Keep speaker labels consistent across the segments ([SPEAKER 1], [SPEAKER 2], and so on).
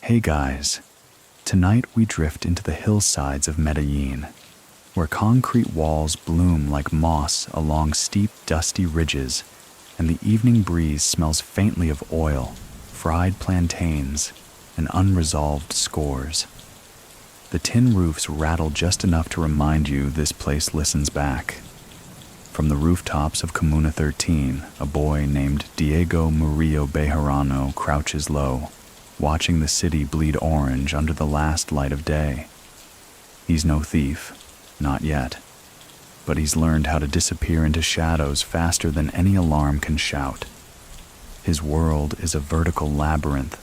[SPEAKER 1] Hey guys, tonight we drift into the hillsides of Medellin, where concrete walls bloom like moss along steep, dusty ridges, and the evening breeze smells faintly of oil, fried plantains, and unresolved scores. The tin roofs rattle just enough to remind you this place listens back. From the rooftops of Kimuna 13, a boy named Diego Murillo Bejarano crouches low, watching the city bleed orange under the last light of day. He's no thief, not yet, but he's learned how to disappear into shadows faster than any alarm can shout. His world is a vertical labyrinth,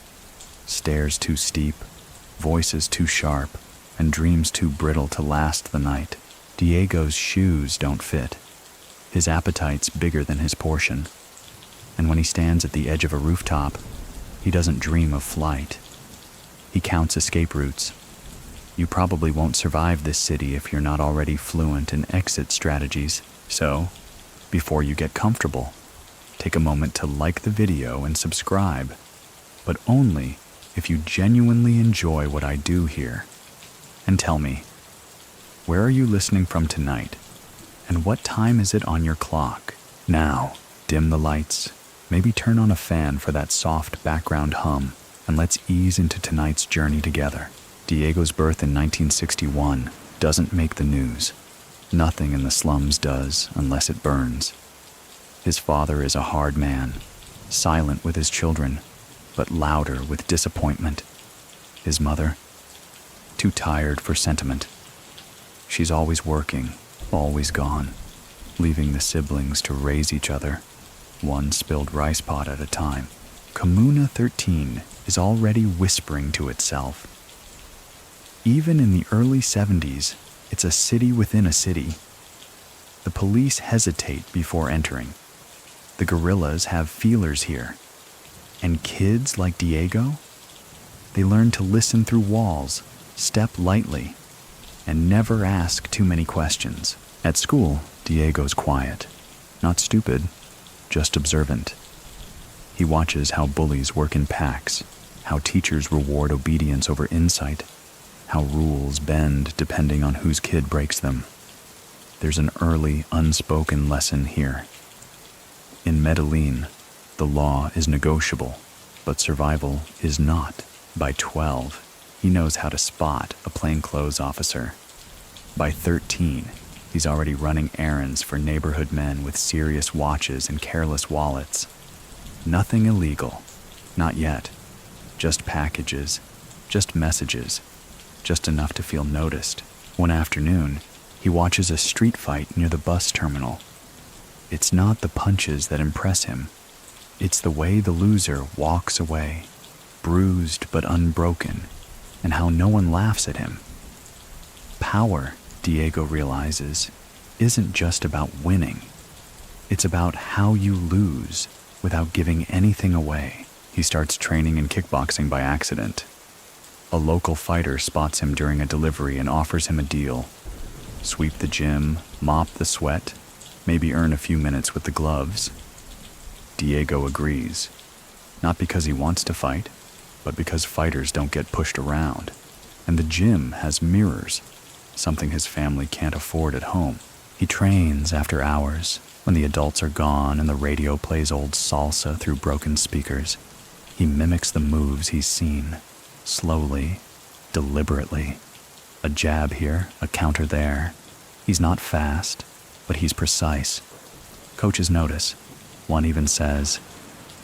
[SPEAKER 1] stairs too steep, voices too sharp, and dreams too brittle to last the night. Diego's shoes don't fit. His appetite's bigger than his portion, and when he stands at the edge of a rooftop, he doesn't dream of flight. He counts escape routes. You probably won't survive this city if you're not already fluent in exit strategies, so, before you get comfortable, take a moment to like the video and subscribe, but only if you genuinely enjoy what I do here. And tell me, where are you listening from tonight? And what time is it on your clock? Now, dim the lights, maybe turn on a fan for that soft background hum, and let's ease into tonight's journey together. Diego's birth in 1961 doesn't make the news. Nothing in the slums does unless it burns. His father is a hard man, silent with his children, but louder with disappointment. His mother, too tired for sentiment. She's always working, always gone, leaving the siblings to raise each other, one spilled rice pot at a time. Kimuna 13 is already whispering to itself. Even in the early 70s, it's a city within a city. The police hesitate before entering. The guerrillas have feelers here. And kids like Diego? They learn to listen through walls, step lightly, and never ask too many questions. At school, Diego's quiet, not stupid, just observant. He watches how bullies work in packs, how teachers reward obedience over insight, how rules bend depending on whose kid breaks them. There's an early, unspoken lesson here. In Medellin, the law is negotiable, but survival is not. By 12, he knows how to spot a plainclothes officer. By 13, he's already running errands for neighborhood men with serious watches and careless wallets. Nothing illegal, not yet. Just packages, just messages, just enough to feel noticed. One afternoon, he watches a street fight near the bus terminal. It's not the punches that impress him. It's the way the loser walks away, bruised but unbroken, and how no one laughs at him. Power, Diego realizes, isn't just about winning. It's about how you lose without giving anything away. He starts training in kickboxing by accident. A local fighter spots him during a delivery and offers him a deal. Sweep the gym, mop the sweat, maybe earn a few minutes with the gloves. Diego agrees, not because he wants to fight, but because fighters don't get pushed around. And the gym has mirrors, something his family can't afford at home. He trains after hours, when the adults are gone and the radio plays old salsa through broken speakers. He mimics the moves he's seen, slowly, deliberately. A jab here, a counter there. He's not fast, but he's precise. Coaches notice. One even says,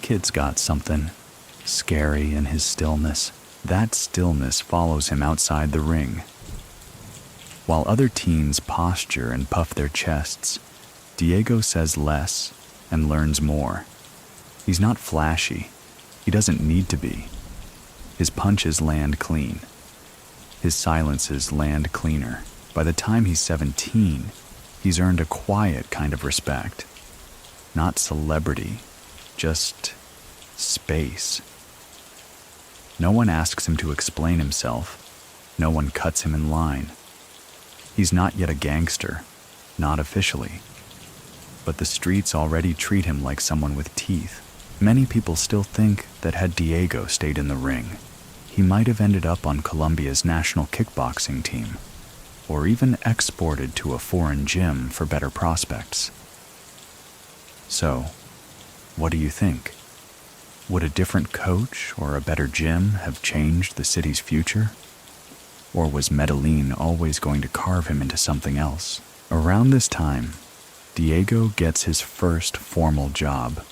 [SPEAKER 1] "Kid's got something scary in his stillness." That stillness follows him outside the ring. While other teens posture and puff their chests, Diego says less and learns more. He's not flashy. He doesn't need to be. His punches land clean. His silences land cleaner. By the time he's 17, he's earned a quiet kind of respect. Not celebrity, just space. No one asks him to explain himself. No one cuts him in line. He's not yet a gangster, not officially. But the streets already treat him like someone with teeth. Many people still think that had Diego stayed in the ring, he might have ended up on Colombia's national kickboxing team, or even exported to a foreign gym for better prospects. So, what do you think? Would a different coach or a better gym have changed the city's future? Or was Medellin always going to carve him into something else? Around this time, Diego gets his first formal job,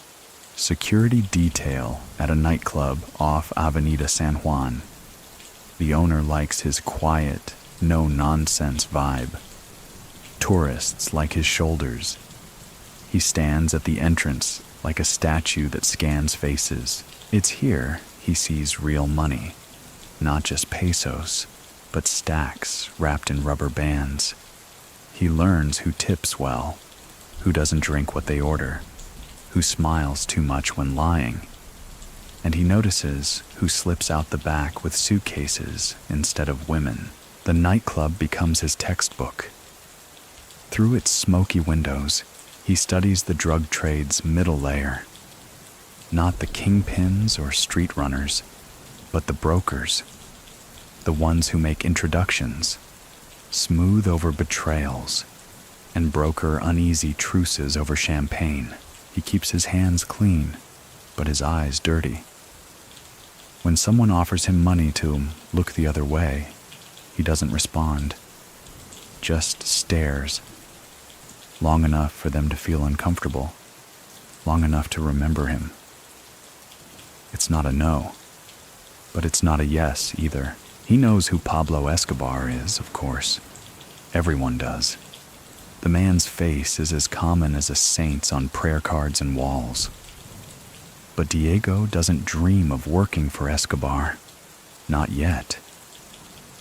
[SPEAKER 1] security detail at a nightclub off Avenida San Juan. The owner likes his quiet, no-nonsense vibe. Tourists like his shoulders. He stands at the entrance like a statue that scans faces. It's here he sees real money, not just pesos, but stacks wrapped in rubber bands. He learns who tips well, who doesn't drink what they order, who smiles too much when lying, and he notices who slips out the back with suitcases instead of women. The nightclub becomes his textbook. Through its smoky windows, he studies the drug trade's middle layer. Not the kingpins or street runners, but the brokers, the ones who make introductions, smooth over betrayals, and broker uneasy truces over champagne. He keeps his hands clean, but his eyes dirty. When someone offers him money to look the other way, he doesn't respond, just stares, long enough for them to feel uncomfortable, long enough to remember him. It's not a no, but it's not a yes either. He knows who Pablo Escobar is, of course. Everyone does. The man's face is as common as a saint's on prayer cards and walls. But Diego doesn't dream of working for Escobar. Not yet.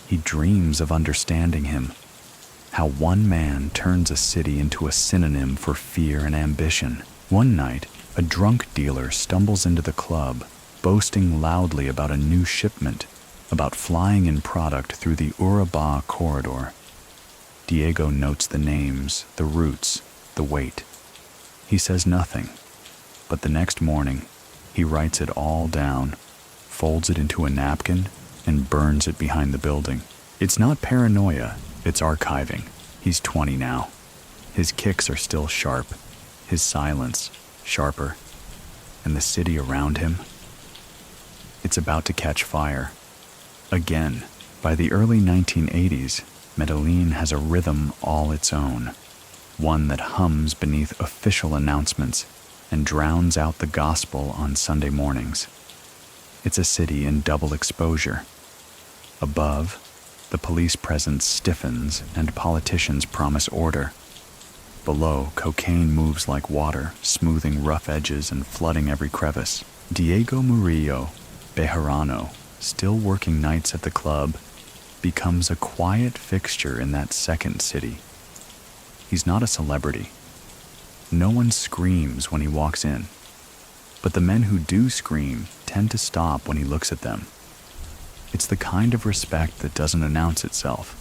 [SPEAKER 1] He dreams of understanding him. How one man turns a city into a synonym for fear and ambition. One night, a drunk dealer stumbles into the club, boasting loudly about a new shipment, about flying in product through the Urabá corridor. Diego notes the names, the routes, the weight. He says nothing, but the next morning, he writes it all down, folds it into a napkin, and burns it behind the building. It's not paranoia, it's archiving. He's 20 now. His kicks are still sharp, his silence sharper, and the city around him, it's about to catch fire. Again, by the early 1980s, Medellin has a rhythm all its own, one that hums beneath official announcements and drowns out the gospel on Sunday mornings. It's a city in double exposure. Above, the police presence stiffens and politicians promise order. Below, cocaine moves like water, smoothing rough edges and flooding every crevice. Diego Murillo Bejarano, still working nights at the club, becomes a quiet fixture in that second city. He's not a celebrity. No one screams when he walks in, but the men who do scream tend to stop when he looks at them. It's the kind of respect that doesn't announce itself,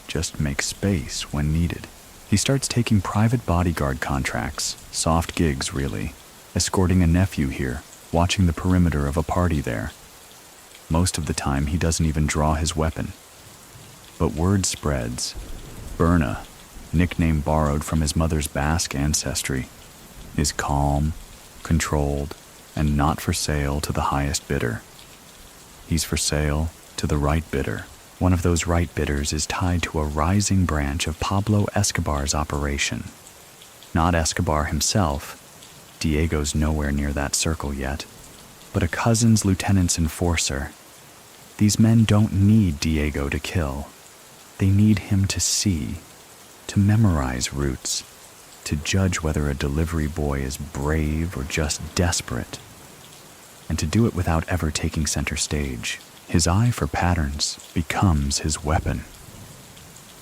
[SPEAKER 1] just makes space when needed. He starts taking private bodyguard contracts, soft gigs really, escorting a nephew here, watching the perimeter of a party there. Most of the time he doesn't even draw his weapon. But word spreads. Berna, nickname borrowed from his mother's Basque ancestry, is calm, controlled, and not for sale to the highest bidder. He's for sale to the right bidder. One of those right bidders is tied to a rising branch of Pablo Escobar's operation. Not Escobar himself. Diego's nowhere near that circle yet. But a cousin's lieutenant's enforcer. These men don't need Diego to kill. They need him to see, to memorize routes, to judge whether a delivery boy is brave or just desperate, and to do it without ever taking center stage. His eye for patterns becomes his weapon.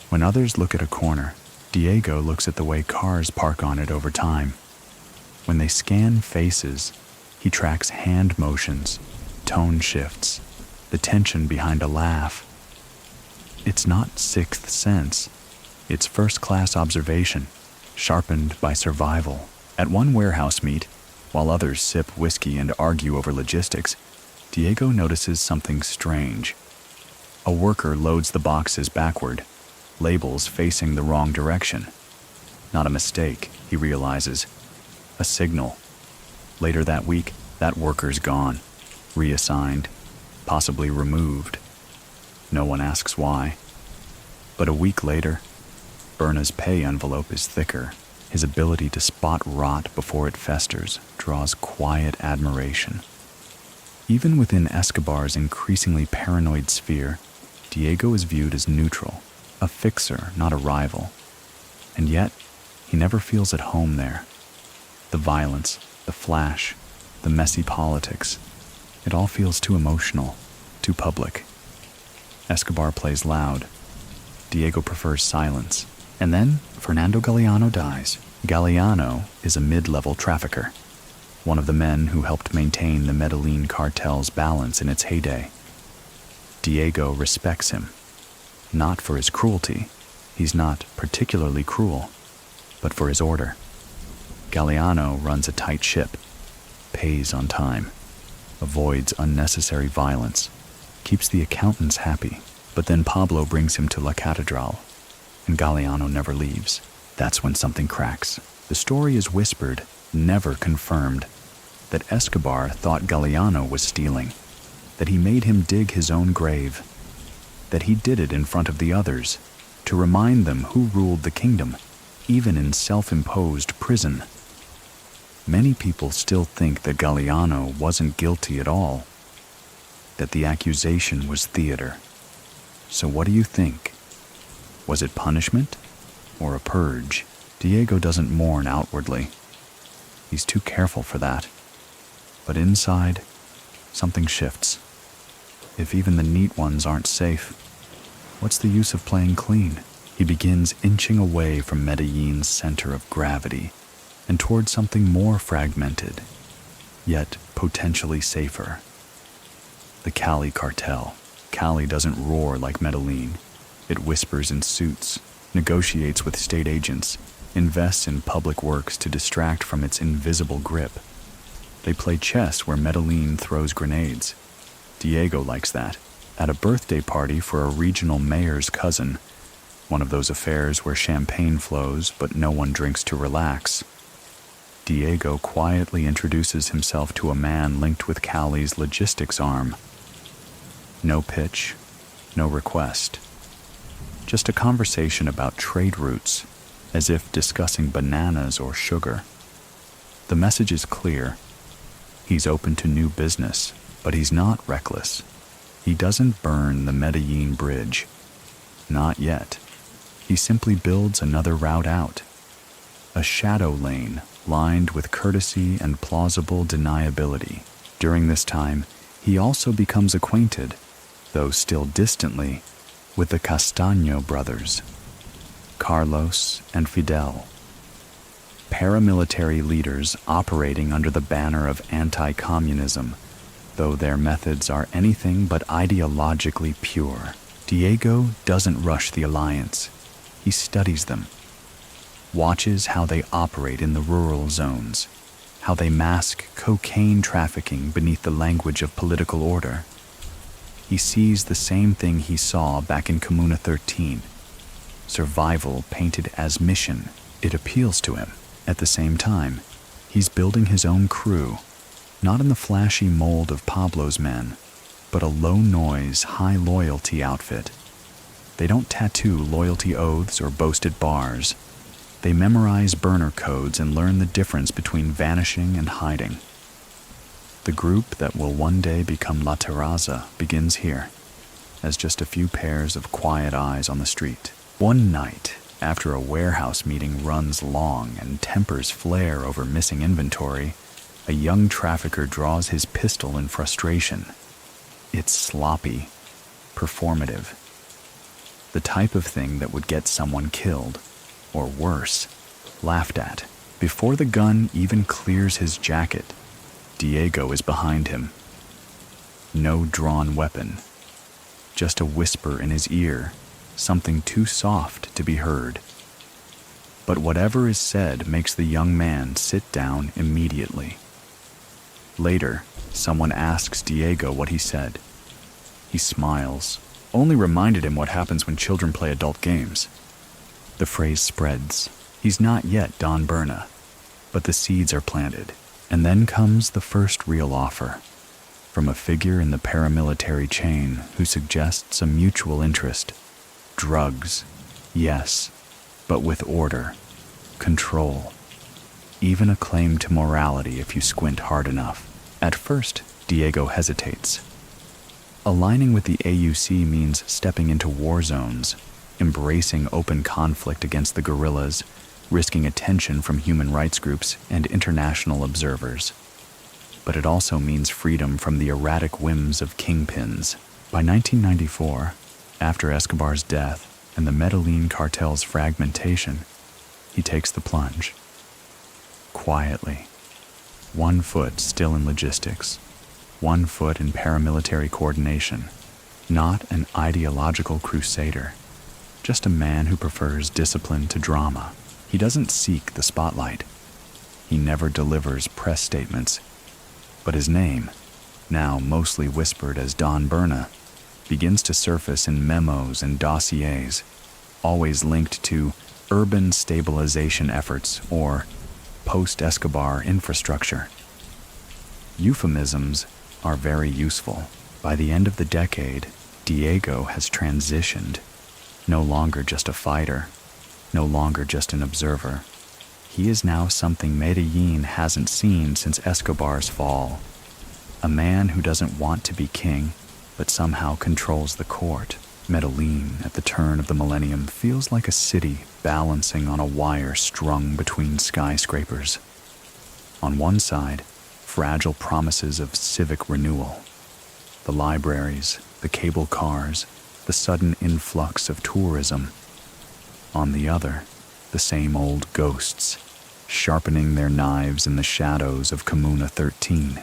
[SPEAKER 1] When others look at a corner, Diego looks at the way cars park on it over time. When they scan faces, he tracks hand motions, tone shifts, the tension behind a laugh. It's not sixth sense. It's first-class observation, sharpened by survival. At one warehouse meet, while others sip whiskey and argue over logistics, Diego notices something strange. A worker loads the boxes backward, labels facing the wrong direction. Not a mistake, he realizes. A signal. Later that week, that worker's gone, reassigned, possibly removed. No one asks why. But a week later, Berna's pay envelope is thicker. His ability to spot rot before it festers draws quiet admiration. Even within Escobar's increasingly paranoid sphere, Diego is viewed as neutral, a fixer, not a rival. And yet, he never feels at home there. The violence, the flash, the messy politics, it all feels too emotional, too public. Escobar plays loud. Diego prefers silence. And then, Fernando Galeano dies. Galeano is a mid-level trafficker, one of the men who helped maintain the Medellin cartel's balance in its heyday. Diego respects him, not for his cruelty. He's not particularly cruel, but for his order. Galeano runs a tight ship, pays on time, avoids unnecessary violence, keeps the accountants happy. But then Pablo brings him to La Catedral, and Galeano never leaves. That's when something cracks. The story is whispered, never confirmed, that Escobar thought Galeano was stealing, that he made him dig his own grave, that he did it in front of the others, to remind them who ruled the kingdom, even in self-imposed prison. Many people still think that Galeano wasn't guilty at all, that the accusation was theater. So what do you think? Was it punishment or a purge? Diego doesn't mourn outwardly. He's too careful for that. But inside, something shifts. If even the neat ones aren't safe, what's the use of playing clean? He begins inching away from Medellin's center of gravity and toward something more fragmented, yet potentially safer. The Cali cartel. Cali doesn't roar like Medellin. It whispers in suits, negotiates with state agents, invests in public works to distract from its invisible grip. They play chess where Medellin throws grenades. Diego likes that. At a birthday party for a regional mayor's cousin, one of those affairs where champagne flows but no one drinks to relax, Diego quietly introduces himself to a man linked with Cali's logistics arm. No pitch, no request. Just a conversation about trade routes, as if discussing bananas or sugar. The message is clear. He's open to new business, but he's not reckless. He doesn't burn the Medellin bridge. Not yet. He simply builds another route out. A shadow lane lined with courtesy and plausible deniability. During this time, he also becomes acquainted, though still distantly, with the Castano brothers, Carlos and Fidel. Paramilitary leaders operating under the banner of anti-communism, though their methods are anything but ideologically pure. Diego doesn't rush the alliance. He studies them, watches how they operate in the rural zones, how they mask cocaine trafficking beneath the language of political order. He sees the same thing he saw back in Kimuna 13. Survival painted as mission. It appeals to him. At the same time, he's building his own crew, not in the flashy mold of Pablo's men, but a low-noise, high-loyalty outfit. They don't tattoo loyalty oaths or boasted bars. They memorize burner codes and learn the difference between vanishing and hiding. The group that will one day become La Terraza begins here, as just a few pairs of quiet eyes on the street. One night, after a warehouse meeting runs long and tempers flare over missing inventory, a young trafficker draws his pistol in frustration. It's sloppy, performative. The type of thing that would get someone killed, or worse, laughed at. Before the gun even clears his jacket, Diego is behind him. No drawn weapon, just a whisper in his ear, something too soft to be heard. But whatever is said makes the young man sit down immediately. Later, someone asks Diego what he said. He smiles, only reminded him what happens when children play adult games. The phrase spreads. He's not yet Don Berna, but the seeds are planted. And then comes the first real offer, from a figure in the paramilitary chain who suggests a mutual interest. Drugs, yes, but with order, control, even a claim to morality if you squint hard enough. At first, Diego hesitates. Aligning with the AUC means stepping into war zones, embracing open conflict against the guerrillas, risking attention from human rights groups and international observers. But it also means freedom from the erratic whims of kingpins. By 1994, after Escobar's death and the Medellin cartel's fragmentation, he takes the plunge. Quietly. 1 foot still in logistics, 1 foot in paramilitary coordination. Not an ideological crusader, just a man who prefers discipline to drama. He doesn't seek the spotlight. He never delivers press statements. But his name, now mostly whispered as Don Berna, begins to surface in memos and dossiers, always linked to urban stabilization efforts or post-Escobar infrastructure. Euphemisms are very useful. By the end of the decade, Diego has transitioned, no longer just a fighter, no longer just an observer. He is now something Medellin hasn't seen since Escobar's fall. A man who doesn't want to be king, but somehow controls the court. Medellin, at the turn of the millennium, feels like a city balancing on a wire strung between skyscrapers. On one side, fragile promises of civic renewal. The libraries, the cable cars, the sudden influx of tourism. On the other, the same old ghosts, sharpening their knives in the shadows of Kimuna 13.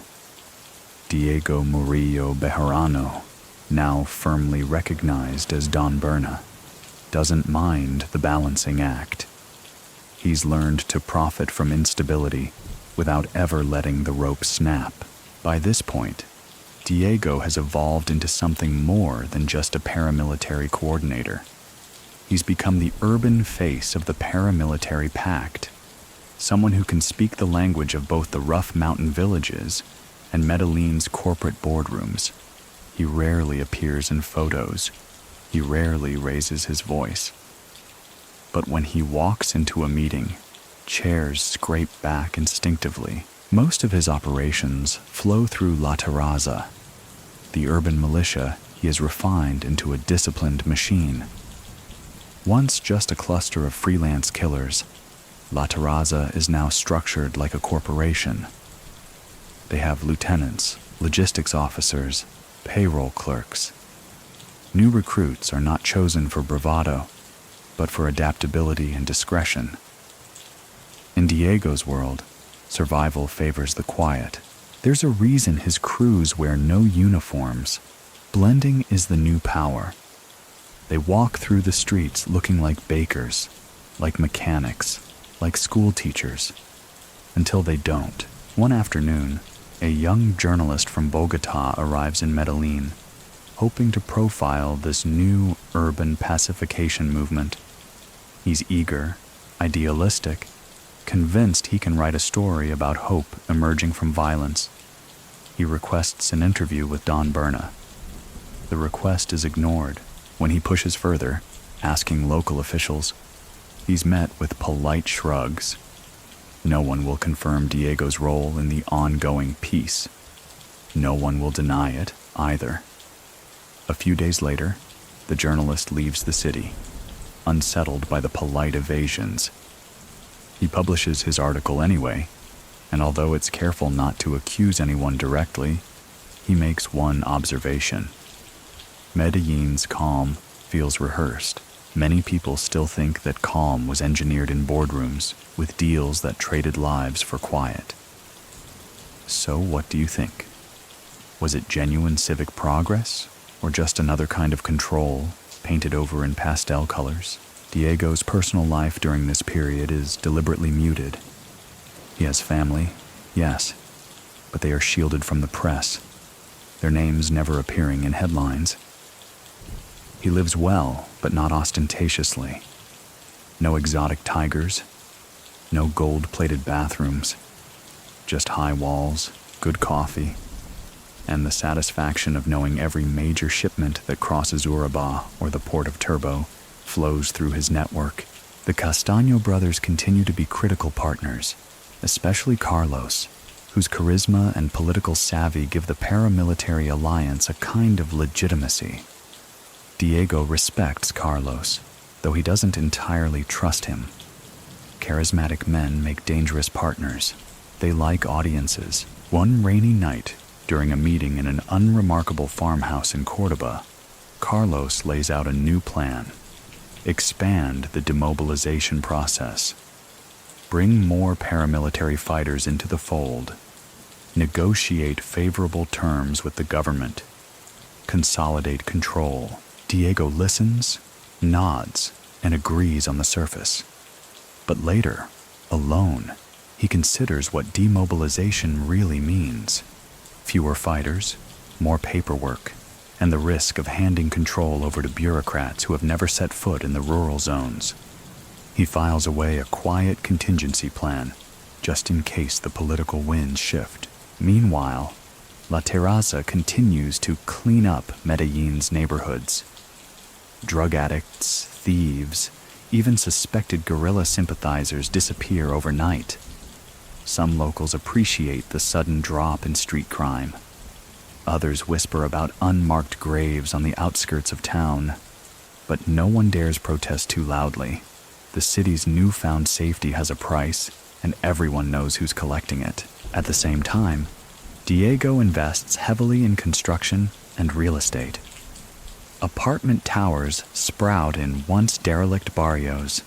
[SPEAKER 1] Diego Murillo Bejarano, now firmly recognized as Don Berna, doesn't mind the balancing act. He's learned to profit from instability without ever letting the rope snap. By this point, Diego has evolved into something more than just a paramilitary coordinator. He's become the urban face of the Paramilitary Pact, someone who can speak the language of both the rough mountain villages and Medellin's corporate boardrooms. He rarely appears in photos. He rarely raises his voice. But when he walks into a meeting, chairs scrape back instinctively. Most of his operations flow through La Terraza, the urban militia he has refined into a disciplined machine. Once just a cluster of freelance killers, La Terraza is now structured like a corporation. They have lieutenants, logistics officers, payroll clerks. New recruits are not chosen for bravado, but for adaptability and discretion. In Diego's world, survival favors the quiet. There's a reason his crews wear no uniforms. Blending is the new power. They walk through the streets looking like bakers, like mechanics, like school teachers, until they don't. One afternoon, a young journalist from Bogota arrives in Medellin, hoping to profile this new urban pacification movement. He's eager, idealistic, convinced he can write a story about hope emerging from violence. He requests an interview with Don Berna. The request is ignored. When he pushes further, asking local officials, he's met with polite shrugs. No one will confirm Diego's role in the ongoing peace. No one will deny it either. A few days later, the journalist leaves the city, unsettled by the polite evasions. He publishes his article anyway, and although it's careful not to accuse anyone directly, he makes one observation. Medellin's calm feels rehearsed. Many people still think that calm was engineered in boardrooms with deals that traded lives for quiet. So what do you think? Was it genuine civic progress, or just another kind of control painted over in pastel colors? Diego's personal life during this period is deliberately muted. He has family, yes, but they are shielded from the press, their names never appearing in headlines. He lives well, but not ostentatiously. No exotic tigers, no gold-plated bathrooms, just high walls, good coffee, and the satisfaction of knowing every major shipment that crosses Urabá or the port of Turbo flows through his network. The Castano brothers continue to be critical partners, especially Carlos, whose charisma and political savvy give the paramilitary alliance a kind of legitimacy. Diego respects Carlos, though he doesn't entirely trust him. Charismatic men make dangerous partners. They like audiences. One rainy night, during a meeting in an unremarkable farmhouse in Córdoba, Carlos lays out a new plan. Expand the demobilization process. Bring more paramilitary fighters into the fold. Negotiate favorable terms with the government. Consolidate control. Diego listens, nods, and agrees on the surface. But later, alone, he considers what demobilization really means. Fewer fighters, more paperwork, and the risk of handing control over to bureaucrats who have never set foot in the rural zones. He files away a quiet contingency plan, just in case the political winds shift. Meanwhile, La Terraza continues to clean up Medellin's neighborhoods. Drug addicts, thieves, even suspected guerrilla sympathizers disappear overnight. Some locals appreciate the sudden drop in street crime. Others whisper about unmarked graves on the outskirts of town, but no one dares protest too loudly. The city's newfound safety has a price, and everyone knows who's collecting it. At the same time, Diego invests heavily in construction and real estate. Apartment towers sprout in once derelict barrios.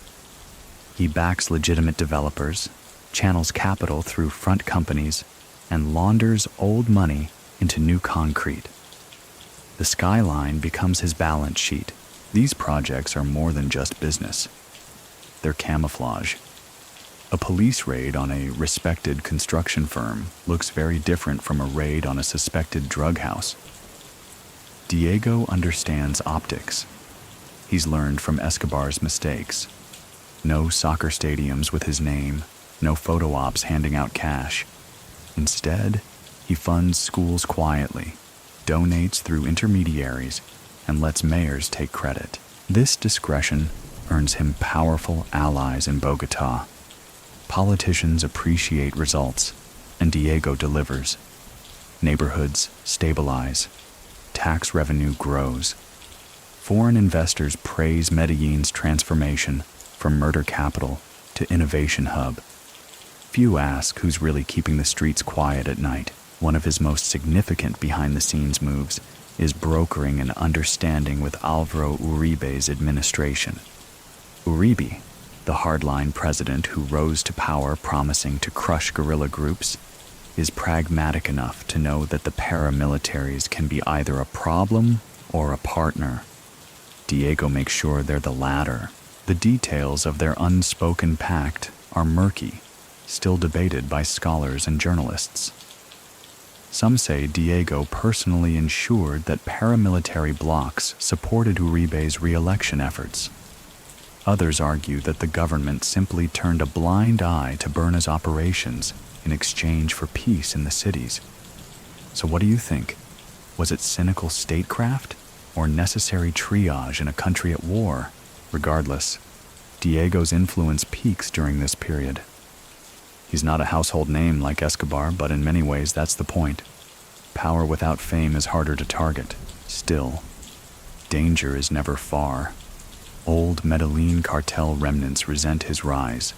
[SPEAKER 1] He backs legitimate developers, channels capital through front companies, and launders old money into new concrete. The skyline becomes his balance sheet. These projects are more than just business. They're camouflage. A police raid on a respected construction firm looks very different from a raid on a suspected drug house. Diego understands optics. He's learned from Escobar's mistakes. No soccer stadiums with his name, no photo ops handing out cash. Instead, he funds schools quietly, donates through intermediaries, and lets mayors take credit. This discretion earns him powerful allies in Bogotá. Politicians appreciate results, and Diego delivers. Neighborhoods stabilize. Tax revenue grows. Foreign investors praise Medellin's transformation from murder capital to innovation hub. Few ask who's really keeping the streets quiet at night. One of his most significant behind-the-scenes moves is brokering an understanding with Álvaro Uribe's administration. Uribe, the hardline president who rose to power promising to crush guerrilla groups, is pragmatic enough to know that the paramilitaries can be either a problem or a partner. Diego makes sure they're the latter. The details of their unspoken pact are murky, still debated by scholars and journalists. Some say Diego personally ensured that paramilitary blocs supported Uribe's re-election efforts. Others argue that the government simply turned a blind eye to Berna's operations in exchange for peace in the cities. So what do you think? Was it cynical statecraft or necessary triage in a country at war? Regardless, Diego's influence peaks during this period. He's not a household name like Escobar, but in many ways that's the point. Power without fame is harder to target. Still, danger is never far. Old Medellin cartel remnants resent his rise.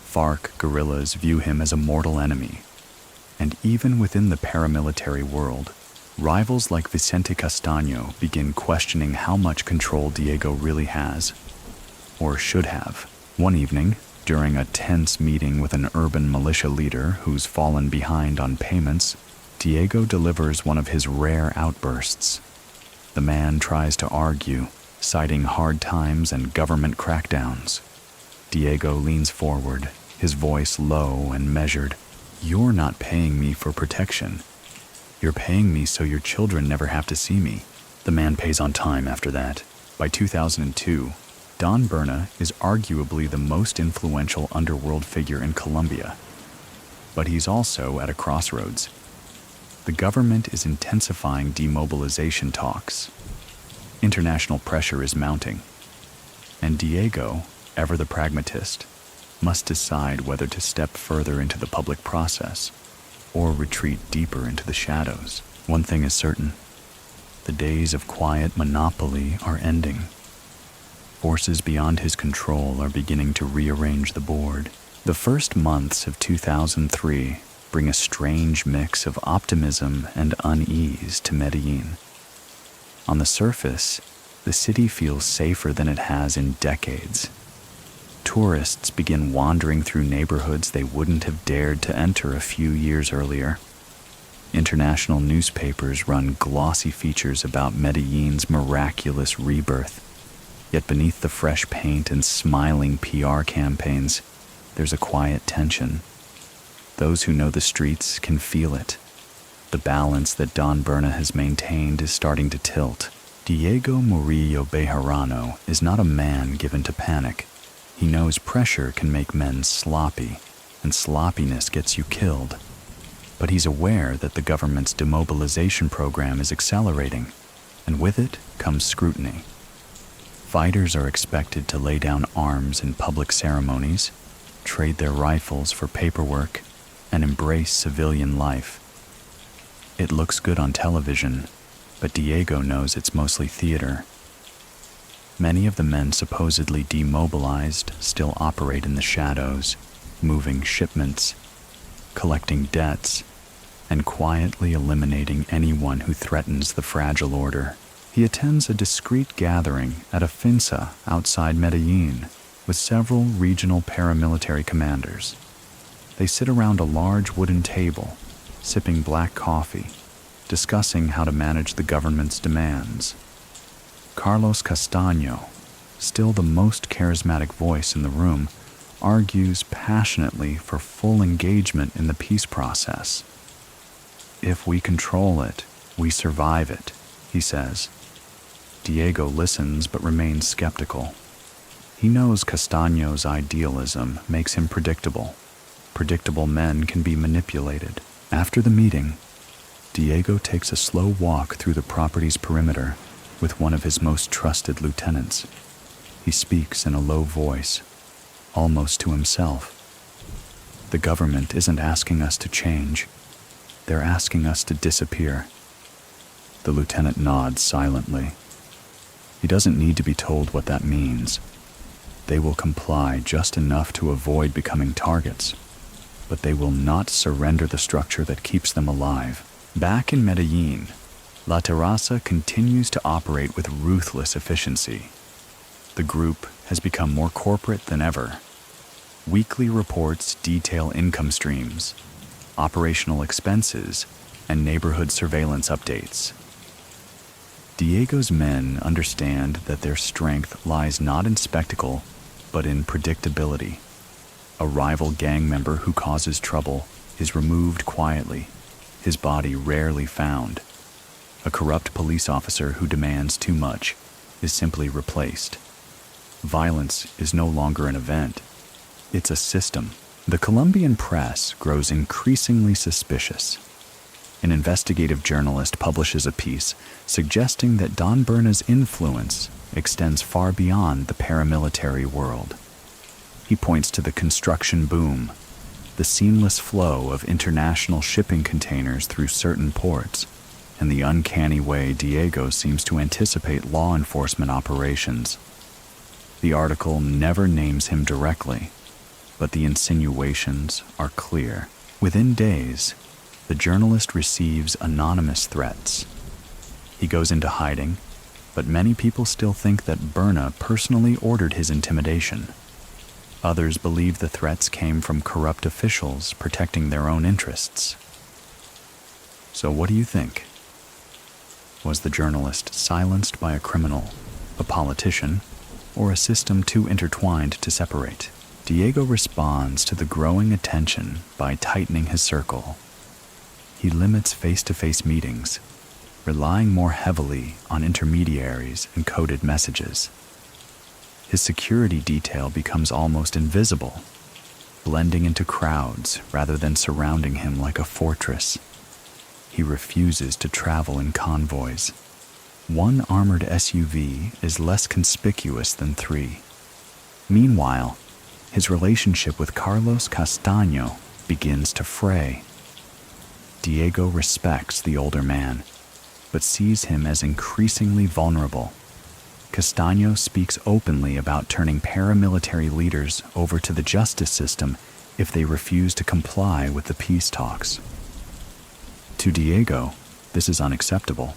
[SPEAKER 1] FARC guerrillas view him as a mortal enemy. And even within the paramilitary world, rivals like Vicente Castano begin questioning how much control Diego really has, or should have. One evening, during a tense meeting with an urban militia leader who's fallen behind on payments, Diego delivers one of his rare outbursts. The man tries to argue, citing hard times and government crackdowns. Diego leans forward, his voice low and measured. "You're not paying me for protection. You're paying me so your children never have to see me." The man pays on time after that. By 2002, Don Berna is arguably the most influential underworld figure in Colombia. But he's also at a crossroads. The government is intensifying demobilization talks. International pressure is mounting. And Diego, ever the pragmatist, must decide whether to step further into the public process or retreat deeper into the shadows. One thing is certain: the days of quiet monopoly are ending. Forces beyond his control are beginning to rearrange the board. The first months of 2003 bring a strange mix of optimism and unease to Medellin. On the surface, the city feels safer than it has in decades. Tourists begin wandering through neighborhoods they wouldn't have dared to enter a few years earlier. International newspapers run glossy features about Medellin's miraculous rebirth. Yet beneath the fresh paint and smiling PR campaigns, there's a quiet tension. Those who know the streets can feel it. The balance that Don Berna has maintained is starting to tilt. Diego Murillo Bejarano is not a man given to panic. He knows pressure can make men sloppy, and sloppiness gets you killed. But he's aware that the government's demobilization program is accelerating, and with it comes scrutiny. Fighters are expected to lay down arms in public ceremonies, trade their rifles for paperwork, and embrace civilian life. It looks good on television, but Diego knows it's mostly theater. Many of the men supposedly demobilized still operate in the shadows, moving shipments, collecting debts, and quietly eliminating anyone who threatens the fragile order. He attends a discreet gathering at a finca outside Medellin with several regional paramilitary commanders. They sit around a large wooden table, sipping black coffee, discussing how to manage the government's demands. Carlos Castano, still the most charismatic voice in the room, argues passionately for full engagement in the peace process. "If we control it, we survive it," he says. Diego listens but remains skeptical. He knows Castano's idealism makes him predictable. Predictable men can be manipulated. After the meeting, Diego takes a slow walk through the property's perimeter with one of his most trusted lieutenants. He speaks in a low voice, almost to himself. "The government isn't asking us to change. They're asking us to disappear." The lieutenant nods silently. He doesn't need to be told what that means. They will comply just enough to avoid becoming targets, but they will not surrender the structure that keeps them alive. Back in Medellin, La Terraza continues to operate with ruthless efficiency. The group has become more corporate than ever. Weekly reports detail income streams, operational expenses, and neighborhood surveillance updates. Diego's men understand that their strength lies not in spectacle, but in predictability. A rival gang member who causes trouble is removed quietly, his body rarely found. A corrupt police officer who demands too much is simply replaced. Violence is no longer an event. It's a system. The Colombian press grows increasingly suspicious. An investigative journalist publishes a piece suggesting that Don Berna's influence extends far beyond the paramilitary world. He points to the construction boom, the seamless flow of international shipping containers through certain ports, and the uncanny way Diego seems to anticipate law enforcement operations. The article never names him directly, but the insinuations are clear. Within days, the journalist receives anonymous threats. He goes into hiding, but many people still think that Berna personally ordered his intimidation. Others believe the threats came from corrupt officials protecting their own interests. So what do you think? Was the journalist silenced by a criminal, a politician, or a system too intertwined to separate? Diego responds to the growing attention by tightening his circle. He limits face-to-face meetings, relying more heavily on intermediaries and coded messages. His security detail becomes almost invisible, blending into crowds rather than surrounding him like a fortress. He refuses to travel in convoys. One armored SUV is less conspicuous than 3. Meanwhile, his relationship with Carlos Castano begins to fray. Diego respects the older man, but sees him as increasingly vulnerable. Castano speaks openly about turning paramilitary leaders over to the justice system if they refuse to comply with the peace talks. To Diego, this is unacceptable.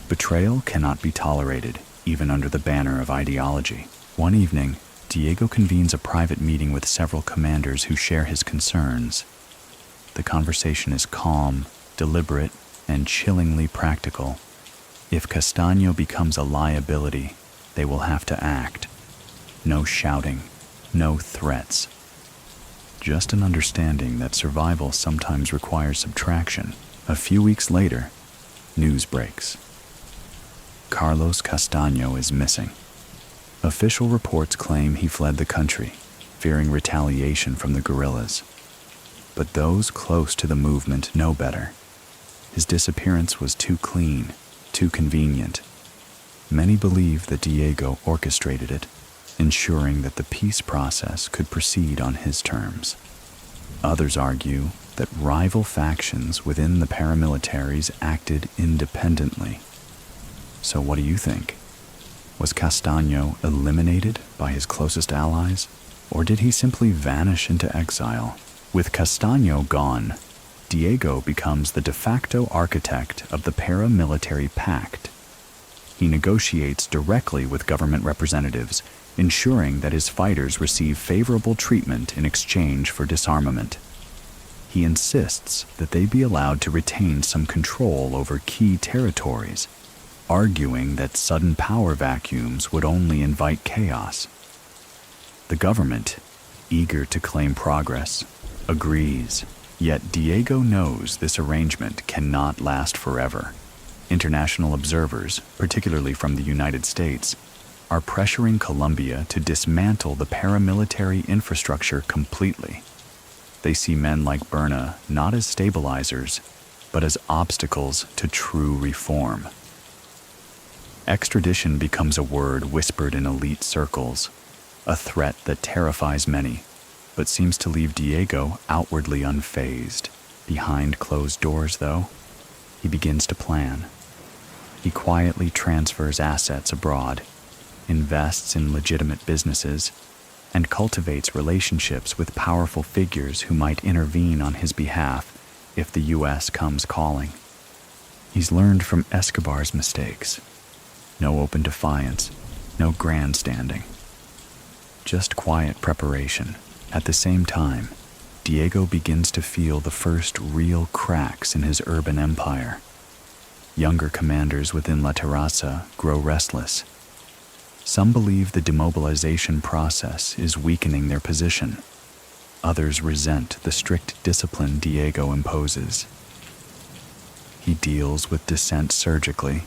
[SPEAKER 1] Betrayal cannot be tolerated, even under the banner of ideology. One evening, Diego convenes a private meeting with several commanders who share his concerns. The conversation is calm, deliberate, and chillingly practical. If Castano becomes a liability, they will have to act. No shouting, no threats. Just an understanding that survival sometimes requires subtraction. A few weeks later, news breaks. Carlos Castano is missing. Official reports claim he fled the country, fearing retaliation from the guerrillas. But those close to the movement know better. His disappearance was too clean, too convenient. Many believe that Diego orchestrated it, ensuring that the peace process could proceed on his terms. Others argue that rival factions within the paramilitaries acted independently. So what do you think? Was Castano eliminated by his closest allies, or did he simply vanish into exile? With Castano gone, Diego becomes the de facto architect of the Paramilitary Pact. He negotiates directly with government representatives, ensuring that his fighters receive favorable treatment in exchange for disarmament. He insists that they be allowed to retain some control over key territories, arguing that sudden power vacuums would only invite chaos. The government, eager to claim progress, agrees, yet Diego knows this arrangement cannot last forever. International observers, particularly from the United States, are pressuring Colombia to dismantle the paramilitary infrastructure completely. They see men like Berna not as stabilizers, but as obstacles to true reform. Extradition becomes a word whispered in elite circles, a threat that terrifies many, but seems to leave Diego outwardly unfazed. Behind closed doors, though, he begins to plan. He quietly transfers assets abroad, invests in legitimate businesses, and cultivates relationships with powerful figures who might intervene on his behalf if the U.S. comes calling. He's learned from Escobar's mistakes. No open defiance, no grandstanding. Just quiet preparation. At the same time, Diego begins to feel the first real cracks in his urban empire. Younger commanders within La Terraza grow restless. Some believe the demobilization process is weakening their position. Others resent the strict discipline Diego imposes. He deals with dissent surgically,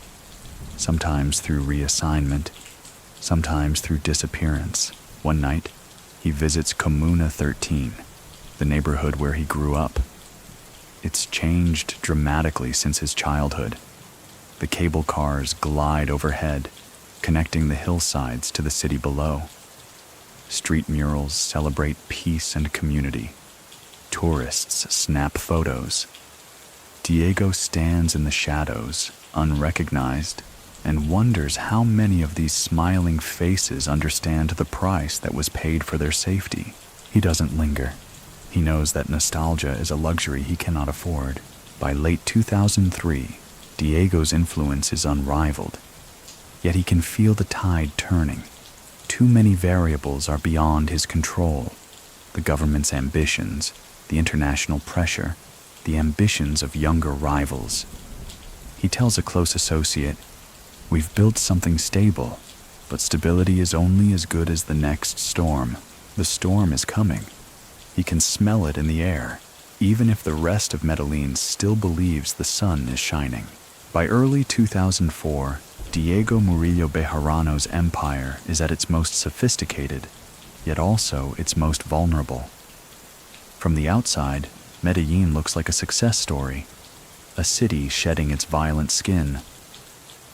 [SPEAKER 1] sometimes through reassignment, sometimes through disappearance. One night, he visits Kimuna 13, the neighborhood where he grew up. It's changed dramatically since his childhood. The cable cars glide overhead, connecting the hillsides to the city below. Street murals celebrate peace and community. Tourists snap photos. Diego stands in the shadows, unrecognized, and wonders how many of these smiling faces understand the price that was paid for their safety. He doesn't linger. He knows that nostalgia is a luxury he cannot afford. By late 2003, Diego's influence is unrivaled. Yet he can feel the tide turning. Too many variables are beyond his control. The government's ambitions, the international pressure, the ambitions of younger rivals. He tells a close associate, "We've built something stable, but stability is only as good as the next storm." The storm is coming. He can smell it in the air, even if the rest of Medellin still believes the sun is shining. By early 2004, Diego Murillo Bejarano's empire is at its most sophisticated, yet also its most vulnerable. From the outside, Medellin looks like a success story, a city shedding its violent skin.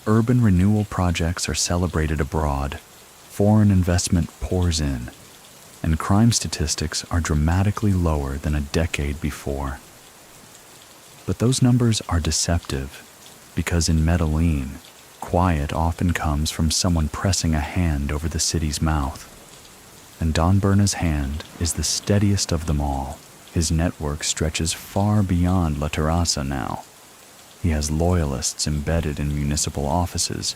[SPEAKER 1] Urban renewal projects are celebrated abroad, foreign investment pours in, and crime statistics are dramatically lower than a decade before. But those numbers are deceptive, because in Medellin, quiet often comes from someone pressing a hand over the city's mouth. And Don Berna's hand is the steadiest of them all. His network stretches far beyond La Terraza now. He has loyalists embedded in municipal offices,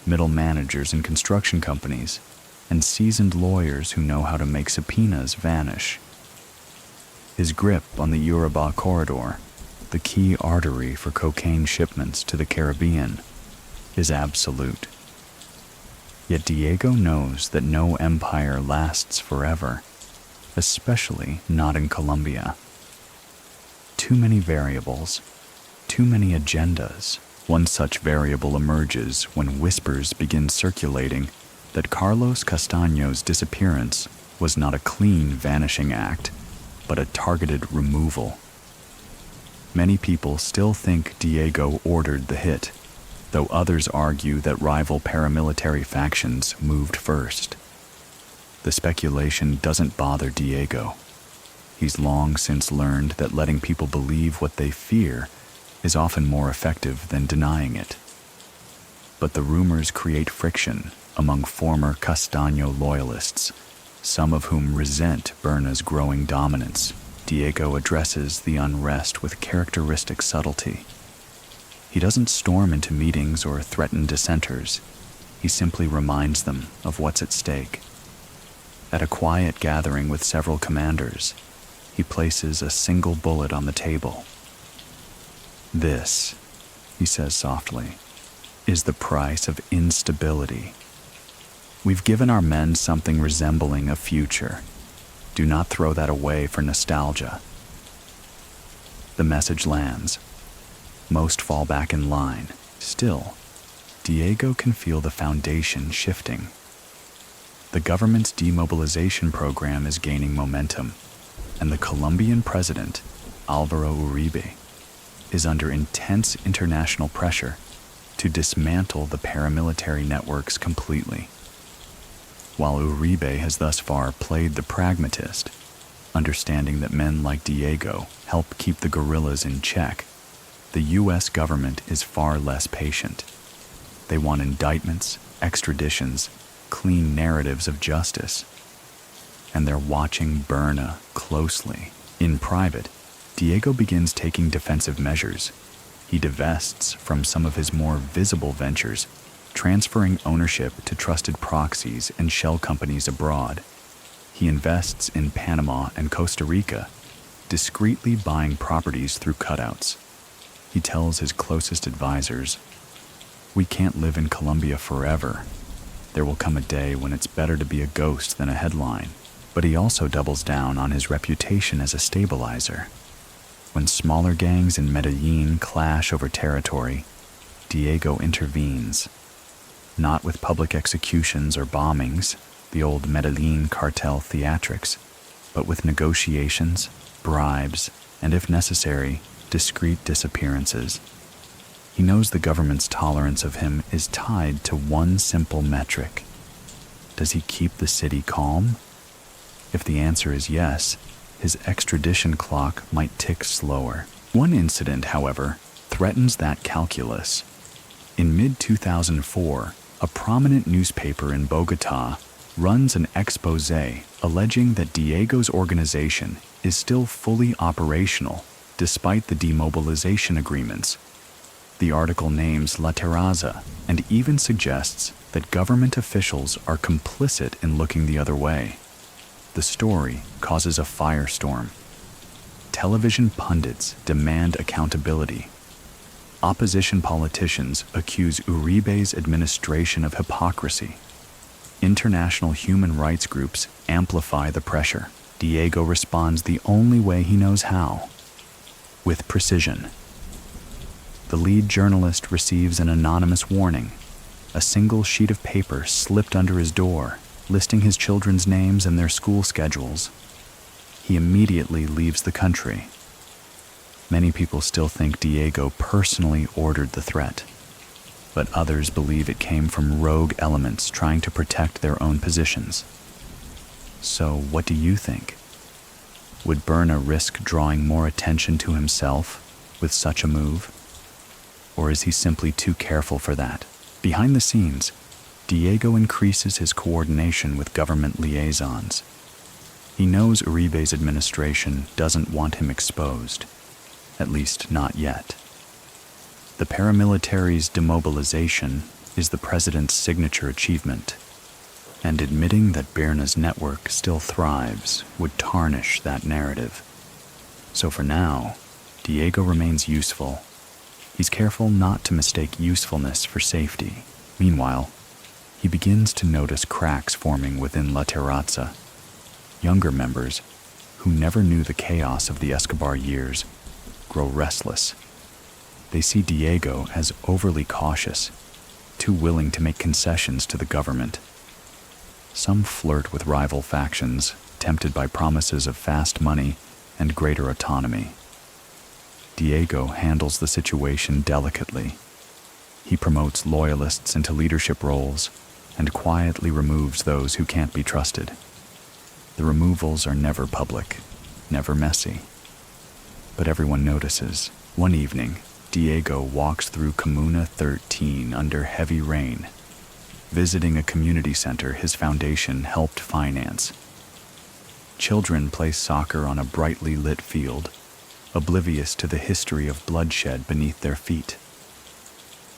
[SPEAKER 1] middle managers in construction companies, and seasoned lawyers who know how to make subpoenas vanish. His grip on the Urabá corridor, the key artery for cocaine shipments to the Caribbean, is absolute. Yet Diego knows that no empire lasts forever, especially not in Colombia. Too many variables, too many agendas. One such variable emerges when whispers begin circulating that Carlos Castano's disappearance was not a clean vanishing act, but a targeted removal. Many people still think Diego ordered the hit, though others argue that rival paramilitary factions moved first. The speculation doesn't bother Diego. He's long since learned that letting people believe what they fear is often more effective than denying it. But the rumors create friction among former Castano loyalists, some of whom resent Berna's growing dominance. Diego addresses the unrest with characteristic subtlety. He doesn't storm into meetings or threaten dissenters. He simply reminds them of what's at stake. At a quiet gathering with several commanders, he places a single bullet on the table. "This," he says softly, "is the price of instability. We've given our men something resembling a future. Do not throw that away for nostalgia." The message lands. Most fall back in line. Still, Diego can feel the foundation shifting. The government's demobilization program is gaining momentum, and the Colombian president, Álvaro Uribe, is under intense international pressure to dismantle the paramilitary networks completely. While Uribe has thus far played the pragmatist, understanding that men like Diego help keep the guerrillas in check, the U.S. government is far less patient. They want indictments, extraditions, clean narratives of justice. And they're watching Berna closely. In private, Diego begins taking defensive measures. He divests from some of his more visible ventures, transferring ownership to trusted proxies and shell companies abroad. He invests in Panama and Costa Rica, discreetly buying properties through cutouts. He tells his closest advisors, "We can't live in Colombia forever. There will come a day when it's better to be a ghost than a headline." But he also doubles down on his reputation as a stabilizer. When smaller gangs in Medellin clash over territory, Diego intervenes. Not with public executions or bombings, the old Medellin cartel theatrics, but with negotiations, bribes, and if necessary, discreet disappearances. He knows the government's tolerance of him is tied to one simple metric. Does he keep the city calm? If the answer is yes, his extradition clock might tick slower. One incident, however, threatens that calculus. In mid-2004, a prominent newspaper in Bogotá runs an exposé alleging that Diego's organization is still fully operational despite the demobilization agreements. The article names La Terraza and even suggests that government officials are complicit in looking the other way. The story causes a firestorm. Television pundits demand accountability. Opposition politicians accuse Uribe's administration of hypocrisy. International human rights groups amplify the pressure. Diego responds the only way he knows how, with precision. The lead journalist receives an anonymous warning, a single sheet of paper slipped under his door, listing his children's names and their school schedules. He immediately leaves the country. Many people still think Diego personally ordered the threat, but others believe it came from rogue elements trying to protect their own positions. So, what do you think? Would Berna risk drawing more attention to himself with such a move? Or is he simply too careful for that? Behind the scenes, Diego increases his coordination with government liaisons. He knows Uribe's administration doesn't want him exposed, at least not yet. The paramilitary's demobilization is the president's signature achievement, and admitting that Berna's network still thrives would tarnish that narrative. So for now, Diego remains useful. He's careful not to mistake usefulness for safety. Meanwhile, he begins to notice cracks forming within La Terrazza. Younger members, who never knew the chaos of the Escobar years, grow restless. They see Diego as overly cautious, too willing to make concessions to the government. Some flirt with rival factions, tempted by promises of fast money and greater autonomy. Diego handles the situation delicately. He promotes loyalists into leadership roles and quietly removes those who can't be trusted. The removals are never public, never messy. But everyone notices. One evening, Diego walks through Kimuna 13 under heavy rain, visiting a community center his foundation helped finance. Children play soccer on a brightly lit field, oblivious to the history of bloodshed beneath their feet.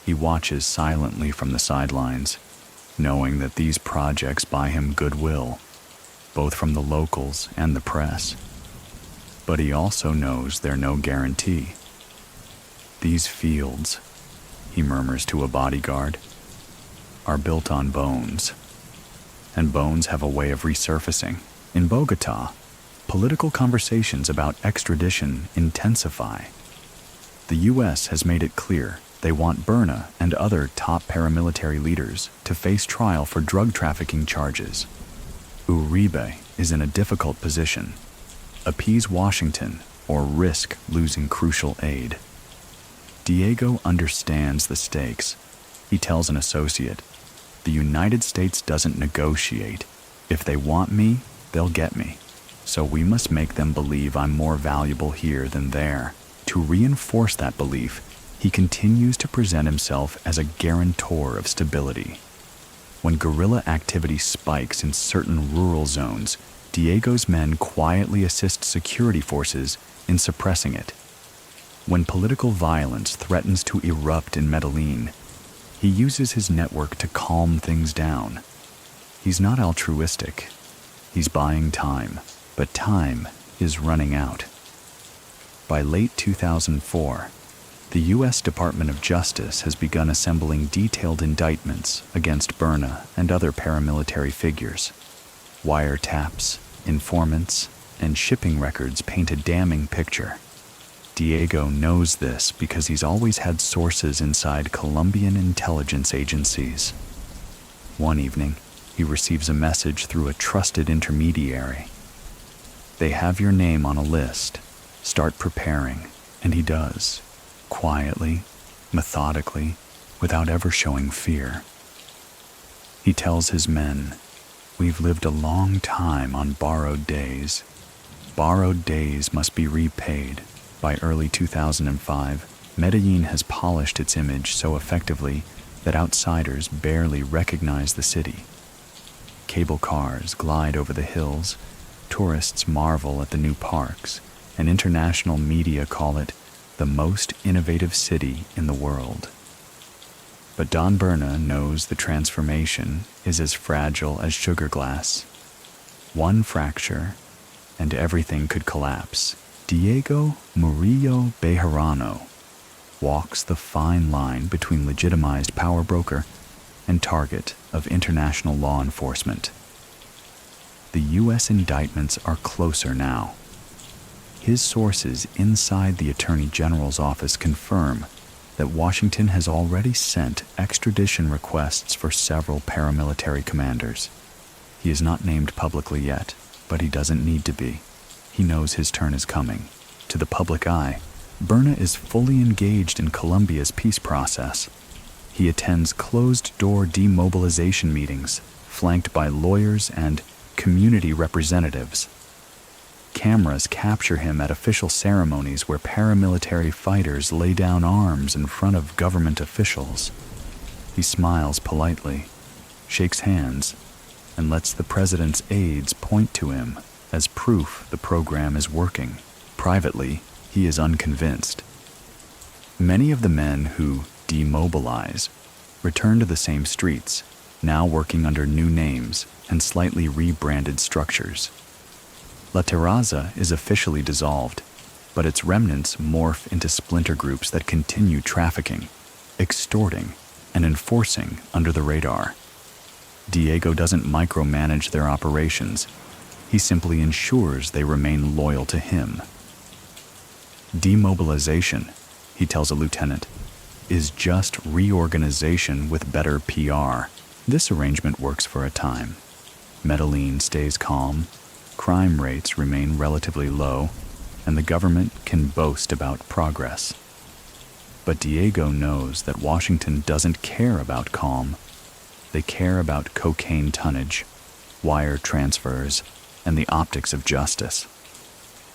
[SPEAKER 1] He watches silently from the sidelines, knowing that these projects buy him goodwill, both from the locals and the press. But he also knows they're no guarantee. These fields, he murmurs to a bodyguard, are built on bones, and bones have a way of resurfacing. In Bogota, political conversations about extradition intensify. The U.S. has made it clear they want Berna and other top paramilitary leaders to face trial for drug trafficking charges. Uribe is in a difficult position: appease Washington or risk losing crucial aid. Diego understands the stakes. He tells an associate, "The United States doesn't negotiate. If they want me, they'll get me. So we must make them believe I'm more valuable here than there." To reinforce that belief, he continues to present himself as a guarantor of stability. When guerrilla activity spikes in certain rural zones, Diego's men quietly assist security forces in suppressing it. When political violence threatens to erupt in Medellin, he uses his network to calm things down. He's not altruistic. He's buying time, but time is running out. By late 2004, the U.S. Department of Justice has begun assembling detailed indictments against Berna and other paramilitary figures. Wiretaps, informants, and shipping records paint a damning picture. Diego knows this because he's always had sources inside Colombian intelligence agencies. One evening, he receives a message through a trusted intermediary. "They have your name on a list. Start preparing." And he does, quietly, methodically, without ever showing fear. He tells his men, "We've lived a long time on borrowed days. Borrowed days must be repaid." By early 2005, Medellin has polished its image so effectively that outsiders barely recognize the city. Cable cars glide over the hills, tourists marvel at the new parks, and international media call it the most innovative city in the world. But Don Berna knows the transformation is as fragile as sugar glass. One fracture, and everything could collapse. Diego Murillo Bejarano walks the fine line between legitimized power broker and target of international law enforcement. The U.S. indictments are closer now. His sources inside the Attorney General's office confirm that Washington has already sent extradition requests for several paramilitary commanders. He is not named publicly yet, but he doesn't need to be. He knows his turn is coming. To the public eye, Berna is fully engaged in Colombia's peace process. He attends closed-door demobilization meetings, flanked by lawyers and community representatives. Cameras capture him at official ceremonies where paramilitary fighters lay down arms in front of government officials. He smiles politely, shakes hands, and lets the president's aides point to him as proof the program is working. Privately, he is unconvinced. Many of the men who demobilize return to the same streets, now working under new names and slightly rebranded structures. La Terraza is officially dissolved, but its remnants morph into splinter groups that continue trafficking, extorting, and enforcing under the radar. Diego doesn't micromanage their operations. He simply ensures they remain loyal to him. Demobilization, he tells a lieutenant, is just reorganization with better PR. This arrangement works for a time. Medellin stays calm, crime rates remain relatively low, and the government can boast about progress. But Diego knows that Washington doesn't care about calm. They care about cocaine tonnage, wire transfers, and the optics of justice.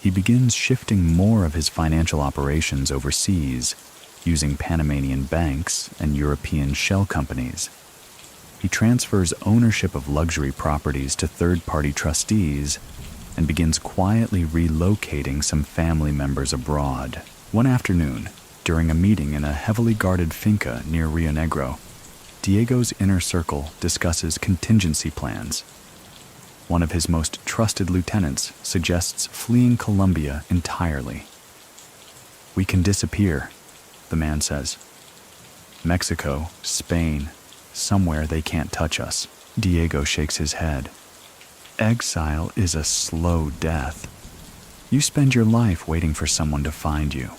[SPEAKER 1] He begins shifting more of his financial operations overseas, using Panamanian banks and European shell companies. He transfers ownership of luxury properties to third-party trustees and begins quietly relocating some family members abroad. One afternoon, during a meeting in a heavily guarded finca near Rio Negro, Diego's inner circle discusses contingency plans. One of his most trusted lieutenants suggests fleeing Colombia entirely. "We can disappear," the man says. "Mexico, Spain, somewhere they can't touch us." Diego shakes his head. "Exile is a slow death. You spend your life waiting for someone to find you.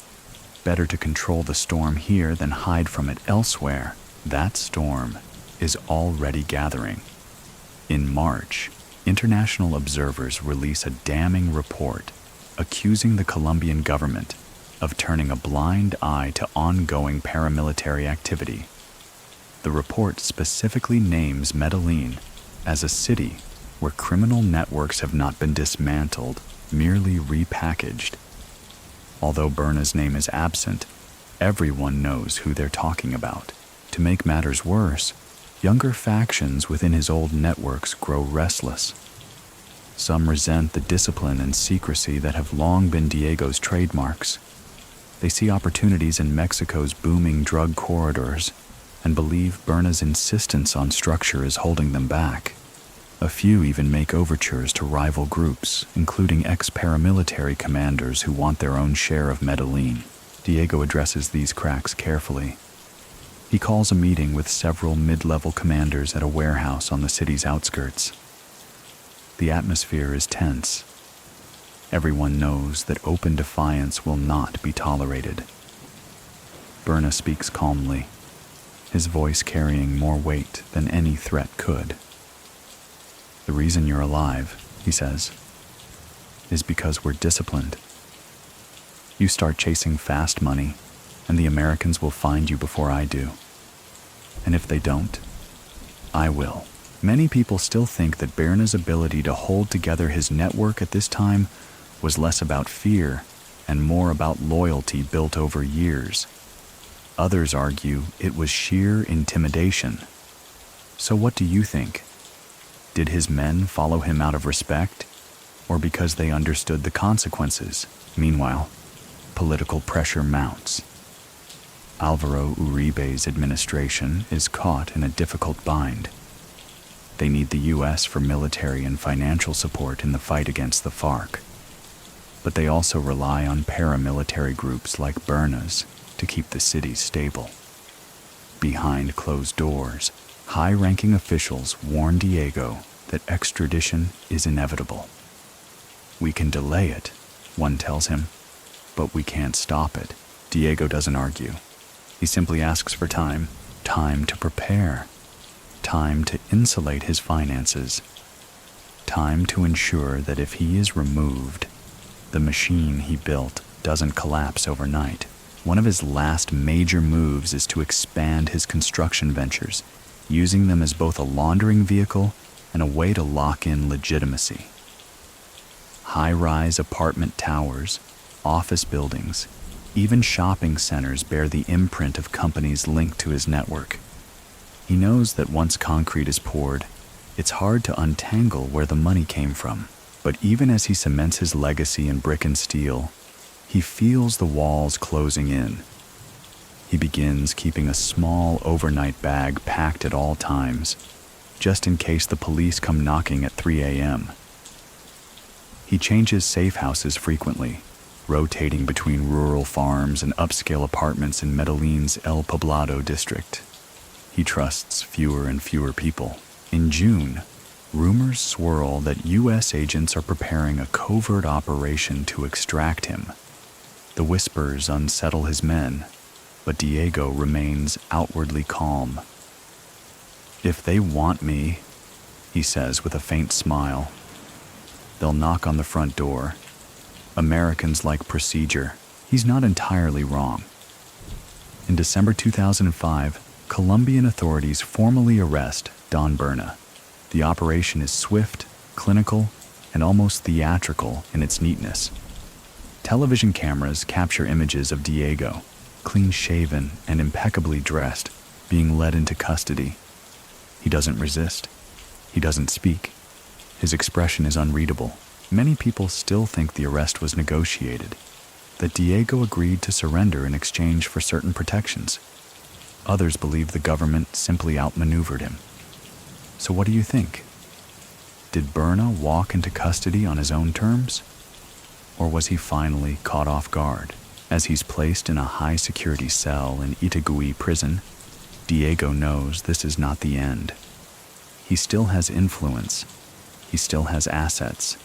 [SPEAKER 1] Better to control the storm here than hide from it elsewhere." That storm is already gathering. In March, international observers release a damning report accusing the Colombian government of turning a blind eye to ongoing paramilitary activity. The report specifically names Medellin as a city where criminal networks have not been dismantled, merely repackaged. Although Berna's name is absent, everyone knows who they're talking about. To make matters worse, younger factions within his old networks grow restless. Some resent the discipline and secrecy that have long been Diego's trademarks. They see opportunities in Mexico's booming drug corridors and believe Berna's insistence on structure is holding them back. A few even make overtures to rival groups, including ex-paramilitary commanders who want their own share of Medellin. Diego addresses these cracks carefully. He calls a meeting with several mid-level commanders at a warehouse on the city's outskirts. The atmosphere is tense. Everyone knows that open defiance will not be tolerated. Berna speaks calmly, his voice carrying more weight than any threat could. "The reason you're alive," he says, "is because we're disciplined. You start chasing fast money, and the Americans will find you before I do. And if they don't, I will." Many people still think that Berna's ability to hold together his network at this time was less about fear and more about loyalty built over years. Others argue it was sheer intimidation. So what do you think? Did his men follow him out of respect, or because they understood the consequences? Meanwhile, political pressure mounts. Alvaro Uribe's administration is caught in a difficult bind. They need the U.S. for military and financial support in the fight against the FARC. But they also rely on paramilitary groups like Berna's to keep the city stable. Behind closed doors, High-ranking officials warn Diego that extradition is inevitable. "We can delay it," one tells him, "but we can't stop it." Diego doesn't argue. He simply asks for time to prepare, time to insulate his finances, time to ensure that if he is removed, the machine he built doesn't collapse overnight. One of his last major moves is to expand his construction ventures, using them as both a laundering vehicle and a way to lock in legitimacy. High-rise apartment towers, office buildings, even shopping centers bear the imprint of companies linked to his network. He knows that once concrete is poured, it's hard to untangle where the money came from. But even as he cements his legacy in brick and steel, he feels the walls closing in. He begins keeping a small overnight bag packed at all times, just in case the police come knocking at 3 a.m. He changes safe houses frequently, rotating between rural farms and upscale apartments in Medellin's El Poblado district. He trusts fewer and fewer people. In June, rumors swirl that U.S. agents are preparing a covert operation to extract him. The whispers unsettle his men, but Diego remains outwardly calm. "If they want me," he says with a faint smile, "they'll knock on the front door. Americans like procedure." He's not entirely wrong. In December 2005, Colombian authorities formally arrest Don Berna. The operation is swift, clinical, and almost theatrical in its neatness. Television cameras capture images of Diego, clean-shaven and impeccably dressed, being led into custody. He doesn't resist. He doesn't speak. His expression is unreadable. Many people still think the arrest was negotiated, that Diego agreed to surrender in exchange for certain protections. Others believe the government simply outmaneuvered him. So what do you think? Did Berna walk into custody on his own terms? Or was he finally caught off guard? As he's placed in a high-security cell in Itagüí prison, Diego knows this is not the end. He still has influence, he still has assets,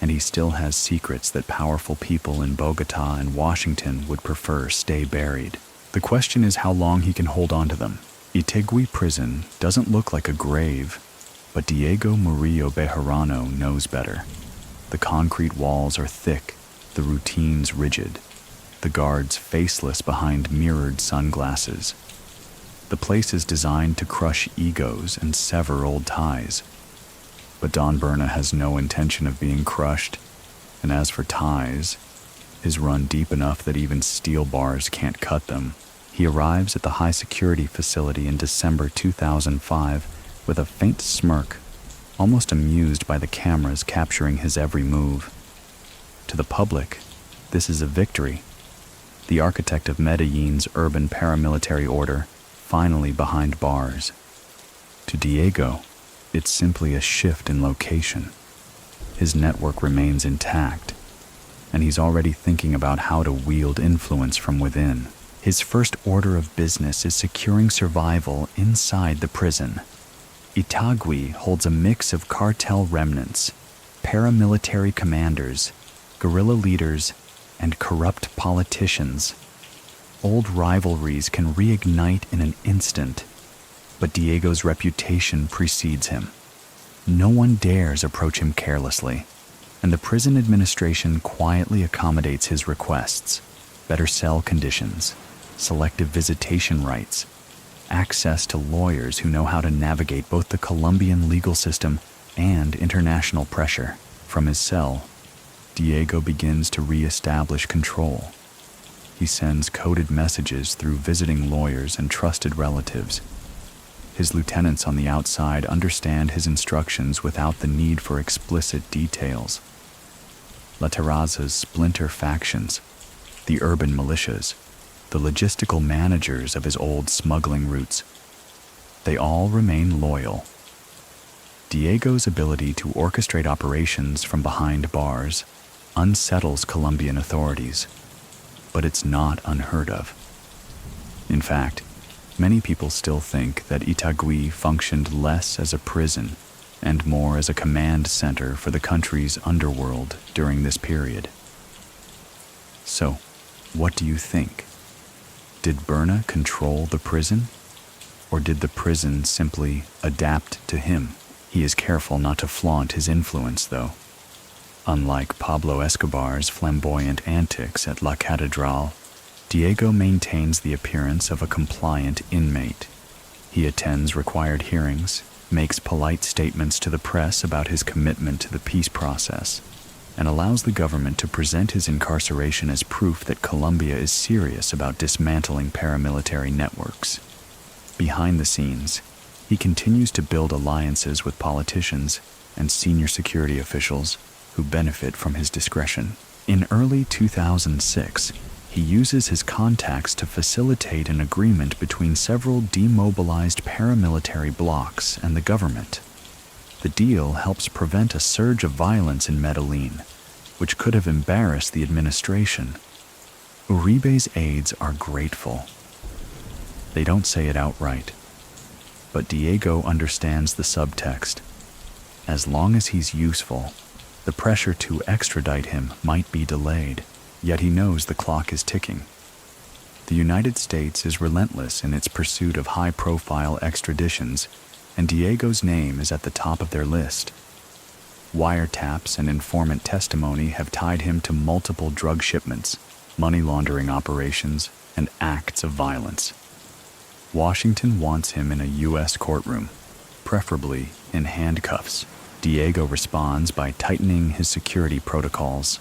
[SPEAKER 1] and he still has secrets that powerful people in Bogotá and Washington would prefer stay buried. The question is how long he can hold on to them. Itagüí prison doesn't look like a grave, but Diego Murillo Bejarano knows better. The concrete walls are thick, the routines rigid, the guards faceless behind mirrored sunglasses. The place is designed to crush egos and sever old ties. But Don Berna has no intention of being crushed, and as for ties, his run deep enough that even steel bars can't cut them. He arrives at the high-security facility in December 2005 with a faint smirk, almost amused by the cameras capturing his every move. To the public, this is a victory. The architect of Medellin's urban paramilitary order, finally behind bars. To Diego, it's simply a shift in location. His network remains intact, and he's already thinking about how to wield influence from within. His first order of business is securing survival inside the prison. Itagüí holds a mix of cartel remnants, paramilitary commanders, guerrilla leaders, and corrupt politicians. Old rivalries can reignite in an instant, but Diego's reputation precedes him. No one dares approach him carelessly, and the prison administration quietly accommodates his requests: better cell conditions, selective visitation rights, access to lawyers who know how to navigate both the Colombian legal system and international pressure. From his cell, Diego begins to re-establish control. He sends coded messages through visiting lawyers and trusted relatives. His lieutenants on the outside understand his instructions without the need for explicit details. La Terraza's splinter factions, the urban militias, the logistical managers of his old smuggling routes, they all remain loyal. Diego's ability to orchestrate operations from behind bars unsettles Colombian authorities, but it's not unheard of. In fact, Many people still think that Itagüí functioned less as a prison and more as a command center for the country's underworld during this period. So, what do you think? Did Berna control the prison? Or did the prison simply adapt to him? He is careful not to flaunt his influence, though. Unlike Pablo Escobar's flamboyant antics at La Catedral, Diego maintains the appearance of a compliant inmate. He attends required hearings, makes polite statements to the press about his commitment to the peace process, and allows the government to present his incarceration as proof that Colombia is serious about dismantling paramilitary networks. Behind the scenes, he continues to build alliances with politicians and senior security officials who benefit from his discretion. In early 2006, he uses his contacts to facilitate an agreement between several demobilized paramilitary blocs and the government. The deal helps prevent a surge of violence in Medellin, which could have embarrassed the administration. Uribe's aides are grateful. They don't say it outright, but Diego understands the subtext. As long as he's useful, the pressure to extradite him might be delayed, yet he knows the clock is ticking. The United States is relentless in its pursuit of high-profile extraditions, and Diego's name is at the top of their list. Wiretaps and informant testimony have tied him to multiple drug shipments, money laundering operations, and acts of violence. Washington wants him in a U.S. courtroom, preferably in handcuffs. Diego responds by tightening his security protocols.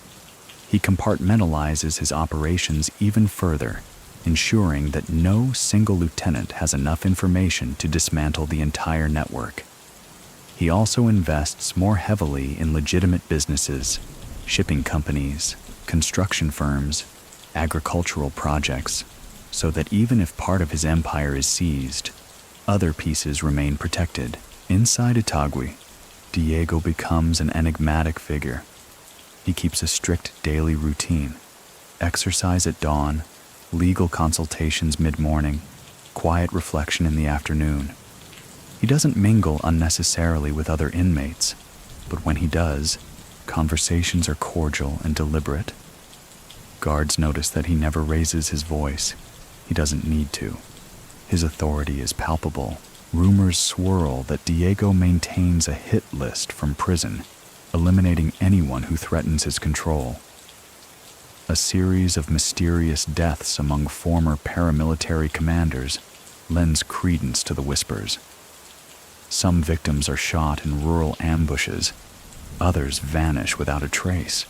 [SPEAKER 1] He compartmentalizes his operations even further, ensuring that no single lieutenant has enough information to dismantle the entire network. He also invests more heavily in legitimate businesses, shipping companies, construction firms, agricultural projects, so that even if part of his empire is seized, other pieces remain protected. Inside Itagüí, Diego becomes an enigmatic figure. He keeps a strict daily routine: exercise at dawn, legal consultations mid-morning, quiet reflection in the afternoon. He doesn't mingle unnecessarily with other inmates, but when he does, conversations are cordial and deliberate. Guards notice that he never raises his voice. He doesn't need to. His authority is palpable. Rumors swirl that Diego maintains a hit list from prison, eliminating anyone who threatens his control. A series of mysterious deaths among former paramilitary commanders lends credence to the whispers. Some victims are shot in rural ambushes. Others vanish without a trace.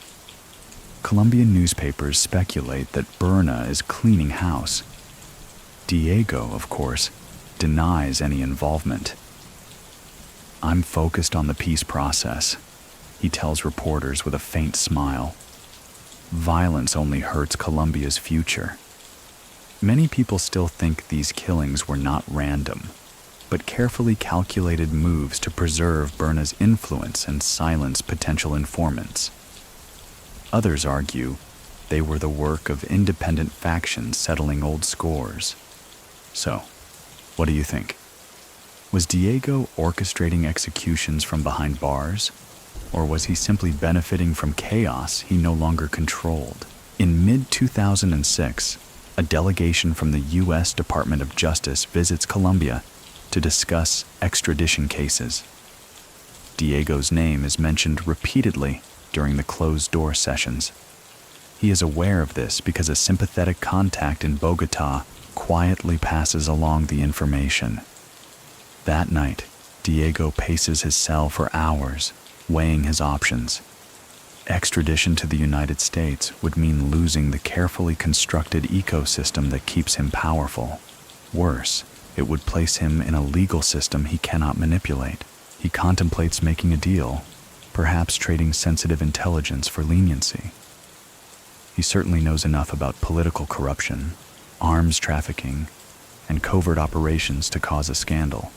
[SPEAKER 1] Colombian newspapers speculate that Berna is cleaning house. Diego, of course, denies any involvement. "I'm focused on the peace process," he tells reporters with a faint smile. "Violence only hurts Colombia's future." Many people still think these killings were not random, but carefully calculated moves to preserve Berna's influence and silence potential informants. Others argue they were the work of independent factions settling old scores. So, what do you think? Was Diego orchestrating executions from behind bars? Or was he simply benefiting from chaos he no longer controlled? In mid-2006, a delegation from the U.S. Department of Justice visits Colombia to discuss extradition cases. Diego's name is mentioned repeatedly during the closed-door sessions. He is aware of this because a sympathetic contact in Bogotá quietly passes along the information. That night, Diego paces his cell for hours, weighing his options. Extradition to the United States would mean losing the carefully constructed ecosystem that keeps him powerful. Worse, it would place him in a legal system he cannot manipulate. He contemplates making a deal, perhaps trading sensitive intelligence for leniency. He certainly knows enough about political corruption, arms trafficking, and covert operations to cause a scandal.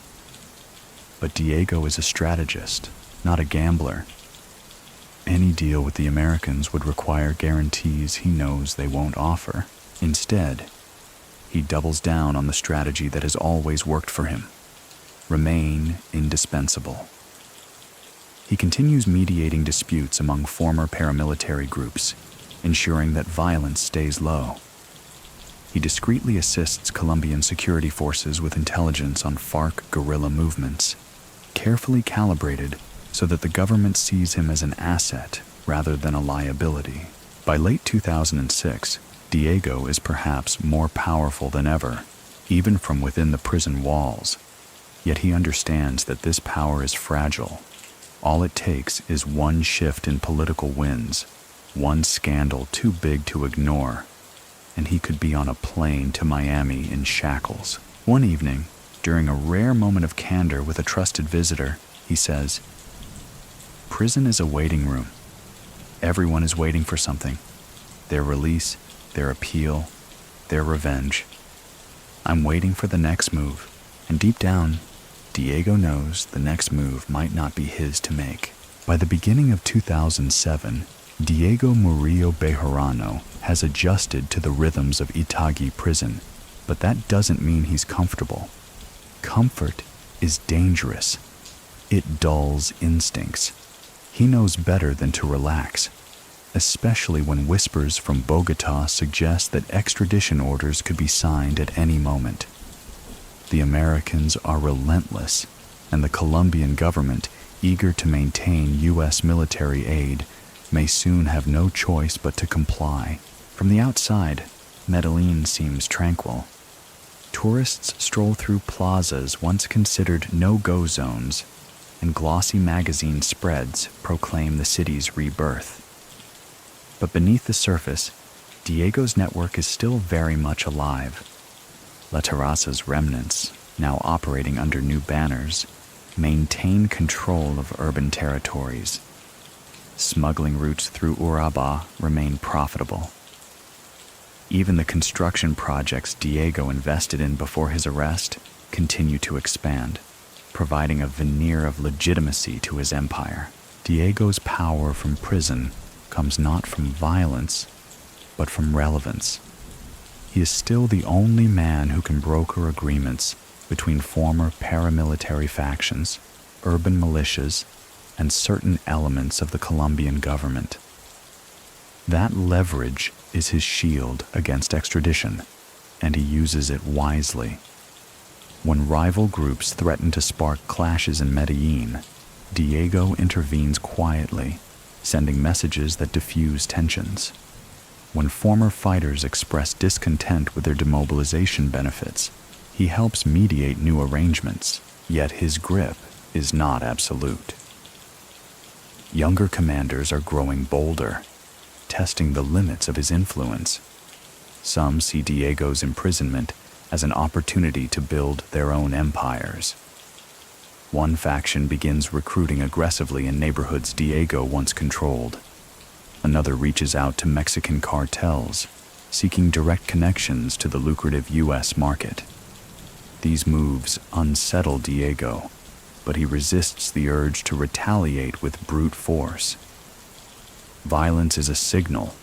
[SPEAKER 1] But Diego is a strategist, not a gambler. Any deal with the Americans would require guarantees he knows they won't offer. Instead, he doubles down on the strategy that has always worked for him: remain indispensable. He continues mediating disputes among former paramilitary groups, ensuring that violence stays low. He discreetly assists Colombian security forces with intelligence on FARC guerrilla movements, carefully calibrated so that the government sees him as an asset rather than a liability. By late 2006, Diego is perhaps more powerful than ever, even from within the prison walls. Yet he understands that this power is fragile. All it takes is one shift in political winds, one scandal too big to ignore, and he could be on a plane to Miami in shackles. One evening, during a rare moment of candor with a trusted visitor, he says, "Prison is a waiting room. Everyone is waiting for something. Their release, their appeal, their revenge. I'm waiting for the next move, and deep down, Diego knows the next move might not be his to make." By the beginning of 2007, Diego Murillo Bejarano has adjusted to the rhythms of Itagüí prison, but that doesn't mean he's comfortable. Comfort is dangerous. It dulls instincts. He knows better than to relax, especially when whispers from Bogotá suggest that extradition orders could be signed at any moment. The Americans are relentless, and the Colombian government, eager to maintain U.S. military aid, may soon have no choice but to comply. From the outside, Medellin seems tranquil. Tourists stroll through plazas once considered no-go zones, and glossy magazine spreads proclaim the city's rebirth. But beneath the surface, Diego's network is still very much alive. La Terraza's remnants, now operating under new banners, maintain control of urban territories. Smuggling routes through Urabá remain profitable. Even the construction projects Diego invested in before his arrest continue to expand, providing a veneer of legitimacy to his empire. Diego's power from prison comes not from violence, but from relevance. He is still the only man who can broker agreements between former paramilitary factions, urban militias, and certain elements of the Colombian government. That leverage is his shield against extradition, and he uses it wisely. When rival groups threaten to spark clashes in Medellin, Diego intervenes quietly, sending messages that diffuse tensions. When former fighters express discontent with their demobilization benefits, he helps mediate new arrangements, yet his grip is not absolute. Younger commanders are growing bolder, testing the limits of his influence. Some see Diego's imprisonment as an opportunity to build their own empires. One faction begins recruiting aggressively in neighborhoods Diego once controlled. Another reaches out to Mexican cartels, seeking direct connections to the lucrative U.S. market. These moves unsettle Diego, but he resists the urge to retaliate with brute force. "Violence is a signal,"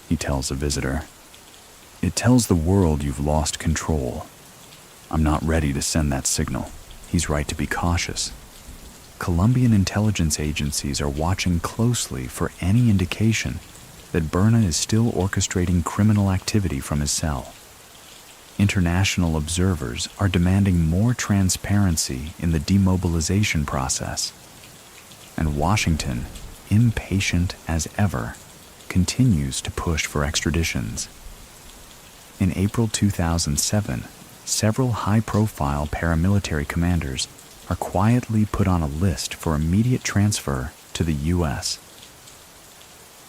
[SPEAKER 1] he tells a visitor. "It tells the world you've lost control. I'm not ready to send that signal." He's right to be cautious. Colombian intelligence agencies are watching closely for any indication that Berna is still orchestrating criminal activity from his cell. International observers are demanding more transparency in the demobilization process. And Washington, impatient as ever, continues to push for extraditions. In April 2007, several high-profile paramilitary commanders are quietly put on a list for immediate transfer to the U.S.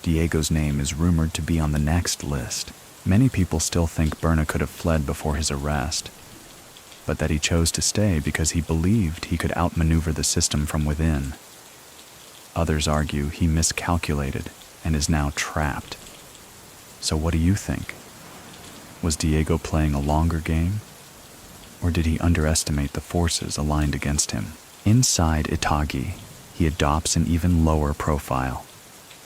[SPEAKER 1] Diego's name is rumored to be on the next list. Many people still think Berna could have fled before his arrest, but that he chose to stay because he believed he could outmaneuver the system from within. Others argue he miscalculated and is now trapped. So what do you think? Was Diego playing a longer game? Or did he underestimate the forces aligned against him? Inside Itagüí, he adopts an even lower profile.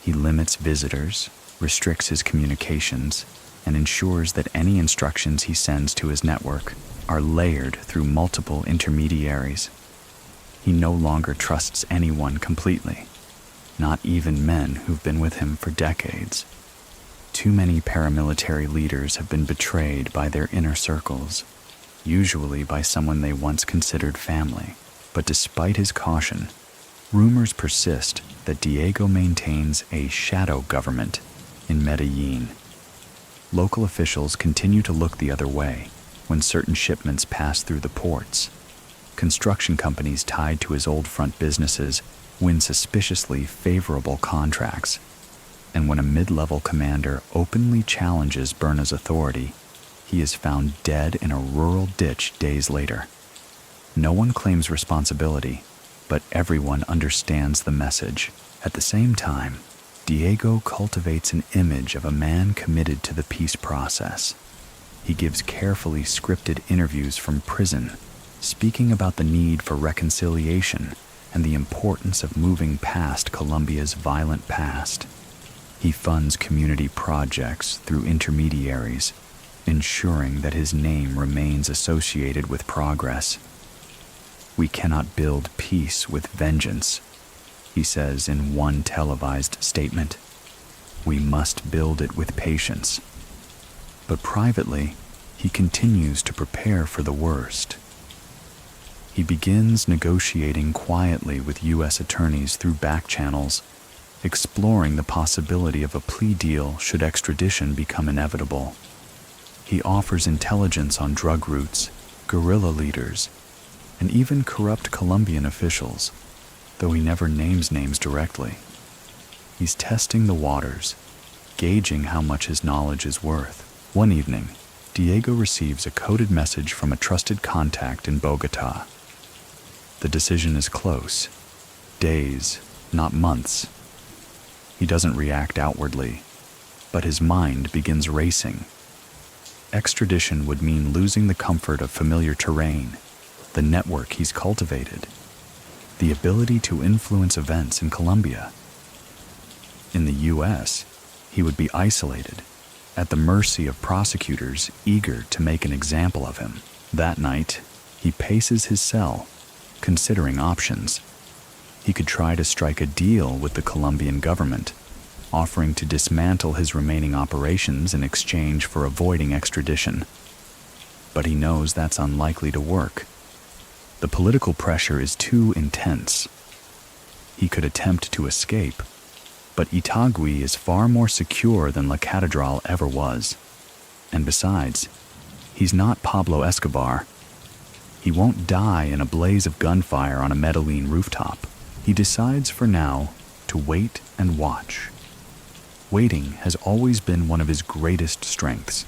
[SPEAKER 1] He limits visitors, restricts his communications, and ensures that any instructions he sends to his network are layered through multiple intermediaries. He no longer trusts anyone completely, not even men who've been with him for decades. Too many paramilitary leaders have been betrayed by their inner circles, usually by someone they once considered family. But despite his caution, rumors persist that Diego maintains a shadow government in Medellin. Local officials continue to look the other way when certain shipments pass through the ports. Construction companies tied to his old front businesses win suspiciously favorable contracts. And when a mid-level commander openly challenges Berna's authority, he is found dead in a rural ditch days later. No one claims responsibility, but everyone understands the message. At the same time, Diego cultivates an image of a man committed to the peace process. He gives carefully scripted interviews from prison, speaking about the need for reconciliation and the importance of moving past Colombia's violent past. He funds community projects through intermediaries, ensuring that his name remains associated with progress. "We cannot build peace with vengeance," he says in one televised statement. "We must build it with patience." But privately, he continues to prepare for the worst. He begins negotiating quietly with U.S. attorneys through back channels, exploring the possibility of a plea deal should extradition become inevitable. He offers intelligence on drug routes, guerrilla leaders, and even corrupt Colombian officials, though he never names names directly. He's testing the waters, gauging how much his knowledge is worth. One evening, Diego receives a coded message from a trusted contact in Bogotá. The decision is close. Days, not months. He doesn't react outwardly, but his mind begins racing. Extradition would mean losing the comfort of familiar terrain, the network he's cultivated, the ability to influence events in Colombia. In the U.S., he would be isolated, at the mercy of prosecutors eager to make an example of him. That night, he paces his cell, considering options. He could try to strike a deal with the Colombian government, offering to dismantle his remaining operations in exchange for avoiding extradition. But he knows that's unlikely to work. The political pressure is too intense. He could attempt to escape, but Itagüí is far more secure than La Catedral ever was. And besides, he's not Pablo Escobar. He won't die in a blaze of gunfire on a Medellin rooftop. He decides for now to wait and watch. Waiting has always been one of his greatest strengths.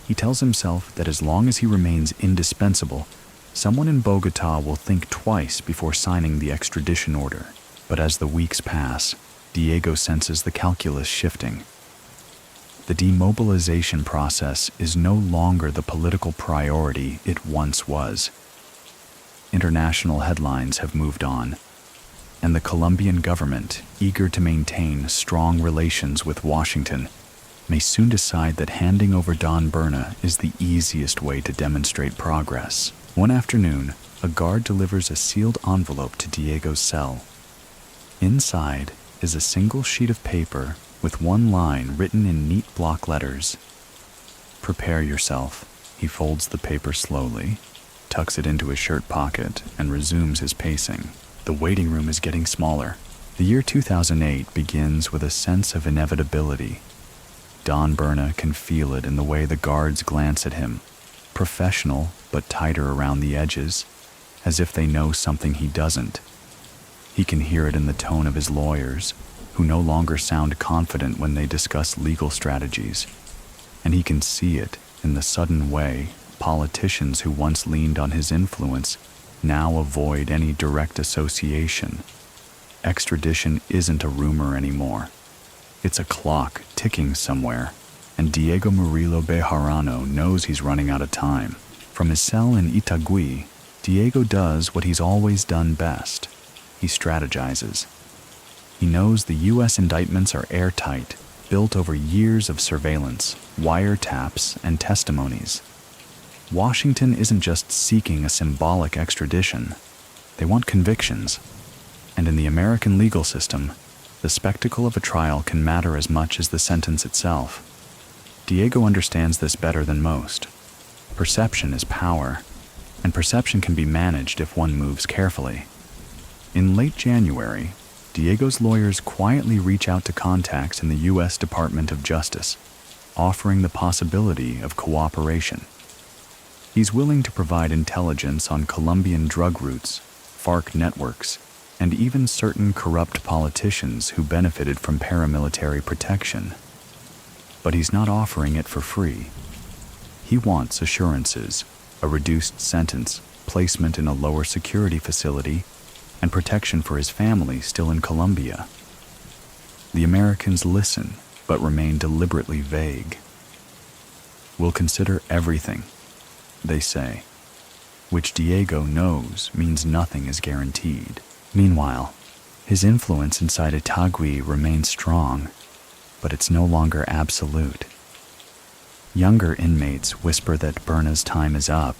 [SPEAKER 1] He tells himself that as long as he remains indispensable, someone in Bogotá will think twice before signing the extradition order. But as the weeks pass, Diego senses the calculus shifting. The demobilization process is no longer the political priority it once was. International headlines have moved on, and the Colombian government, eager to maintain strong relations with Washington, may soon decide that handing over Don Berna is the easiest way to demonstrate progress. One afternoon, a guard delivers a sealed envelope to Diego's cell. Inside is a single sheet of paper with one line written in neat block letters. "Prepare yourself." He folds the paper slowly, tucks it into his shirt pocket, and resumes his pacing. The waiting room is getting smaller. The year 2008 begins with a sense of inevitability. Don Berna can feel it in the way the guards glance at him, professional but tighter around the edges, as if they know something he doesn't. He can hear it in the tone of his lawyers, who no longer sound confident when they discuss legal strategies. And he can see it in the sudden way politicians who once leaned on his influence now avoid any direct association. Extradition isn't a rumor anymore. It's a clock ticking somewhere, and Diego Murillo Bejarano knows he's running out of time. From his cell in Itagüí, Diego does what he's always done best. He strategizes. He knows the U.S. indictments are airtight, built over years of surveillance, wiretaps, and testimonies. Washington isn't just seeking a symbolic extradition. They want convictions. And in the American legal system, the spectacle of a trial can matter as much as the sentence itself. Diego understands this better than most. Perception is power, and perception can be managed if one moves carefully. In late January, Diego's lawyers quietly reach out to contacts in the U.S. Department of Justice, offering the possibility of cooperation. He's willing to provide intelligence on Colombian drug routes, FARC networks, and even certain corrupt politicians who benefited from paramilitary protection. But he's not offering it for free. He wants assurances, a reduced sentence, placement in a lower security facility, and protection for his family still in Colombia. The Americans listen, but remain deliberately vague. "We'll consider everything," they say, which Diego knows means nothing is guaranteed. Meanwhile, his influence inside Itagüí remains strong, but it's no longer absolute. Younger inmates whisper that Berna's time is up,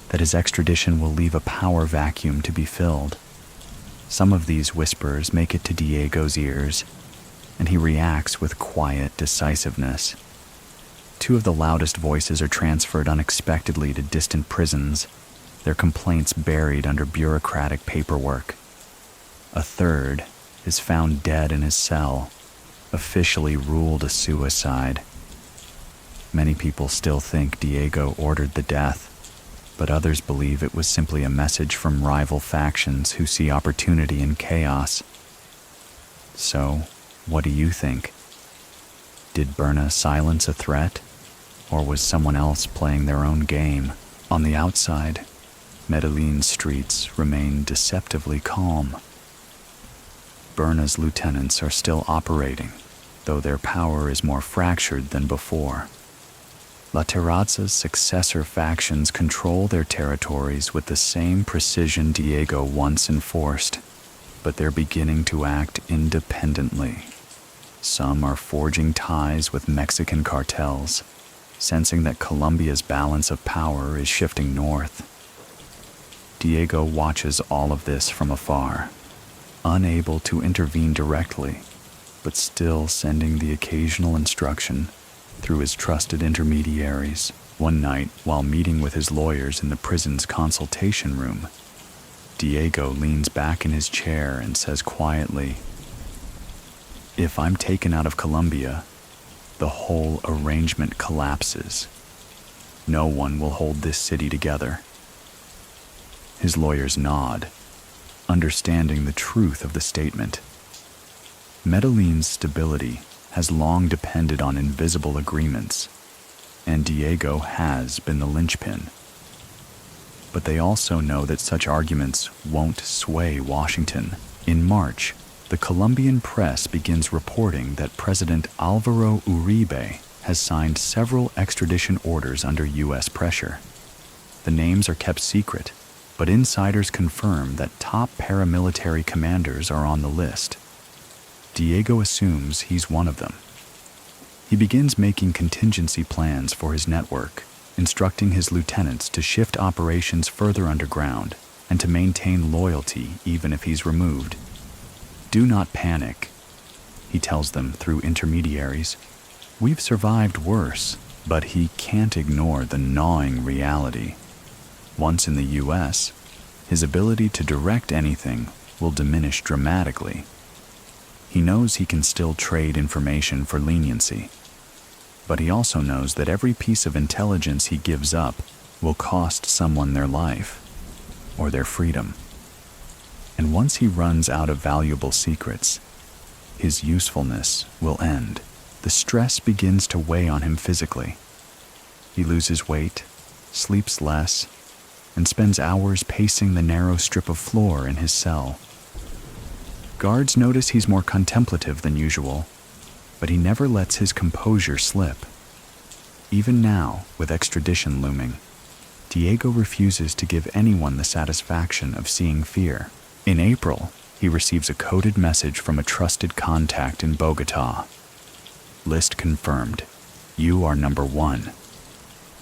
[SPEAKER 1] that his extradition will leave a power vacuum to be filled. Some of these whispers make it to Diego's ears, and he reacts with quiet decisiveness. Two of the loudest voices are transferred unexpectedly to distant prisons, their complaints buried under bureaucratic paperwork. A third is found dead in his cell, officially ruled a suicide. Many people still think Diego ordered the death, but others believe it was simply a message from rival factions who see opportunity in chaos. So, what do you think? Did Berna silence a threat, or was someone else playing their own game? On the outside, Medellin's streets remain deceptively calm. Berna's lieutenants are still operating, though their power is more fractured than before. La Terraza's successor factions control their territories with the same precision Diego once enforced, but they're beginning to act independently. Some are forging ties with Mexican cartels, sensing that Colombia's balance of power is shifting north. Diego watches all of this from afar, unable to intervene directly, but still sending the occasional instruction through his trusted intermediaries. One night, while meeting with his lawyers in the prison's consultation room, Diego leans back in his chair and says quietly, "If I'm taken out of Colombia, the whole arrangement collapses. No one will hold this city together." His lawyers nod, understanding the truth of the statement. Medellin's stability has long depended on invisible agreements, and Diego has been the linchpin. But they also know that such arguments won't sway Washington. In March, the Colombian press begins reporting that President Álvaro Uribe has signed several extradition orders under U.S. pressure. The names are kept secret, but insiders confirm that top paramilitary commanders are on the list. Diego assumes he's one of them. He begins making contingency plans for his network, instructing his lieutenants to shift operations further underground and to maintain loyalty even if he's removed. "Do not panic," he tells them through intermediaries. "We've survived worse," but he can't ignore the gnawing reality. Once in the U.S., his ability to direct anything will diminish dramatically. He knows he can still trade information for leniency, but he also knows that every piece of intelligence he gives up will cost someone their life or their freedom. And once he runs out of valuable secrets, his usefulness will end. The stress begins to weigh on him physically. He loses weight, sleeps less, and spends hours pacing the narrow strip of floor in his cell. Guards notice he's more contemplative than usual, but he never lets his composure slip. Even now, with extradition looming, Diego refuses to give anyone the satisfaction of seeing fear. In April, he receives a coded message from a trusted contact in Bogotá. List confirmed. You are number 1.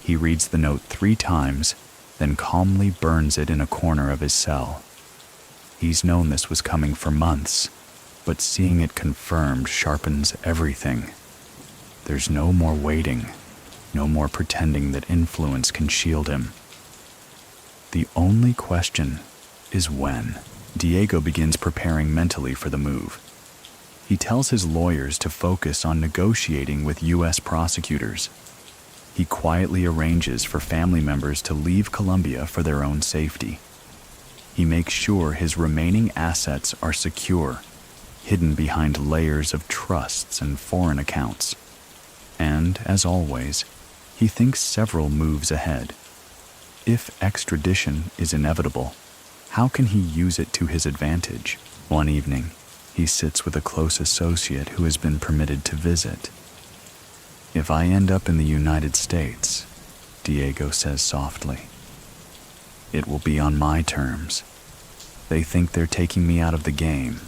[SPEAKER 1] He reads the note 3 times, then calmly burns it in a corner of his cell. He's known this was coming for months, but seeing it confirmed sharpens everything. There's no more waiting, no more pretending that influence can shield him. The only question is when. Diego begins preparing mentally for the move. He tells his lawyers to focus on negotiating with U.S. prosecutors. He quietly arranges for family members to leave Colombia for their own safety. He makes sure his remaining assets are secure, hidden behind layers of trusts and foreign accounts. And, as always, he thinks several moves ahead. If extradition is inevitable, how can he use it to his advantage? One evening, he sits with a close associate who has been permitted to visit. If I end up in the United States, Diego says softly, it will be on my terms. They think they're taking me out of the game,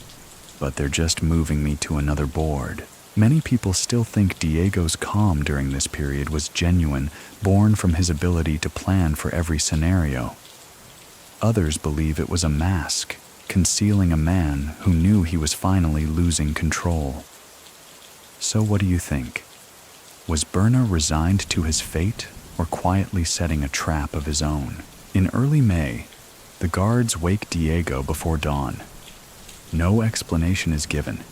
[SPEAKER 1] but they're just moving me to another board. Many people still think Diego's calm during this period was genuine, born from his ability to plan for every scenario. Others believe it was a mask, concealing a man who knew he was finally losing control. So what do you think? Was Berna resigned to his fate or quietly setting a trap of his own? In early May, the guards wake Diego before dawn. No explanation is given,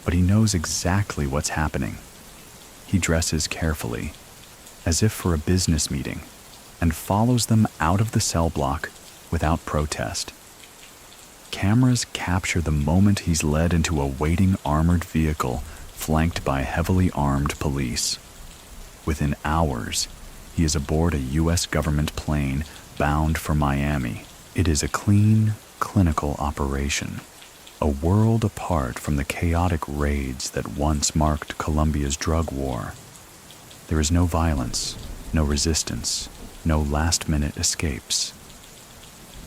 [SPEAKER 1] but he knows exactly what's happening. He dresses carefully, as if for a business meeting, and follows them out of the cell block without protest. Cameras capture the moment he's led into a waiting armored vehicle flanked by heavily armed police. Within hours, he is aboard a U.S. government plane bound for Miami. It is a clean, clinical operation, a world apart from the chaotic raids that once marked Colombia's drug war. There is no violence, no resistance, no last-minute escapes.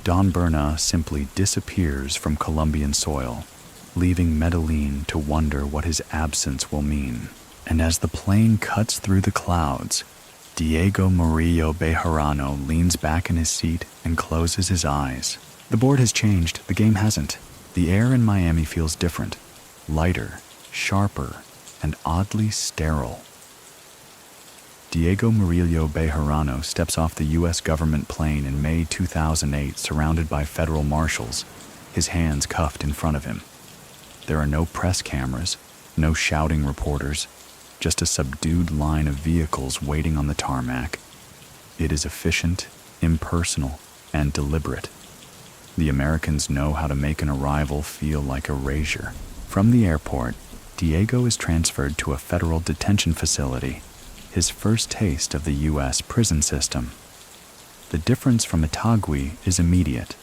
[SPEAKER 1] Don Berna simply disappears from Colombian soil, leaving Medellin to wonder what his absence will mean. And as the plane cuts through the clouds, Diego Murillo Bejarano leans back in his seat and closes his eyes. The board has changed, the game hasn't. The air in Miami feels different, lighter, sharper, and oddly sterile. Diego Murillo Bejarano steps off the U.S. government plane in May 2008 surrounded by federal marshals, his hands cuffed in front of him. There are no press cameras, no shouting reporters, just a subdued line of vehicles waiting on the tarmac. It is efficient, impersonal, and deliberate. The Americans know how to make an arrival feel like erasure. From the airport, Diego is transferred to a federal detention facility, his first taste of the U.S. prison system. The difference from Itagüí is immediate.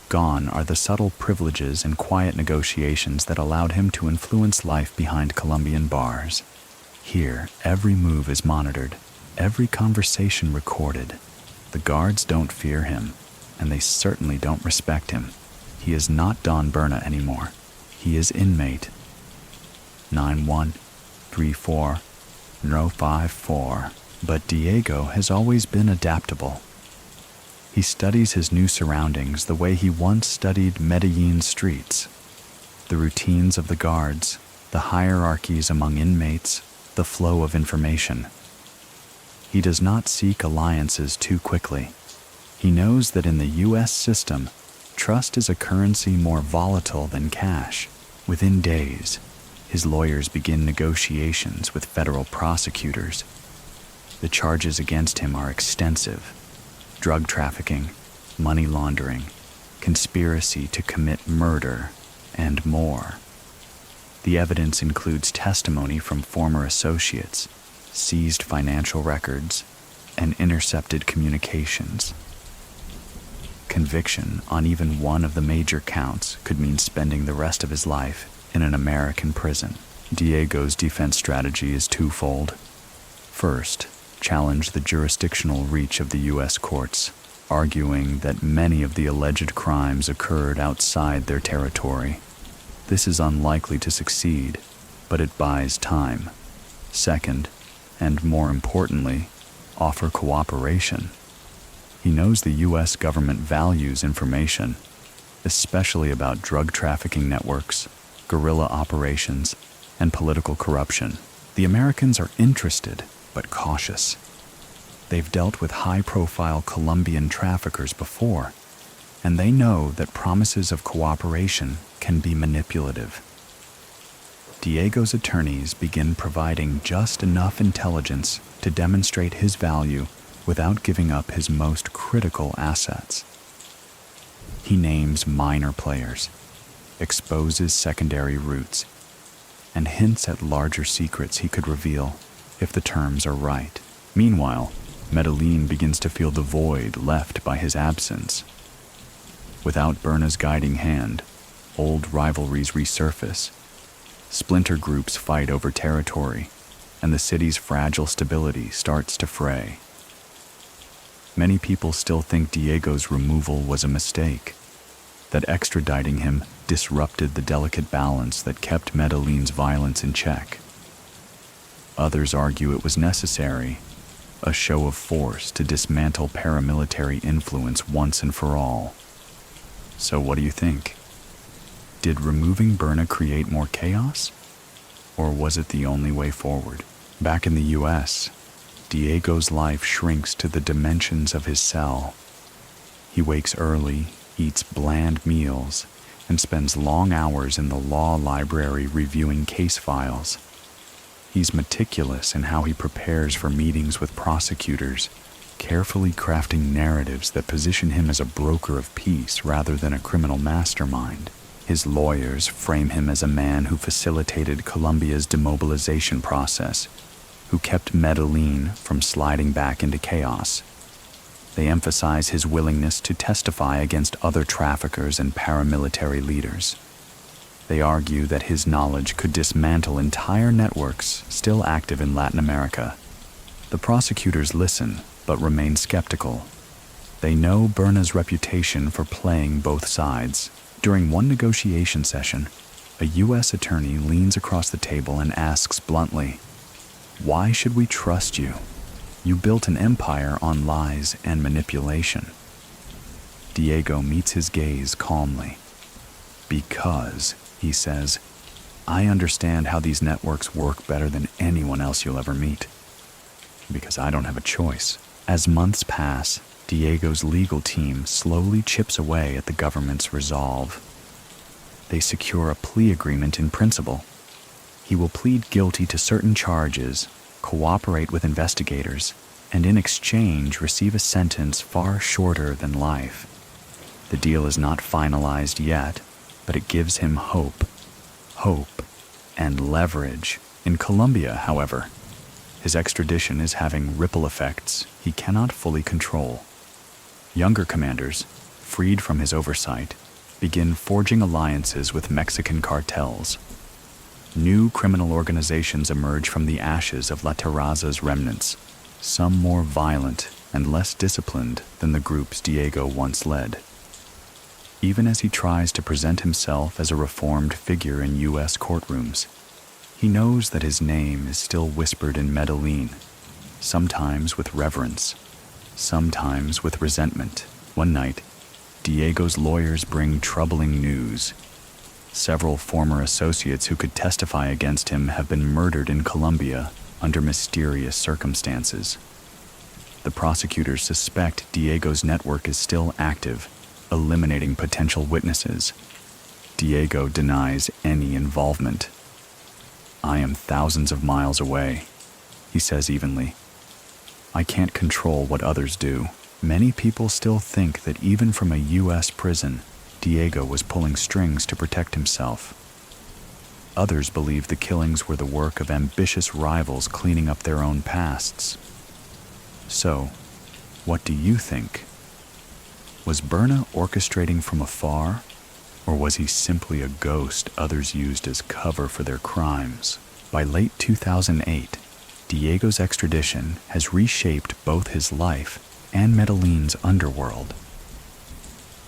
[SPEAKER 1] Gone are the subtle privileges and quiet negotiations that allowed him to influence life behind Colombian bars. Here, every move is monitored, every conversation recorded. The guards don't fear him, and they certainly don't respect him. He is not Don Berna anymore. He is inmate. 9134054. But Diego has always been adaptable. He studies his new surroundings the way he once studied Medellin streets. The routines of the guards, the hierarchies among inmates, the flow of information. He does not seek alliances too quickly. He knows that in the U.S. system, trust is a currency more volatile than cash. Within days, his lawyers begin negotiations with federal prosecutors. The charges against him are extensive: drug trafficking, money laundering, conspiracy to commit murder, and more. The evidence includes testimony from former associates, seized financial records, and intercepted communications. Conviction on even one of the major counts could mean spending the rest of his life in an American prison. Diego's defense strategy is twofold. First, challenge the jurisdictional reach of the U.S. courts, arguing that many of the alleged crimes occurred outside their territory. This is unlikely to succeed, but it buys time. Second, and more importantly, offer cooperation. He knows the U.S. government values information, especially about drug trafficking networks, guerrilla operations, and political corruption. The Americans are interested, but cautious. They've dealt with high-profile Colombian traffickers before, and they know that promises of cooperation can be manipulative. Diego's attorneys begin providing just enough intelligence to demonstrate his value without giving up his most critical assets. He names minor players, exposes secondary routes, and hints at larger secrets he could reveal if the terms are right. Meanwhile, Medellin begins to feel the void left by his absence. Without Berna's guiding hand, old rivalries resurface. Splinter groups fight over territory, and the city's fragile stability starts to fray. Many people still think Diego's removal was a mistake, that extraditing him disrupted the delicate balance that kept Medellin's violence in check. Others argue it was necessary, a show of force to dismantle paramilitary influence once and for all. So what do you think? Did removing Berna create more chaos? Or was it the only way forward? Back in the U.S., Diego's life shrinks to the dimensions of his cell. He wakes early, eats bland meals, and spends long hours in the law library reviewing case files. He's meticulous in how he prepares for meetings with prosecutors, carefully crafting narratives that position him as a broker of peace rather than a criminal mastermind. His lawyers frame him as a man who facilitated Colombia's demobilization process, who kept Medellin from sliding back into chaos. They emphasize his willingness to testify against other traffickers and paramilitary leaders. They argue that his knowledge could dismantle entire networks still active in Latin America. The prosecutors listen, but remain skeptical. They know Berna's reputation for playing both sides. During one negotiation session, a U.S. attorney leans across the table and asks bluntly, "Why should we trust you? You built an empire on lies and manipulation." Diego meets his gaze calmly. "Because," he says, "I understand how these networks work better than anyone else you'll ever meet. Because I don't have a choice." As months pass, Diego's legal team slowly chips away at the government's resolve. They secure a plea agreement in principle. He will plead guilty to certain charges, cooperate with investigators, and in exchange receive a sentence far shorter than life. The deal is not finalized yet, but it gives him hope, and leverage. In Colombia, however, his extradition is having ripple effects he cannot fully control. Younger commanders, freed from his oversight, begin forging alliances with Mexican cartels. New criminal organizations emerge from the ashes of La Terraza's remnants, some more violent and less disciplined than the groups Diego once led. Even as he tries to present himself as a reformed figure in U.S. courtrooms, he knows that his name is still whispered in Medellin, sometimes with reverence, sometimes with resentment. One night, Diego's lawyers bring troubling news. Several former associates who could testify against him have been murdered in Colombia under mysterious circumstances. The prosecutors suspect Diego's network is still active, eliminating potential witnesses. Diego denies any involvement. "I am thousands of miles away," he says evenly. "I can't control what others do." Many people still think that even from a U.S. prison, Diego was pulling strings to protect himself. Others believe the killings were the work of ambitious rivals cleaning up their own pasts. So, what do you think? Was Berna orchestrating from afar, or was he simply a ghost others used as cover for their crimes? By late 2008, Diego's extradition has reshaped both his life and Medellin's underworld.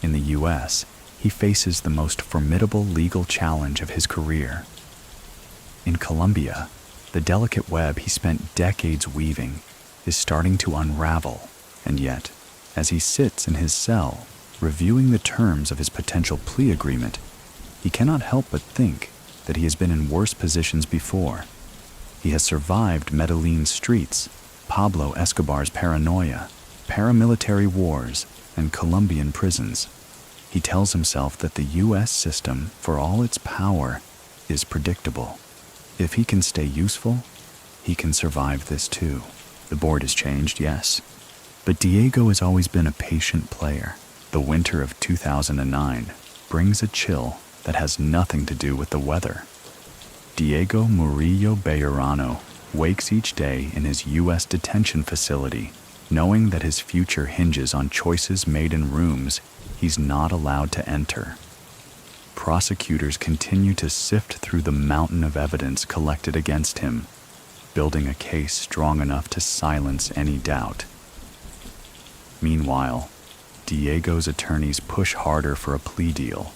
[SPEAKER 1] In the U.S., he faces the most formidable legal challenge of his career. In Colombia, The delicate web he spent decades weaving is starting to unravel, and yet, as he sits in his cell, reviewing the terms of his potential plea agreement, he cannot help but think that he has been in worse positions before. He has survived Medellin's streets, Pablo Escobar's paranoia, paramilitary wars, and Colombian prisons. He tells himself that the U.S. system, for all its power, is predictable. If he can stay useful, he can survive this too. The board has changed, yes, but Diego has always been a patient player. The winter of 2009 brings a chill that has nothing to do with the weather. Diego Murillo Bejarano wakes each day in his U.S. detention facility, knowing that his future hinges on choices made in rooms he's not allowed to enter. Prosecutors continue to sift through the mountain of evidence collected against him, building a case strong enough to silence any doubt. Meanwhile, Diego's attorneys push harder for a plea deal,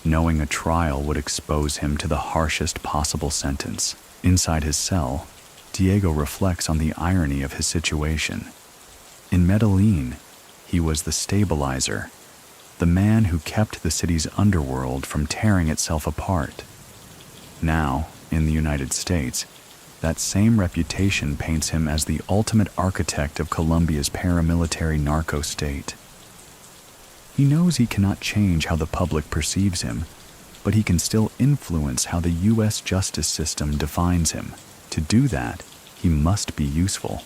[SPEAKER 1] knowing a trial would expose him to the harshest possible sentence. Inside his cell, Diego reflects on the irony of his situation. In Medellin, he was the stabilizer, the man who kept the city's underworld from tearing itself apart. Now, in the United States, that same reputation paints him as the ultimate architect of Colombia's paramilitary narco state. He knows he cannot change how the public perceives him, but he can still influence how the U.S. justice system defines him. To do that, he must be useful.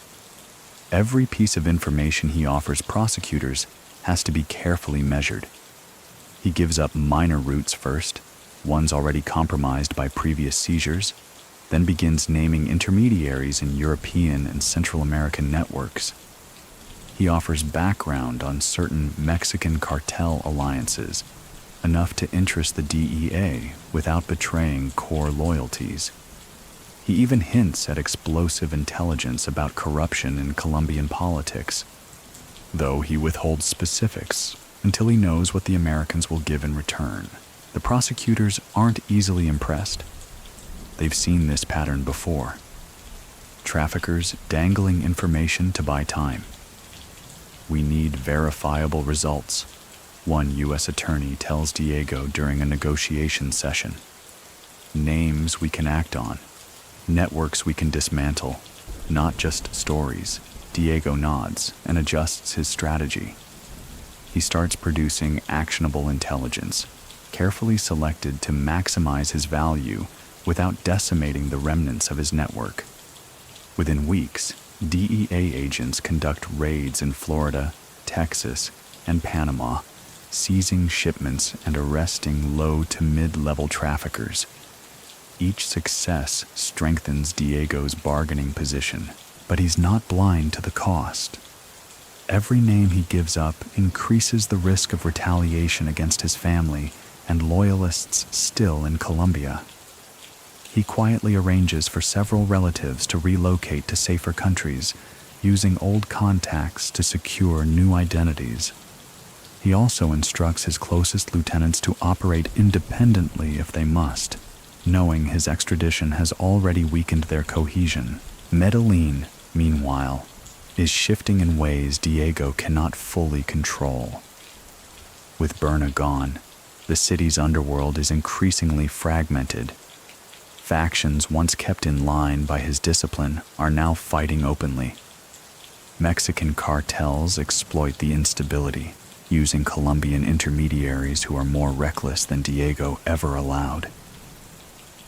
[SPEAKER 1] Every piece of information he offers prosecutors has to be carefully measured. He gives up minor routes first, ones already compromised by previous seizures, then begins naming intermediaries in European and Central American networks. He offers background on certain Mexican cartel alliances, enough to interest the DEA without betraying core loyalties. He even hints at explosive intelligence about corruption in Colombian politics, though he withholds specifics until he knows what the Americans will give in return. The prosecutors aren't easily impressed. They've seen this pattern before. Traffickers dangling information to buy time. "We need verifiable results," one U.S. attorney tells Diego during a negotiation session. "Names we can act on. Networks we can dismantle. Not just stories." Diego nods and adjusts his strategy. He starts producing actionable intelligence, carefully selected to maximize his value without decimating the remnants of his network. Within weeks, DEA agents conduct raids in Florida, Texas, and Panama, seizing shipments and arresting low to mid-level traffickers. Each success strengthens Diego's bargaining position, but he's not blind to the cost. Every name he gives up increases the risk of retaliation against his family and loyalists still in Colombia. He quietly arranges for several relatives to relocate to safer countries, using old contacts to secure new identities. He also instructs his closest lieutenants to operate independently if they must, knowing his extradition has already weakened their cohesion. Medellin, meanwhile, is shifting in ways Diego cannot fully control. With Berna gone, the city's underworld is increasingly fragmented. Factions once kept in line by his discipline are now fighting openly. Mexican cartels exploit the instability, using Colombian intermediaries who are more reckless than Diego ever allowed.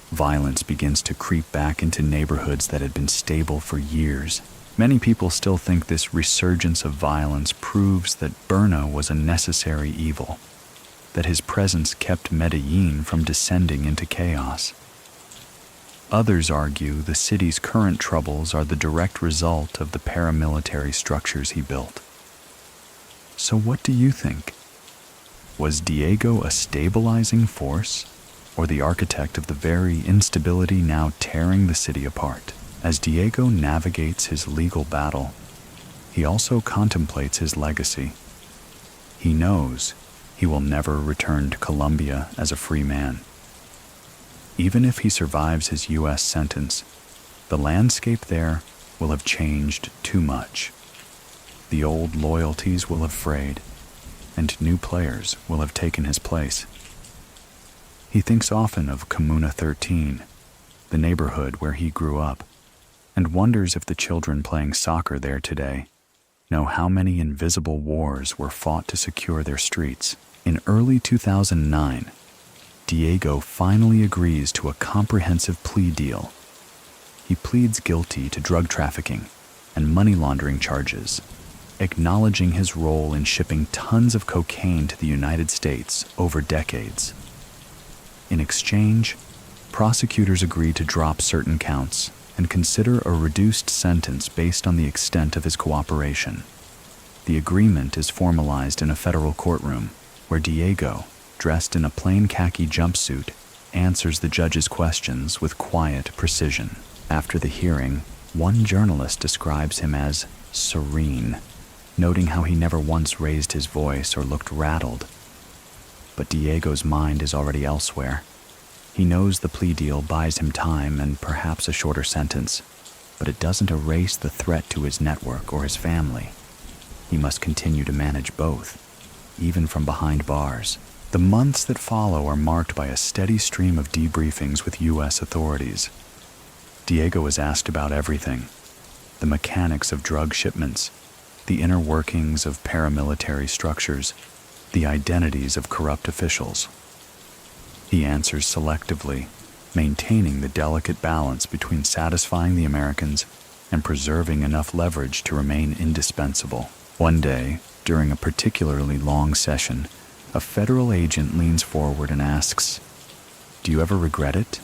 [SPEAKER 1] Violence begins to creep back into neighborhoods that had been stable for years. Many people still think this resurgence of violence proves that Berna was a necessary evil, that his presence kept Medellin from descending into chaos. Others argue the city's current troubles are the direct result of the paramilitary structures he built. So what do you think? Was Diego a stabilizing force, or the architect of the very instability now tearing the city apart? As Diego navigates his legal battle, he also contemplates his legacy. He knows he will never return to Colombia as a free man. Even if he survives his U.S. sentence, The landscape there will have changed too much. The old loyalties will have frayed, and new players will have taken his place. He thinks often of Kimuna 13, the neighborhood where he grew up, and wonders if the children playing soccer there today know how many invisible wars were fought to secure their streets. In early 2009, Diego finally agrees to a comprehensive plea deal. He pleads guilty to drug trafficking and money laundering charges, acknowledging his role in shipping tons of cocaine to the United States over decades. In exchange, prosecutors agree to drop certain counts and consider a reduced sentence based on the extent of his cooperation. The agreement is formalized in a federal courtroom, where Diego, dressed in a plain khaki jumpsuit, answers the judge's questions with quiet precision. After the hearing, one journalist describes him as serene, noting how he never once raised his voice or looked rattled. But Diego's mind is already elsewhere. He knows the plea deal buys him time and perhaps a shorter sentence, but it doesn't erase the threat to his network or his family. He must continue to manage both, even from behind bars. The months that follow are marked by a steady stream of debriefings with U.S. authorities. Diego is asked about everything: the mechanics of drug shipments, the inner workings of paramilitary structures, the identities of corrupt officials. He answers selectively, maintaining the delicate balance between satisfying the Americans and preserving enough leverage to remain indispensable. One day, during a particularly long session, a federal agent leans forward and asks, "Do you ever regret it?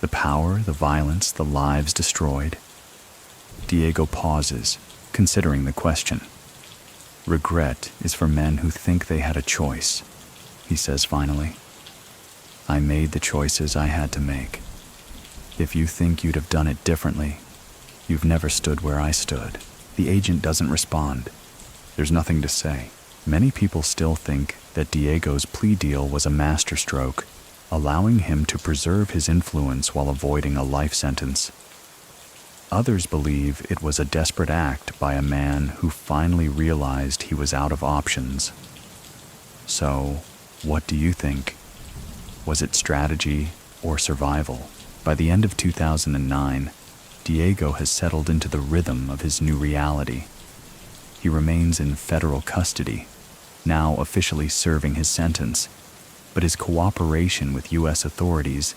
[SPEAKER 1] The power, the violence, the lives destroyed?" Diego pauses, considering the question. "Regret is for men who think they had a choice," he says finally. "I made the choices I had to make. If you think you'd have done it differently, you've never stood where I stood." The agent doesn't respond. There's nothing to say. Many people still think that Diego's plea deal was a masterstroke, allowing him to preserve his influence while avoiding a life sentence. Others believe it was a desperate act by a man who finally realized he was out of options. So, what do you think? Was it strategy or survival? By the end of 2009, Diego has settled into the rhythm of his new reality. He remains in federal custody, now officially serving his sentence, but his cooperation with U.S. authorities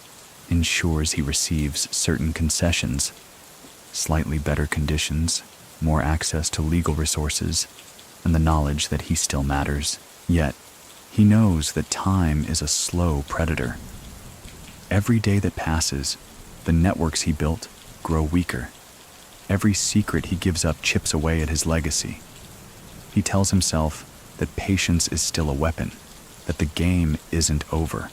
[SPEAKER 1] ensures he receives certain concessions: slightly better conditions, more access to legal resources, and the knowledge that he still matters. Yet, he knows that time is a slow predator. Every day that passes, the networks he built grow weaker. Every secret he gives up chips away at his legacy. He tells himself that patience is still a weapon, that the game isn't over.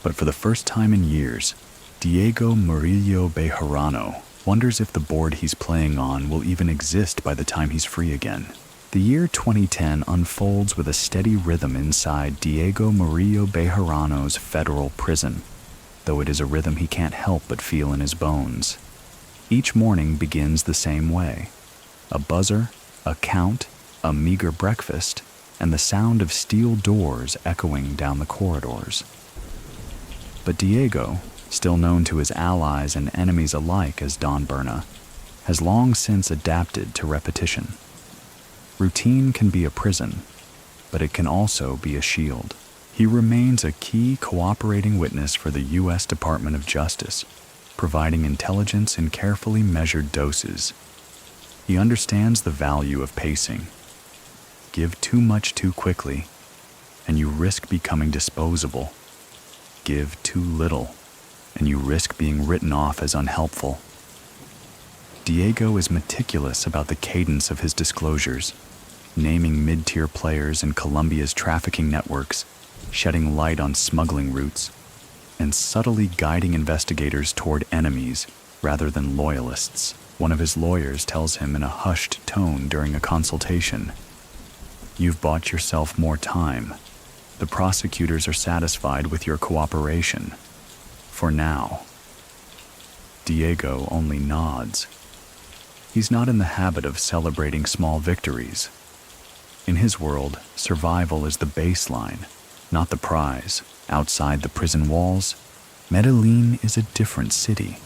[SPEAKER 1] But for the first time in years, Diego Murillo Bejarano wonders if the board he's playing on will even exist by the time he's free again. The year 2010 unfolds with a steady rhythm inside Diego Murillo Bejarano's federal prison, though it is a rhythm he can't help but feel in his bones. Each morning begins the same way: a buzzer, a count, a meager breakfast, and the sound of steel doors echoing down the corridors. But Diego, still known to his allies and enemies alike as Don Berna, has long since adapted to repetition. Routine can be a prison, but it can also be a shield. He remains a key cooperating witness for the U.S. Department of Justice, providing intelligence in carefully measured doses. He understands the value of pacing. Give too much too quickly, and you risk becoming disposable. Give too little, and you risk being written off as unhelpful. Diego is meticulous about the cadence of his disclosures, naming mid-tier players in Colombia's trafficking networks, shedding light on smuggling routes, and subtly guiding investigators toward enemies rather than loyalists. One of his lawyers tells him in a hushed tone during a consultation, "You've bought yourself more time. The prosecutors are satisfied with your cooperation. For now." Diego only nods. He's not in the habit of celebrating small victories. In his world, survival is the baseline, not the prize. Outside the prison walls, Medellin is a different city.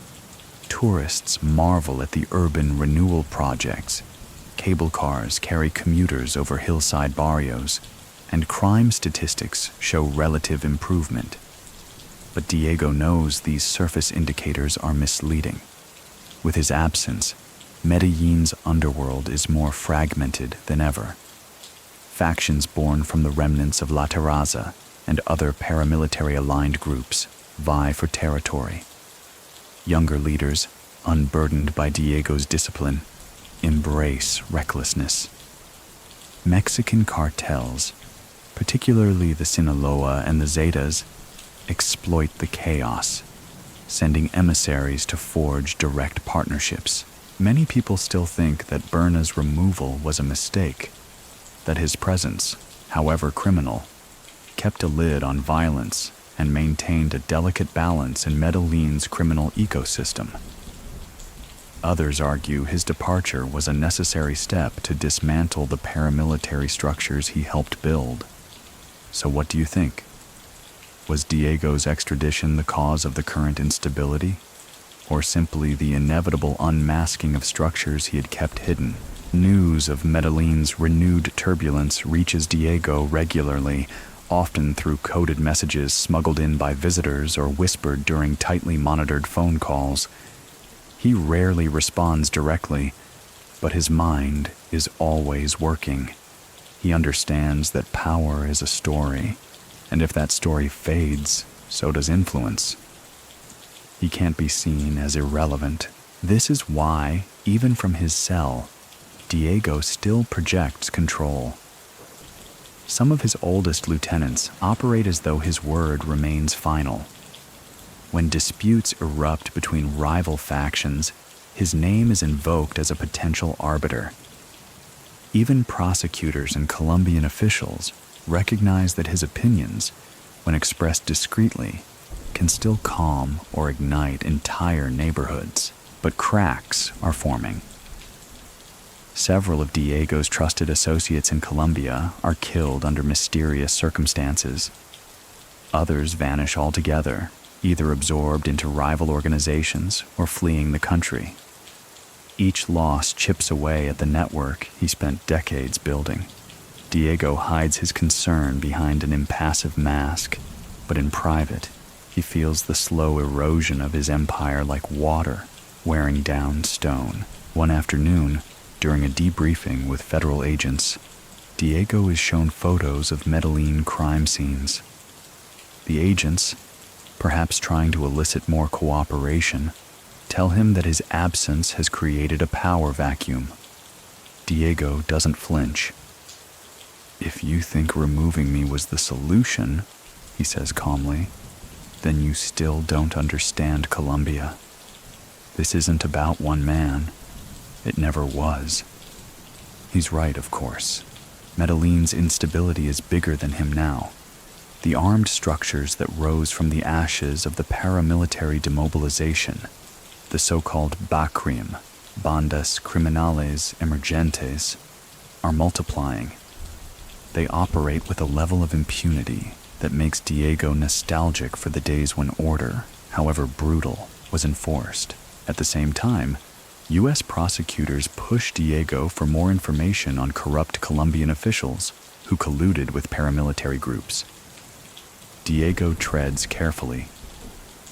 [SPEAKER 1] Tourists marvel at the urban renewal projects. Cable cars carry commuters over hillside barrios, and crime statistics show relative improvement. But Diego knows these surface indicators are misleading. With his absence, Medellin's underworld is more fragmented than ever. Factions born from the remnants of La Terraza and other paramilitary-aligned groups vie for territory. Younger leaders, unburdened by Diego's discipline, embrace recklessness. Mexican cartels, particularly the Sinaloa and the Zetas, exploit the chaos, sending emissaries to forge direct partnerships. Many people still think that Berna's removal was a mistake, that his presence, however criminal, kept a lid on violence and maintained a delicate balance in Medellin's criminal ecosystem. Others argue his departure was a necessary step to dismantle the paramilitary structures he helped build. So what do you think? Was Diego's extradition the cause of the current instability, or simply the inevitable unmasking of structures he had kept hidden? News of Medellin's renewed turbulence reaches Diego regularly, often through coded messages smuggled in by visitors or whispered during tightly monitored phone calls. He rarely responds directly, but his mind is always working. He understands that power is a story, and if that story fades, so does influence. He can't be seen as irrelevant. This is why, even from his cell, Diego still projects control. Some of his oldest lieutenants operate as though his word remains final. When disputes erupt between rival factions, his name is invoked as a potential arbiter. Even prosecutors and Colombian officials recognize that his opinions, when expressed discreetly, can still calm or ignite entire neighborhoods. But cracks are forming. Several of Diego's trusted associates in Colombia are killed under mysterious circumstances. Others vanish altogether, either absorbed into rival organizations or fleeing the country. Each loss chips away at the network he spent decades building. Diego hides his concern behind an impassive mask, but in private, he feels the slow erosion of his empire like water wearing down stone. One afternoon, during a debriefing with federal agents, Diego is shown photos of Medellin crime scenes. The agents, perhaps trying to elicit more cooperation, tell him that his absence has created a power vacuum. Diego doesn't flinch. "If you think removing me was the solution," he says calmly, "then you still don't understand Colombia. This isn't about one man. It never was." He's right, of course. Medellin's instability is bigger than him now. The armed structures that rose from the ashes of the paramilitary demobilization, the so-called BACRIM, Bandas Criminales Emergentes, are multiplying. They operate with a level of impunity that makes Diego nostalgic for the days when order, however brutal, was enforced. At the same time, U.S. prosecutors push Diego for more information on corrupt Colombian officials who colluded with paramilitary groups. Diego treads carefully.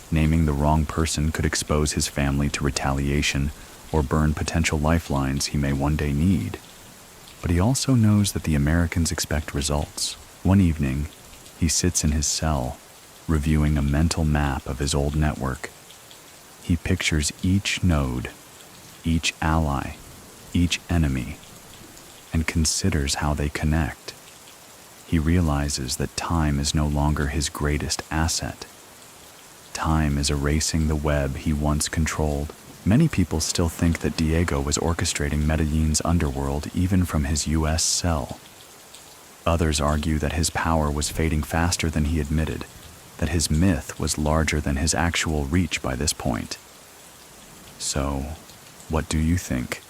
[SPEAKER 1] Naming the wrong person could expose his family to retaliation or burn potential lifelines he may one day need. But he also knows that the Americans expect results. One evening, he sits in his cell, reviewing a mental map of his old network. He pictures each node, each ally, each enemy, and considers how they connect. He realizes that time is no longer his greatest asset. Time is erasing the web he once controlled. Many people still think that Diego was orchestrating Medellin's underworld even from his U.S. cell. Others argue that his power was fading faster than he admitted, that his myth was larger than his actual reach by this point. So, what do you think?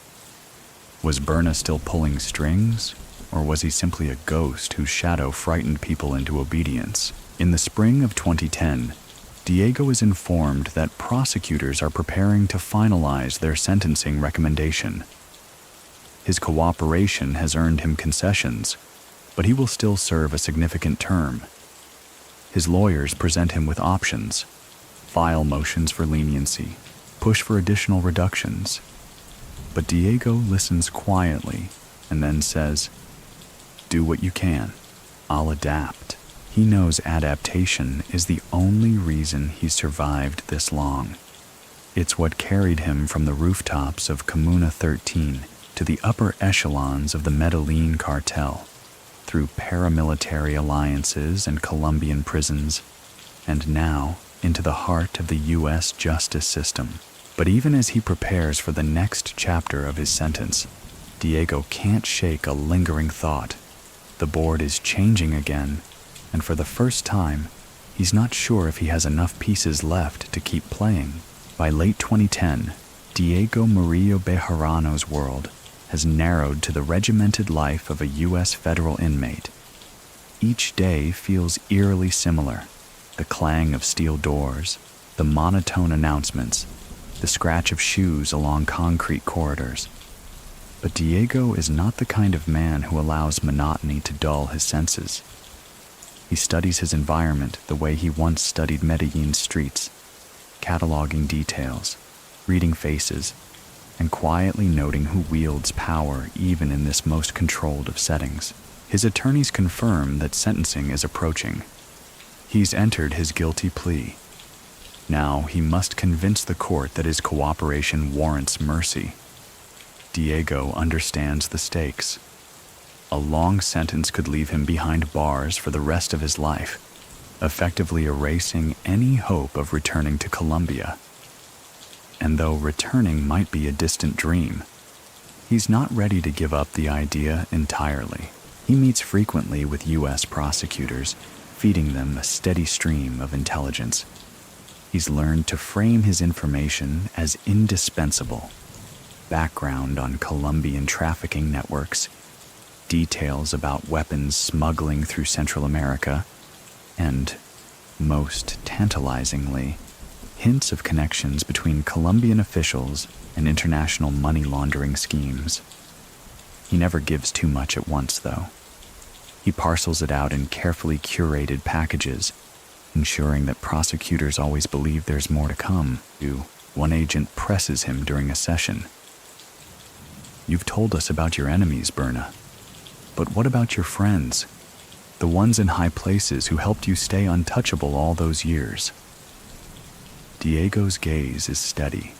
[SPEAKER 1] Was Berna still pulling strings, or was he simply a ghost whose shadow frightened people into obedience? In the spring of 2010, Diego is informed that prosecutors are preparing to finalize their sentencing recommendation. His cooperation has earned him concessions, but he will still serve a significant term. His lawyers present him with options: file motions for leniency, push for additional reductions. But Diego listens quietly and then says, "Do what you can. I'll adapt." He knows adaptation is the only reason he's survived this long. It's what carried him from the rooftops of Kimuna 13 to the upper echelons of the Medellin cartel, through paramilitary alliances and Colombian prisons, and now into the heart of the U.S. justice system. But even as he prepares for the next chapter of his sentence, Diego can't shake a lingering thought. The board is changing again, and for the first time, he's not sure if he has enough pieces left to keep playing. By late 2010, Diego Murillo Bejarano's world has narrowed to the regimented life of a U.S. federal inmate. Each day feels eerily similar: the clang of steel doors, the monotone announcements, the scratch of shoes along concrete corridors. But Diego is not the kind of man who allows monotony to dull his senses. He studies his environment the way he once studied Medellin's streets, cataloging details, reading faces, and quietly noting who wields power even in this most controlled of settings. His attorneys confirm that sentencing is approaching. He's entered his guilty plea. Now he must convince the court that his cooperation warrants mercy. Diego understands the stakes. A long sentence could leave him behind bars for the rest of his life, effectively erasing any hope of returning to Colombia. And though returning might be a distant dream, he's not ready to give up the idea entirely. He meets frequently with U.S. prosecutors, feeding them a steady stream of intelligence. He's learned to frame his information as indispensable: background on Colombian trafficking networks, details about weapons smuggling through Central America, and, most tantalizingly, hints of connections between Colombian officials and international money laundering schemes. He never gives too much at once, though. He parcels it out in carefully curated packages, ensuring that prosecutors always believe there's more to come. One agent presses him during a session. "You've told us about your enemies, Berna. But what about your friends? The ones in high places who helped you stay untouchable all those years?" Diego's gaze is steady.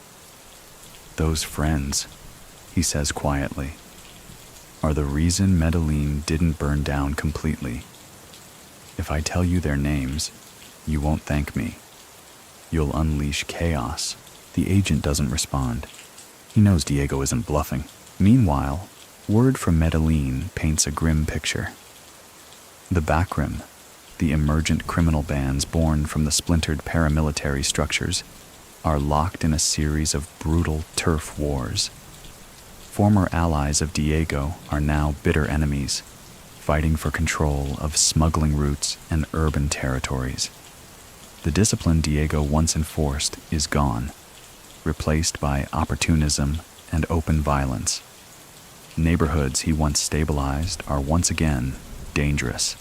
[SPEAKER 1] "Those friends," he says quietly, "are the reason Medellin didn't burn down completely. If I tell you their names, you won't thank me. You'll unleash chaos." The agent doesn't respond. He knows Diego isn't bluffing. Meanwhile, word from Medellin paints a grim picture. The Bakrim, the emergent criminal bands born from the splintered paramilitary structures, are locked in a series of brutal turf wars. Former allies of Diego are now bitter enemies, fighting for control of smuggling routes and urban territories. The discipline Diego once enforced is gone, replaced by opportunism and open violence. Neighborhoods he once stabilized are once again dangerous.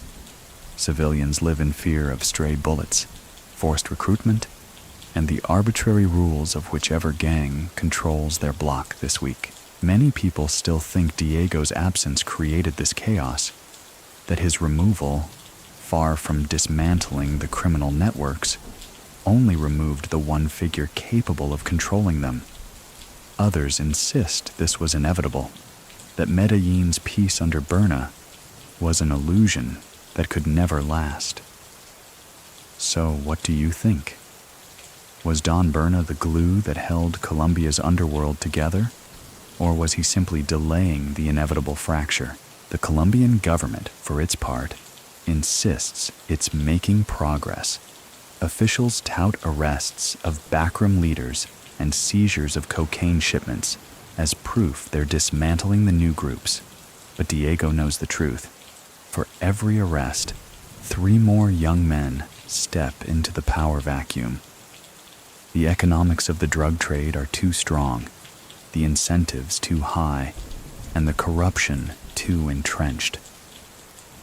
[SPEAKER 1] Civilians live in fear of stray bullets, forced recruitment, and the arbitrary rules of whichever gang controls their block this week. Many people still think Diego's absence created this chaos, that his removal, far from dismantling the criminal networks, only removed the one figure capable of controlling them. Others insist this was inevitable, that Medellin's peace under Berna was an illusion that could never last. So what do you think? Was Don Berna the glue that held Colombia's underworld together, or was he simply delaying the inevitable fracture? The Colombian government, for its part, insists it's making progress. Officials tout arrests of Bakrim leaders and seizures of cocaine shipments as proof they're dismantling the new groups. But Diego knows the truth. For every arrest, 3 more young men step into the power vacuum. The economics of the drug trade are too strong, the incentives too high, and the corruption too entrenched.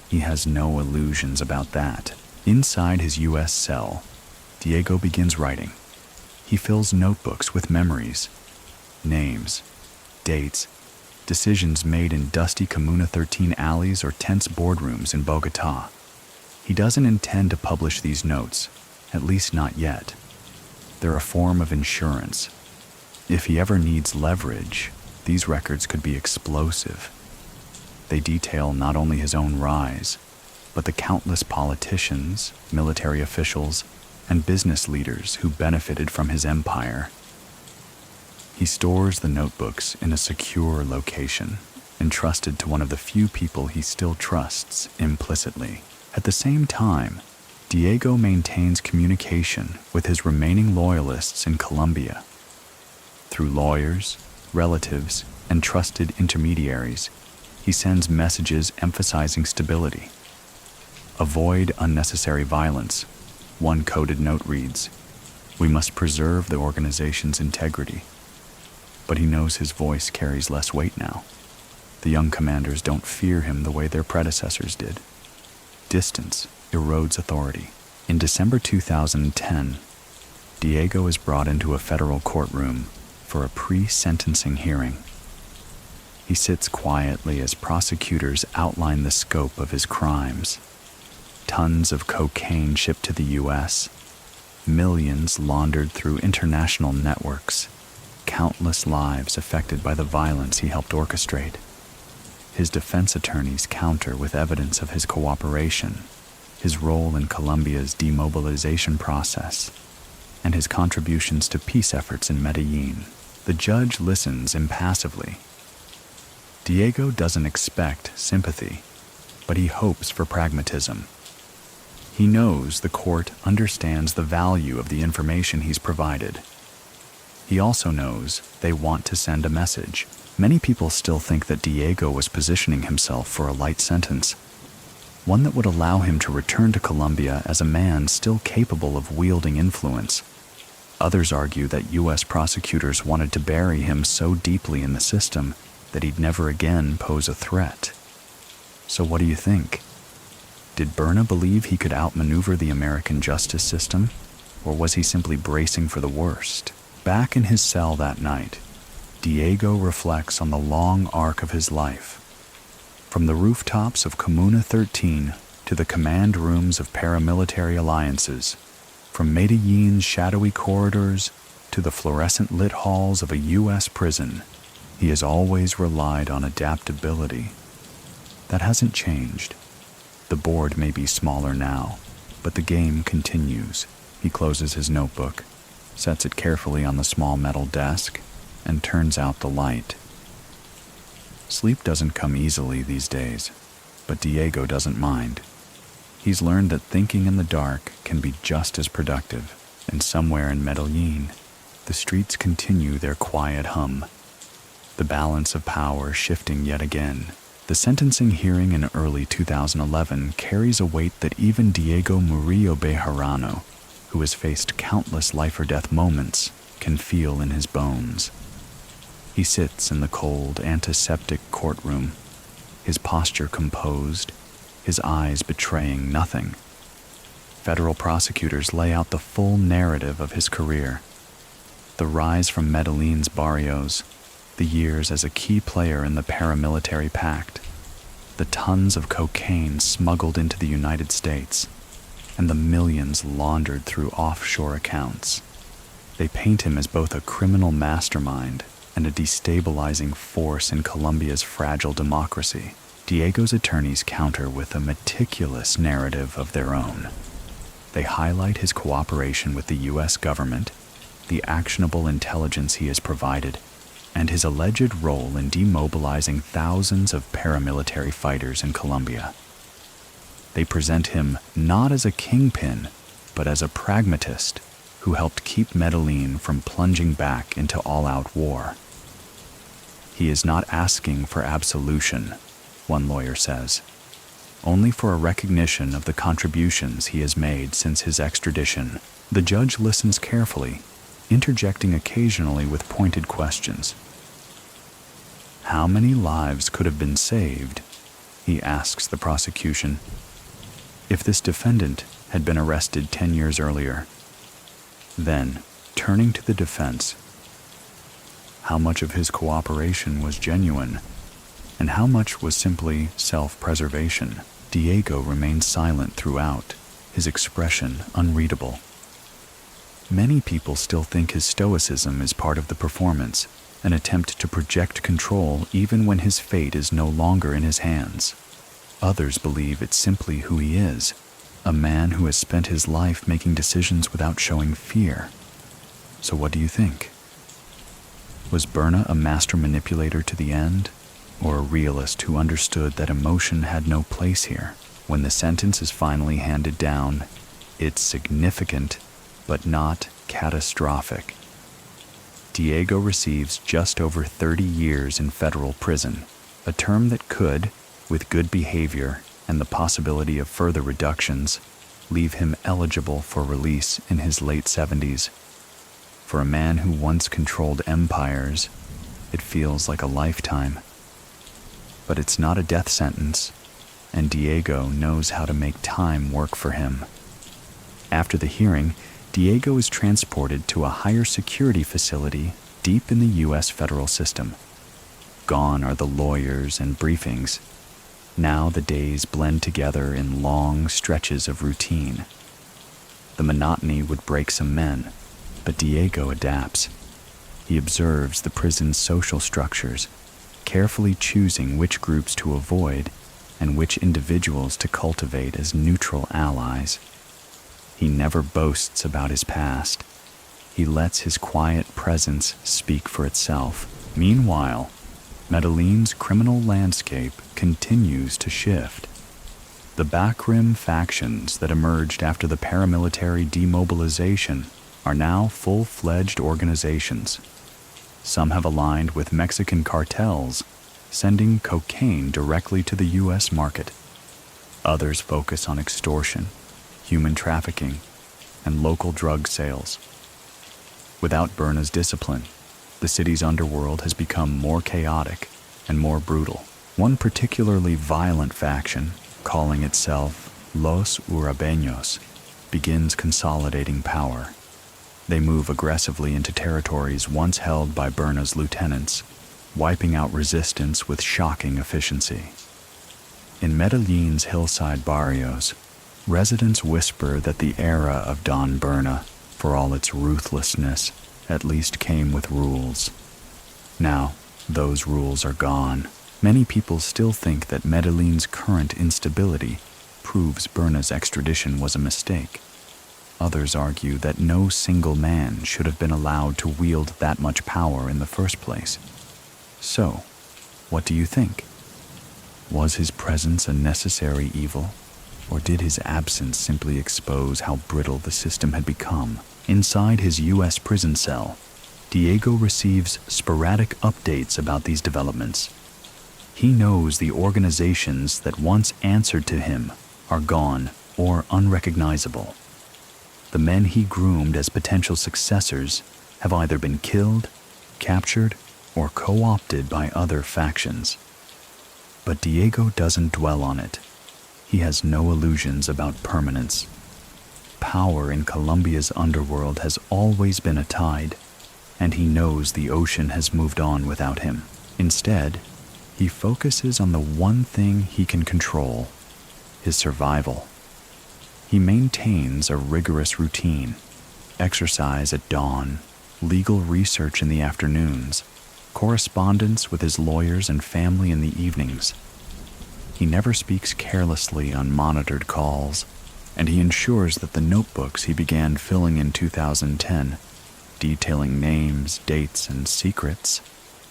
[SPEAKER 1] He has no illusions about that. Inside his U.S. cell, Diego begins writing. He fills notebooks with memories, names, dates, decisions made in dusty Kimuna 13 alleys or tense boardrooms in Bogota. He doesn't intend to publish these notes, at least not yet. They're a form of insurance. If he ever needs leverage, these records could be explosive. They detail not only his own rise, but the countless politicians, military officials, and business leaders who benefited from his empire. He stores the notebooks in a secure location, entrusted to one of the few people he still trusts implicitly. At the same time, Diego maintains communication with his remaining loyalists in Colombia. Through lawyers, relatives, and trusted intermediaries, he sends messages emphasizing stability. Avoid unnecessary violence. One coded note reads, "We must preserve the organization's integrity." But he knows his voice carries less weight now. The young commanders don't fear him the way their predecessors did. Distance erodes authority. In December 2010, Diego is brought into a federal courtroom for a pre-sentencing hearing. He sits quietly as prosecutors outline the scope of his crimes. Tons of cocaine shipped to the U.S., millions laundered through international networks, countless lives affected by the violence he helped orchestrate. His defense attorneys counter with evidence of his cooperation, his role in Colombia's demobilization process, and his contributions to peace efforts in Medellin. The judge listens impassively. Diego doesn't expect sympathy, but he hopes for pragmatism. He knows the court understands the value of the information he's provided. He also knows they want to send a message. Many people still think that Diego was positioning himself for a light sentence, one that would allow him to return to Colombia as a man still capable of wielding influence. Others argue that U.S. prosecutors wanted to bury him so deeply in the system that he'd never again pose a threat. So what do you think? Did Berna believe he could outmaneuver the American justice system, or was he simply bracing for the worst? Back in his cell that night, Diego reflects on the long arc of his life. From the rooftops of Kimuna 13 to the command rooms of paramilitary alliances, from Medellin's shadowy corridors to the fluorescent-lit halls of a U.S. prison, he has always relied on adaptability. That hasn't changed. The board may be smaller now, but the game continues. He closes his notebook, sets it carefully on the small metal desk, and turns out the light. Sleep doesn't come easily these days, but Diego doesn't mind. He's learned that thinking in the dark can be just as productive, and somewhere in Medellin, the streets continue their quiet hum. The balance of power shifting yet again. The sentencing hearing in early 2011 carries a weight that even Diego Murillo Bejarano, who has faced countless life-or-death moments, can feel in his bones. He sits in the cold, antiseptic courtroom, his posture composed, his eyes betraying nothing. Federal prosecutors lay out the full narrative of his career. The rise from Medellin's barrios, the years as a key player in the Paramilitary Pact, the tons of cocaine smuggled into the United States, and the millions laundered through offshore accounts. They paint him as both a criminal mastermind and a destabilizing force in Colombia's fragile democracy. Diego's attorneys counter with a meticulous narrative of their own. They highlight his cooperation with the U.S. government, the actionable intelligence he has provided, and his alleged role in demobilizing thousands of paramilitary fighters in Colombia. They present him not as a kingpin, but as a pragmatist, who helped keep Medellin from plunging back into all-out war. He is not asking for absolution, one lawyer says, only for a recognition of the contributions he has made since his extradition. The judge listens carefully, interjecting occasionally with pointed questions. How many lives could have been saved, he asks the prosecution, if this defendant had been arrested 10 years earlier? Then, turning to the defense, how much of his cooperation was genuine, and how much was simply self-preservation? Diego remained silent throughout, his expression unreadable. Many people still think his stoicism is part of the performance, an attempt to project control even when his fate is no longer in his hands. Others believe it's simply who he is, a man who has spent his life making decisions without showing fear. So what do you think? Was Berna a master manipulator to the end, or a realist who understood that emotion had no place here? When the sentence is finally handed down, it's significant, but not catastrophic. Diego receives just over 30 years in federal prison, a term that could, with good behavior and the possibility of further reductions, leave him eligible for release in his late 70s. For a man who once controlled empires, it feels like a lifetime. But it's not a death sentence, and Diego knows how to make time work for him. After the hearing, Diego is transported to a higher security facility deep in the U.S. federal system. Gone are the lawyers and briefings. Now the days blend together in long stretches of routine. The monotony would break some men, but Diego adapts. He observes the prison's social structures, carefully choosing which groups to avoid and which individuals to cultivate as neutral allies. He never boasts about his past. He lets his quiet presence speak for itself. Meanwhile, Medellin's criminal landscape continues to shift. The backroom factions that emerged after the paramilitary demobilization are now full-fledged organizations. Some have aligned with Mexican cartels, sending cocaine directly to the U.S. market. Others focus on extortion, human trafficking, and local drug sales. Without Berna's discipline, the city's underworld has become more chaotic and more brutal. One particularly violent faction, calling itself Los Urabeños, begins consolidating power. They move aggressively into territories once held by Berna's lieutenants, wiping out resistance with shocking efficiency. In Medellin's hillside barrios, residents whisper that the era of Don Berna, for all its ruthlessness, at least came with rules. Now, those rules are gone. Many people still think that Medellin's current instability proves Berna's extradition was a mistake. Others argue that no single man should have been allowed to wield that much power in the first place. So, what do you think? Was his presence a necessary evil, or did his absence simply expose how brittle the system had become? Inside his U.S. prison cell, Diego receives sporadic updates about these developments. He knows the organizations that once answered to him are gone or unrecognizable. The men he groomed as potential successors have either been killed, captured, or co-opted by other factions. But Diego doesn't dwell on it. He has no illusions about permanence. Power in Colombia's underworld has always been a tide, and he knows the ocean has moved on without him. Instead, he focuses on the one thing he can control: his survival. He maintains a rigorous routine: exercise at dawn, legal research in the afternoons, correspondence with his lawyers and family in the evenings. He never speaks carelessly on monitored calls, and he ensures that the notebooks he began filling in 2010, detailing names, dates, and secrets,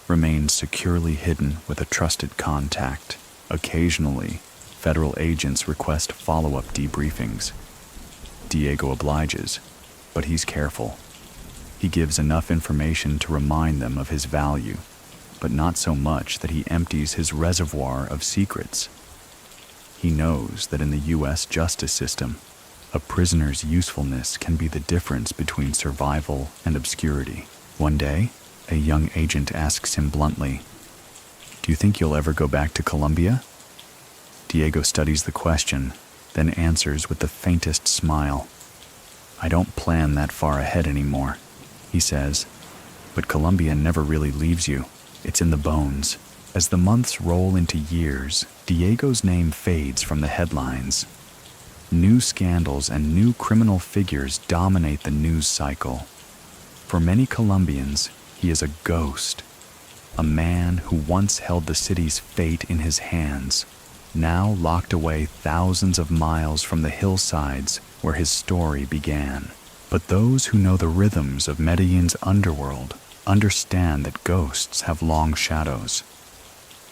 [SPEAKER 1] remain securely hidden with a trusted contact. Occasionally, federal agents request follow-up debriefings. Diego obliges, but he's careful. He gives enough information to remind them of his value, but not so much that he empties his reservoir of secrets. He knows that in the U.S. justice system, a prisoner's usefulness can be the difference between survival and obscurity. One day, a young agent asks him bluntly, "Do you think you'll ever go back to Colombia?" Diego studies the question, then answers with the faintest smile. "I don't plan that far ahead anymore," he says, "but Colombia never really leaves you. It's in the bones." As the months roll into years, Diego's name fades from the headlines. New scandals and new criminal figures dominate the news cycle. For many Colombians, he is a ghost, a man who once held the city's fate in his hands, now locked away thousands of miles from the hillsides where his story began. But those who know the rhythms of Medellin's underworld understand that ghosts have long shadows.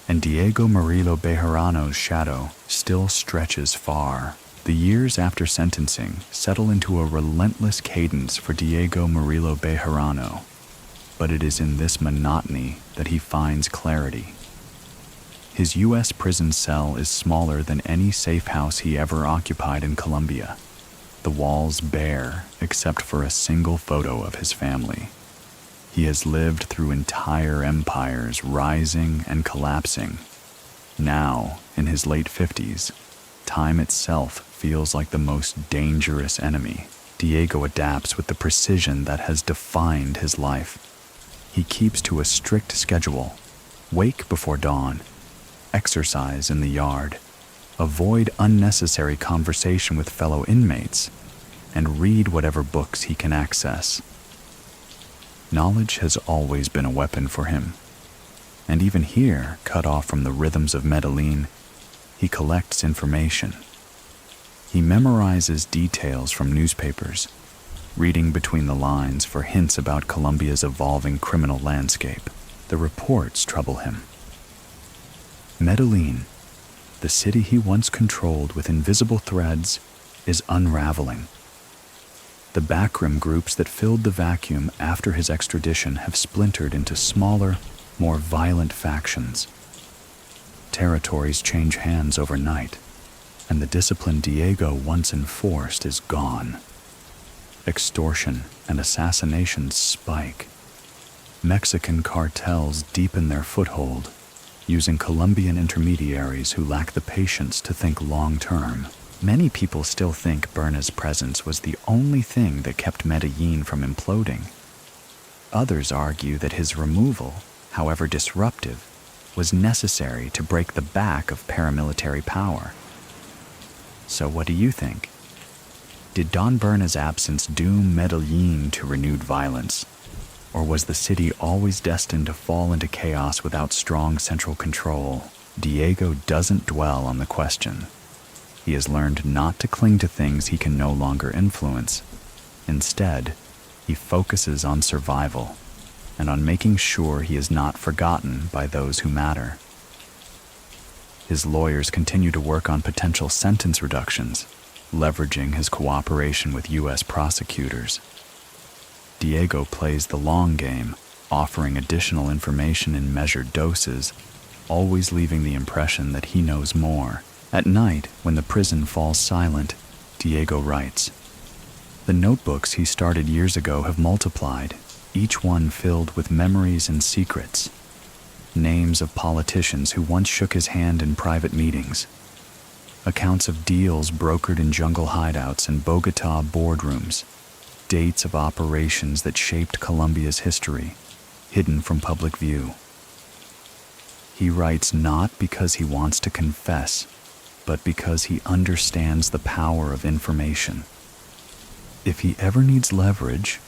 [SPEAKER 1] And Diego Murillo Bejarano's shadow still stretches far. The years after sentencing settle into a relentless cadence for Diego Murillo Bejarano, but it is in this monotony that he finds clarity. His U.S. prison cell is smaller than any safe house he ever occupied in Colombia. The walls bare except for a single photo of his family. He has lived through entire empires rising and collapsing. Now, in his late 50s, time itself feels like the most dangerous enemy. Diego adapts with the precision that has defined his life. He keeps to a strict schedule: wake before dawn, exercise in the yard, avoid unnecessary conversation with fellow inmates, and read whatever books he can access. Knowledge has always been a weapon for him, and even here, cut off from the rhythms of Medellin, he collects information. He memorizes details from newspapers, reading between the lines for hints about Colombia's evolving criminal landscape. The reports trouble him. Medellin, the city he once controlled with invisible threads, is unraveling. The backroom groups that filled the vacuum after his extradition have splintered into smaller, more violent factions. Territories change hands overnight, and the discipline Diego once enforced is gone. Extortion and assassinations spike. Mexican cartels deepen their foothold, using Colombian intermediaries who lack the patience to think long-term. Many people still think Berna's presence was the only thing that kept Medellin from imploding. Others argue that his removal, however disruptive, was necessary to break the back of paramilitary power. So what do you think? Did Don Berna's absence doom Medellin to renewed violence? Or was the city always destined to fall into chaos without strong central control? Diego doesn't dwell on the question. He has learned not to cling to things he can no longer influence. Instead, he focuses on survival and on making sure he is not forgotten by those who matter. His lawyers continue to work on potential sentence reductions, leveraging his cooperation with U.S. prosecutors. Diego plays the long game, offering additional information in measured doses, always leaving the impression that he knows more. At night, when the prison falls silent, Diego writes. The notebooks he started years ago have multiplied, each one filled with memories and secrets. Names of politicians who once shook his hand in private meetings. Accounts of deals brokered in jungle hideouts and Bogota boardrooms. Dates of operations that shaped Colombia's history, hidden from public view. He writes not because he wants to confess, but because he understands the power of information. If he ever needs leverage,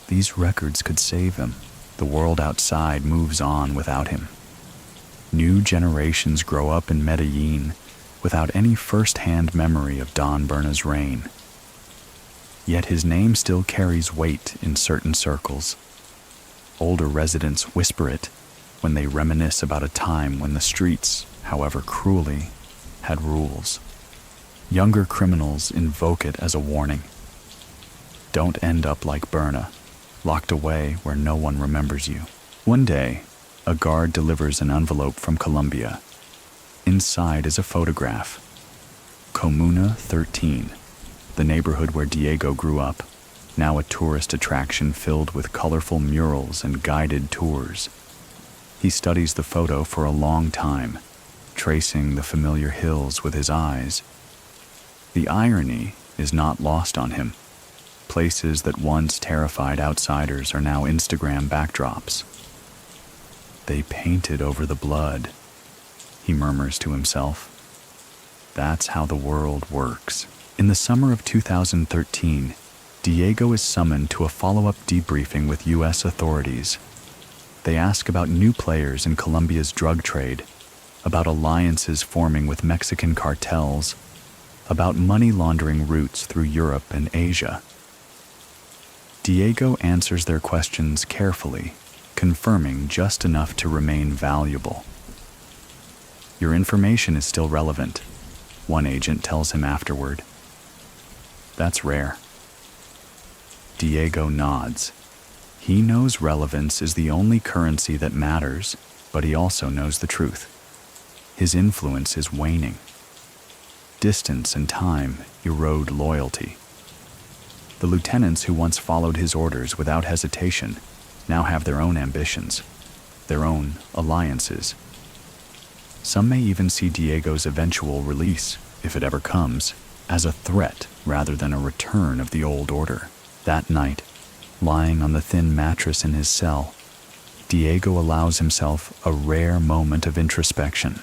[SPEAKER 1] these records could save him. The world outside moves on without him. New generations grow up in Medellin without any first-hand memory of Don Berna's reign. Yet his name still carries weight in certain circles. Older residents whisper it when they reminisce about a time when the streets, however cruelly, had rules. Younger criminals invoke it as a warning. Don't end up like Berna, locked away where no one remembers you. One day, a guard delivers an envelope from Colombia. Inside is a photograph. Kimuna 13, the neighborhood where Diego grew up, now a tourist attraction filled with colorful murals and guided tours. He studies the photo for a long time, tracing the familiar hills with his eyes. The irony is not lost on him. Places that once terrified outsiders are now Instagram backdrops. They painted over the blood, he murmurs to himself. That's how the world works. In the summer of 2013, Diego is summoned to a follow-up debriefing with U.S. authorities. They ask about new players in Colombia's drug trade, about alliances forming with Mexican cartels, about money laundering routes through Europe and Asia. Diego answers their questions carefully, confirming just enough to remain valuable. Your information is still relevant, one agent tells him afterward. That's rare. Diego nods. He knows relevance is the only currency that matters, but he also knows the truth. His influence is waning. Distance and time erode loyalty. The lieutenants who once followed his orders without hesitation now have their own ambitions, their own alliances. Some may even see Diego's eventual release, if it ever comes, as a threat rather than a return of the old order. That night, lying on the thin mattress in his cell, Diego allows himself a rare moment of introspection.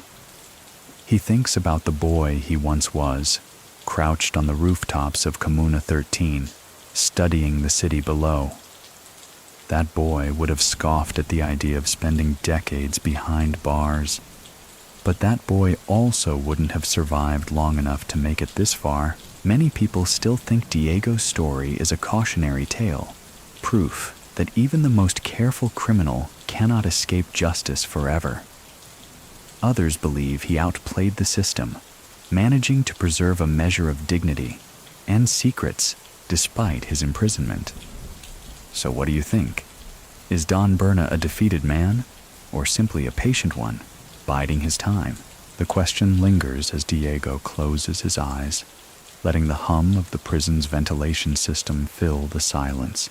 [SPEAKER 1] He thinks about the boy he once was, crouched on the rooftops of Kimuna 13, studying the city below. That boy would have scoffed at the idea of spending decades behind bars. But that boy also wouldn't have survived long enough to make it this far. Many people still think Diego's story is a cautionary tale, proof that even the most careful criminal cannot escape justice forever. Others believe he outplayed the system, managing to preserve a measure of dignity and secrets despite his imprisonment. So what do you think? Is Don Berna a defeated man, or simply a patient one, biding his time? The question lingers as Diego closes his eyes, letting the hum of the prison's ventilation system fill the silence.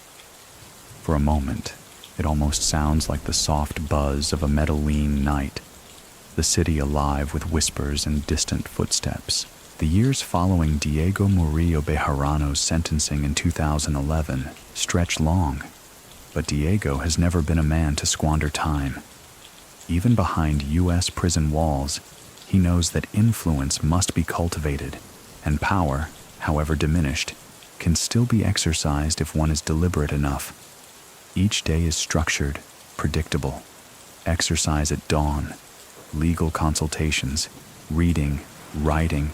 [SPEAKER 1] For a moment, it almost sounds like the soft buzz of a Medellin night, the city alive with whispers and distant footsteps. The years following Diego Murillo Bejarano's sentencing in 2011 stretch long, but Diego has never been a man to squander time. Even behind U.S. prison walls, he knows that influence must be cultivated, and power, however diminished, can still be exercised if one is deliberate enough. Each day is structured, predictable. Exercise at dawn, legal consultations, reading, writing,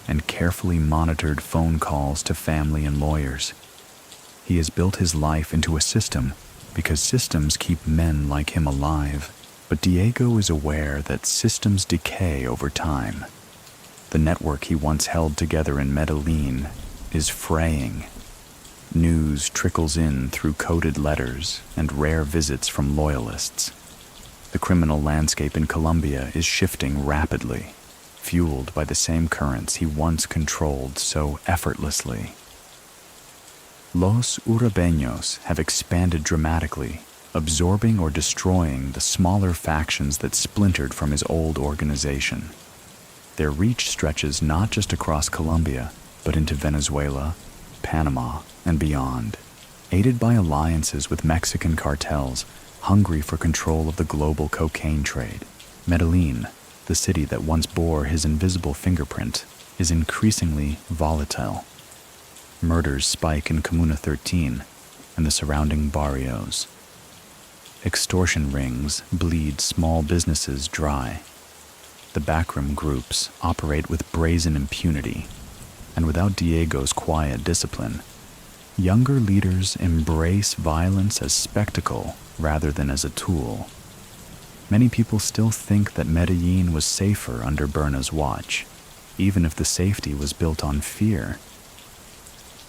[SPEAKER 1] and carefully monitored phone calls to family and lawyers. He has built his life into a system because systems keep men like him alive. But Diego is aware that systems decay over time. The network he once held together in Medellin is fraying. News trickles in through coded letters and rare visits from loyalists. The criminal landscape in Colombia is shifting rapidly, fueled by the same currents he once controlled so effortlessly. Los Urabeños have expanded dramatically, absorbing or destroying the smaller factions that splintered from his old organization. Their reach stretches not just across Colombia, but into Venezuela, Panama, and beyond. Aided by alliances with Mexican cartels, hungry for control of the global cocaine trade, Medellin, the city that once bore his invisible fingerprint, is increasingly volatile. Murders spike in Kimuna 13 and the surrounding barrios. Extortion rings bleed small businesses dry. The backroom groups operate with brazen impunity, and without Diego's quiet discipline, younger leaders embrace violence as spectacle rather than as a tool. Many people still think that Medellin was safer under Berna's watch, even if the safety was built on fear.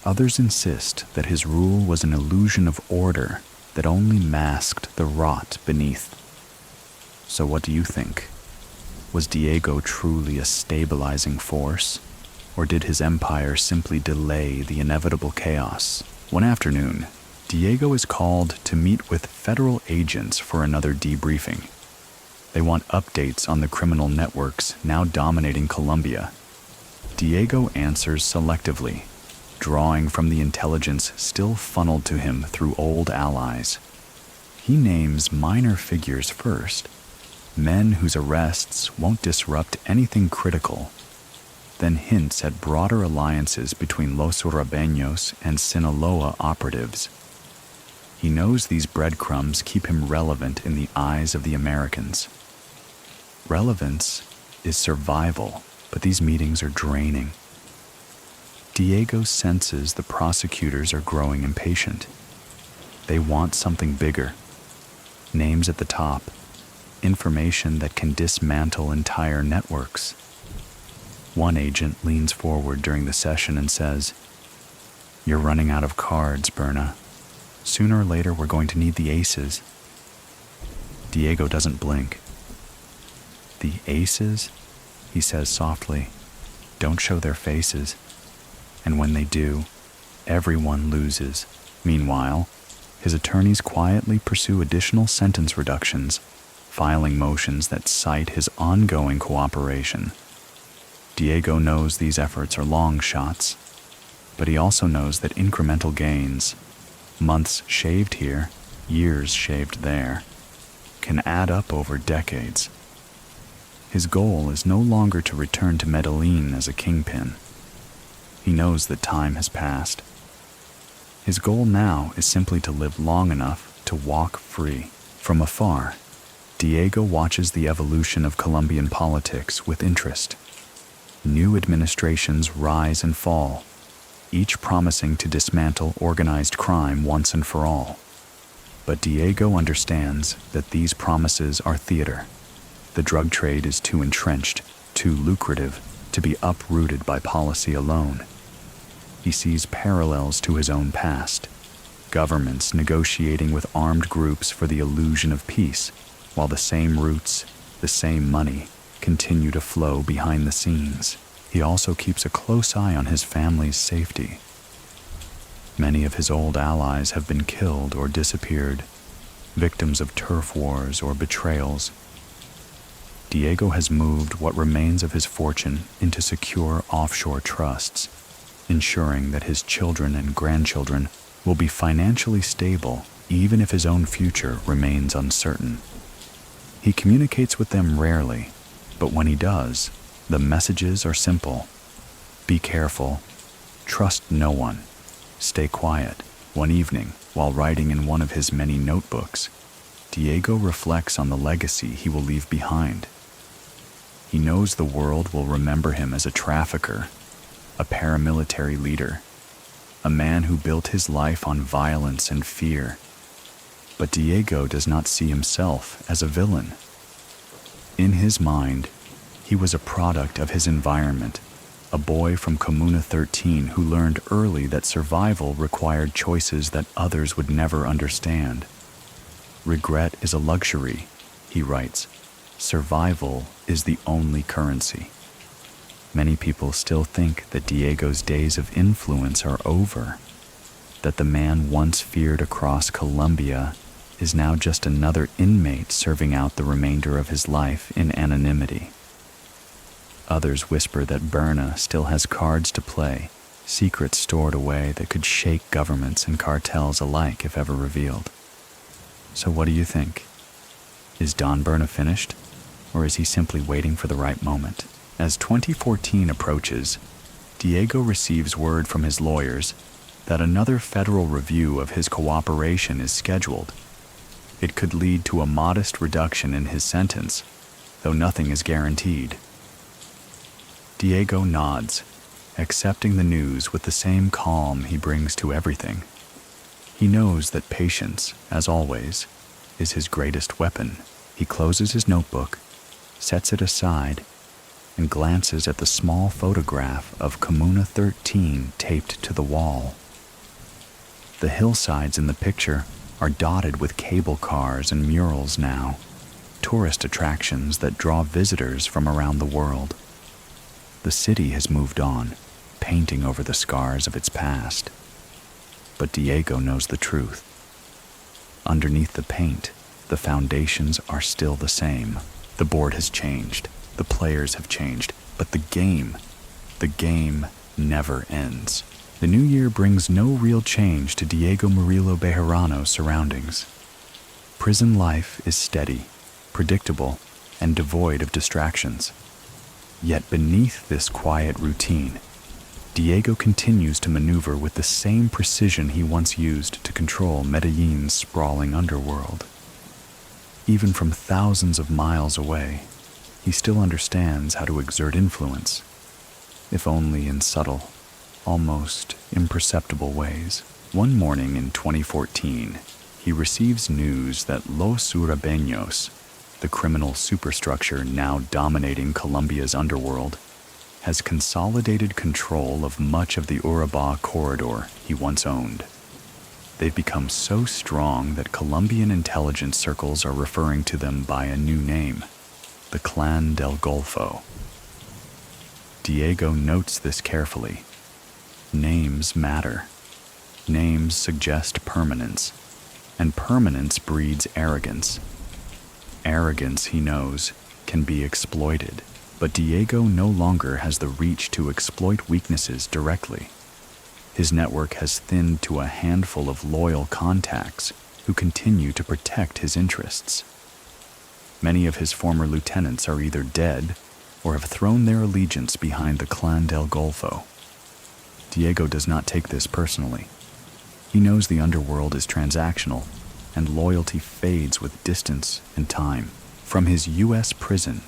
[SPEAKER 1] Others insist that his rule was an illusion of order that only masked the rot beneath. So what do you think? Was Diego truly a stabilizing force? Or did his empire simply delay the inevitable chaos? One afternoon, Diego is called to meet with federal agents for another debriefing. They want updates on the criminal networks now dominating Colombia. Diego answers selectively, drawing from the intelligence still funneled to him through old allies. He names minor figures first, men whose arrests won't disrupt anything critical, then hints at broader alliances between Los Urabeños and Sinaloa operatives. He knows these breadcrumbs keep him relevant in the eyes of the Americans. Relevance is survival, but these meetings are draining. Diego senses the prosecutors are growing impatient. They want something bigger. Names at the top. Information that can dismantle entire networks. One agent leans forward during the session and says, "You're running out of cards, Berna. Sooner or later we're going to need the aces." Diego doesn't blink. "The aces?" he says softly. "Don't show their faces. And when they do, everyone loses." Meanwhile, his attorneys quietly pursue additional sentence reductions, filing motions that cite his ongoing cooperation. Diego knows these efforts are long shots, but he also knows that incremental gains, months shaved here, years shaved there, can add up over decades. His goal is no longer to return to Medellin as a kingpin. He knows that time has passed. His goal now is simply to live long enough to walk free. From afar, Diego watches the evolution of Colombian politics with interest. New administrations rise and fall, each promising to dismantle organized crime once and for all. But Diego understands that these promises are theater. The drug trade is too entrenched, too lucrative, to be uprooted by policy alone. He sees parallels to his own past. Governments negotiating with armed groups for the illusion of peace, while the same roots, the same money, continue to flow behind the scenes. He also keeps a close eye on his family's safety. Many of his old allies have been killed or disappeared, victims of turf wars or betrayals. Diego has moved what remains of his fortune into secure offshore trusts, ensuring that his children and grandchildren will be financially stable even if his own future remains uncertain. He communicates with them rarely, but when he does, the messages are simple. Be careful. Trust no one. Stay quiet. One evening, while writing in one of his many notebooks, Diego reflects on the legacy he will leave behind. He knows the world will remember him as a trafficker, a paramilitary leader, a man who built his life on violence and fear. But Diego does not see himself as a villain. In his mind, he was a product of his environment, a boy from Kimuna 13 who learned early that survival required choices that others would never understand. "Regret is a luxury," he writes. "Survival is the only currency." Many people still think that Diego's days of influence are over, that the man once feared across Colombia is now just another inmate serving out the remainder of his life in anonymity. Others whisper that Berna still has cards to play, secrets stored away that could shake governments and cartels alike if ever revealed. So what do you think? Is Don Berna finished, or is he simply waiting for the right moment? As 2014 approaches, Diego receives word from his lawyers that another federal review of his cooperation is scheduled. It could lead to a modest reduction in his sentence, though nothing is guaranteed. Diego nods, accepting the news with the same calm he brings to everything. He knows that patience, as always, is his greatest weapon. He closes his notebook, sets it aside, and glances at the small photograph of Kimuna 13 taped to the wall. The hillsides in the picture are dotted with cable cars and murals now, tourist attractions that draw visitors from around the world. The city has moved on, painting over the scars of its past. But Diego knows the truth. Underneath the paint, the foundations are still the same. The board has changed, the players have changed, but the game never ends. The new year brings no real change to Diego Murillo Bejarano's surroundings. Prison life is steady, predictable, and devoid of distractions. Yet beneath this quiet routine, Diego continues to maneuver with the same precision he once used to control Medellin's sprawling underworld. Even from thousands of miles away, he still understands how to exert influence, if only in subtle, almost imperceptible ways. One morning in 2014, he receives news that Los Urabeños, the criminal superstructure now dominating Colombia's underworld, has consolidated control of much of the Urabá corridor he once owned. They've become so strong that Colombian intelligence circles are referring to them by a new name, the Clan del Golfo. Diego notes this carefully. Names matter. Names suggest permanence, and permanence breeds arrogance. Arrogance, he knows, can be exploited, but Diego no longer has the reach to exploit weaknesses directly. His network has thinned to a handful of loyal contacts who continue to protect his interests. Many of his former lieutenants are either dead or have thrown their allegiance behind the Clan del Golfo. Diego does not take this personally. He knows the underworld is transactional, and loyalty fades with distance and time. From his U.S. prison,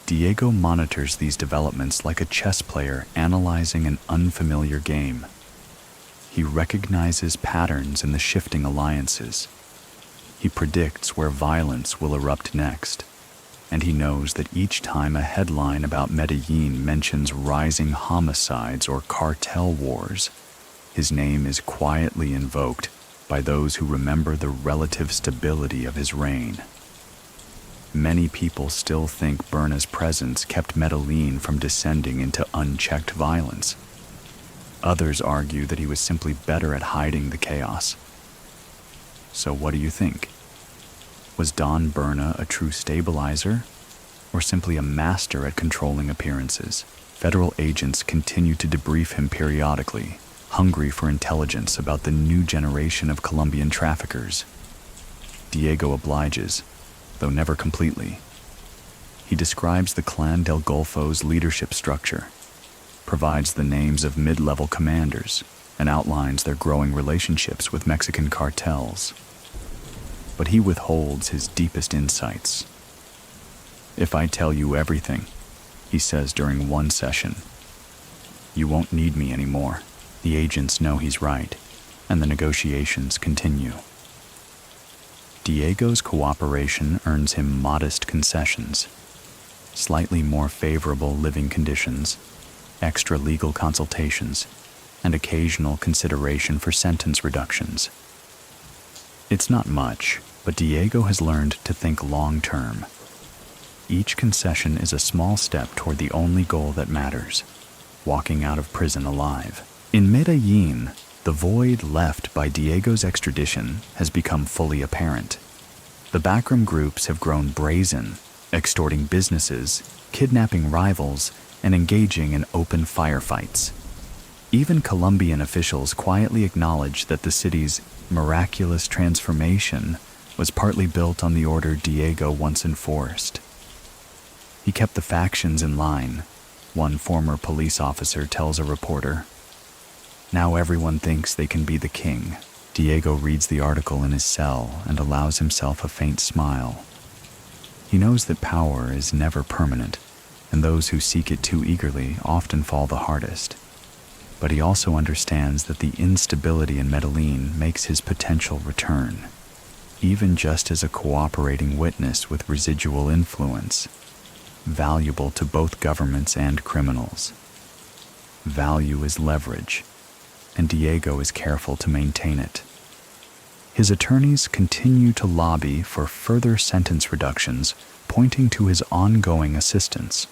[SPEAKER 1] Diego monitors these developments like a chess player analyzing an unfamiliar game. He recognizes patterns in the shifting alliances. He predicts where violence will erupt next, and he knows that each time a headline about Medellin mentions rising homicides or cartel wars, his name is quietly invoked by those who remember the relative stability of his reign. Many people still think Berna's presence kept Medellin from descending into unchecked violence. Others argue that he was simply better at hiding the chaos. So what do you think? Was Don Berna a true stabilizer, or simply a master at controlling appearances? Federal agents continue to debrief him periodically, hungry for intelligence about the new generation of Colombian traffickers. Diego obliges, though never completely. He describes the Clan del Golfo's leadership structure, provides the names of mid-level commanders, and outlines their growing relationships with Mexican cartels. But he withholds his deepest insights. "If I tell you everything," he says during one session, "you won't need me anymore." The agents know he's right, and the negotiations continue. Diego's cooperation earns him modest concessions, slightly more favorable living conditions, extra legal consultations, and occasional consideration for sentence reductions. It's not much, but Diego has learned to think long-term. Each concession is a small step toward the only goal that matters, walking out of prison alive. In Medellin, the void left by Diego's extradition has become fully apparent. The backroom groups have grown brazen, extorting businesses, kidnapping rivals, and engaging in open firefights. Even Colombian officials quietly acknowledge that the city's miraculous transformation was partly built on the order Diego once enforced. He kept the factions in line, one former police officer tells a reporter. Now everyone thinks they can be the king. Diego reads the article in his cell and allows himself a faint smile. He knows that power is never permanent, and those who seek it too eagerly often fall the hardest. But he also understands that the instability in Medellin makes his potential return, even just as a cooperating witness with residual influence. valuable to both governments and criminals. Value is leverage, and Diego is careful to maintain it. His attorneys continue to lobby for further sentence reductions, pointing to his ongoing assistance.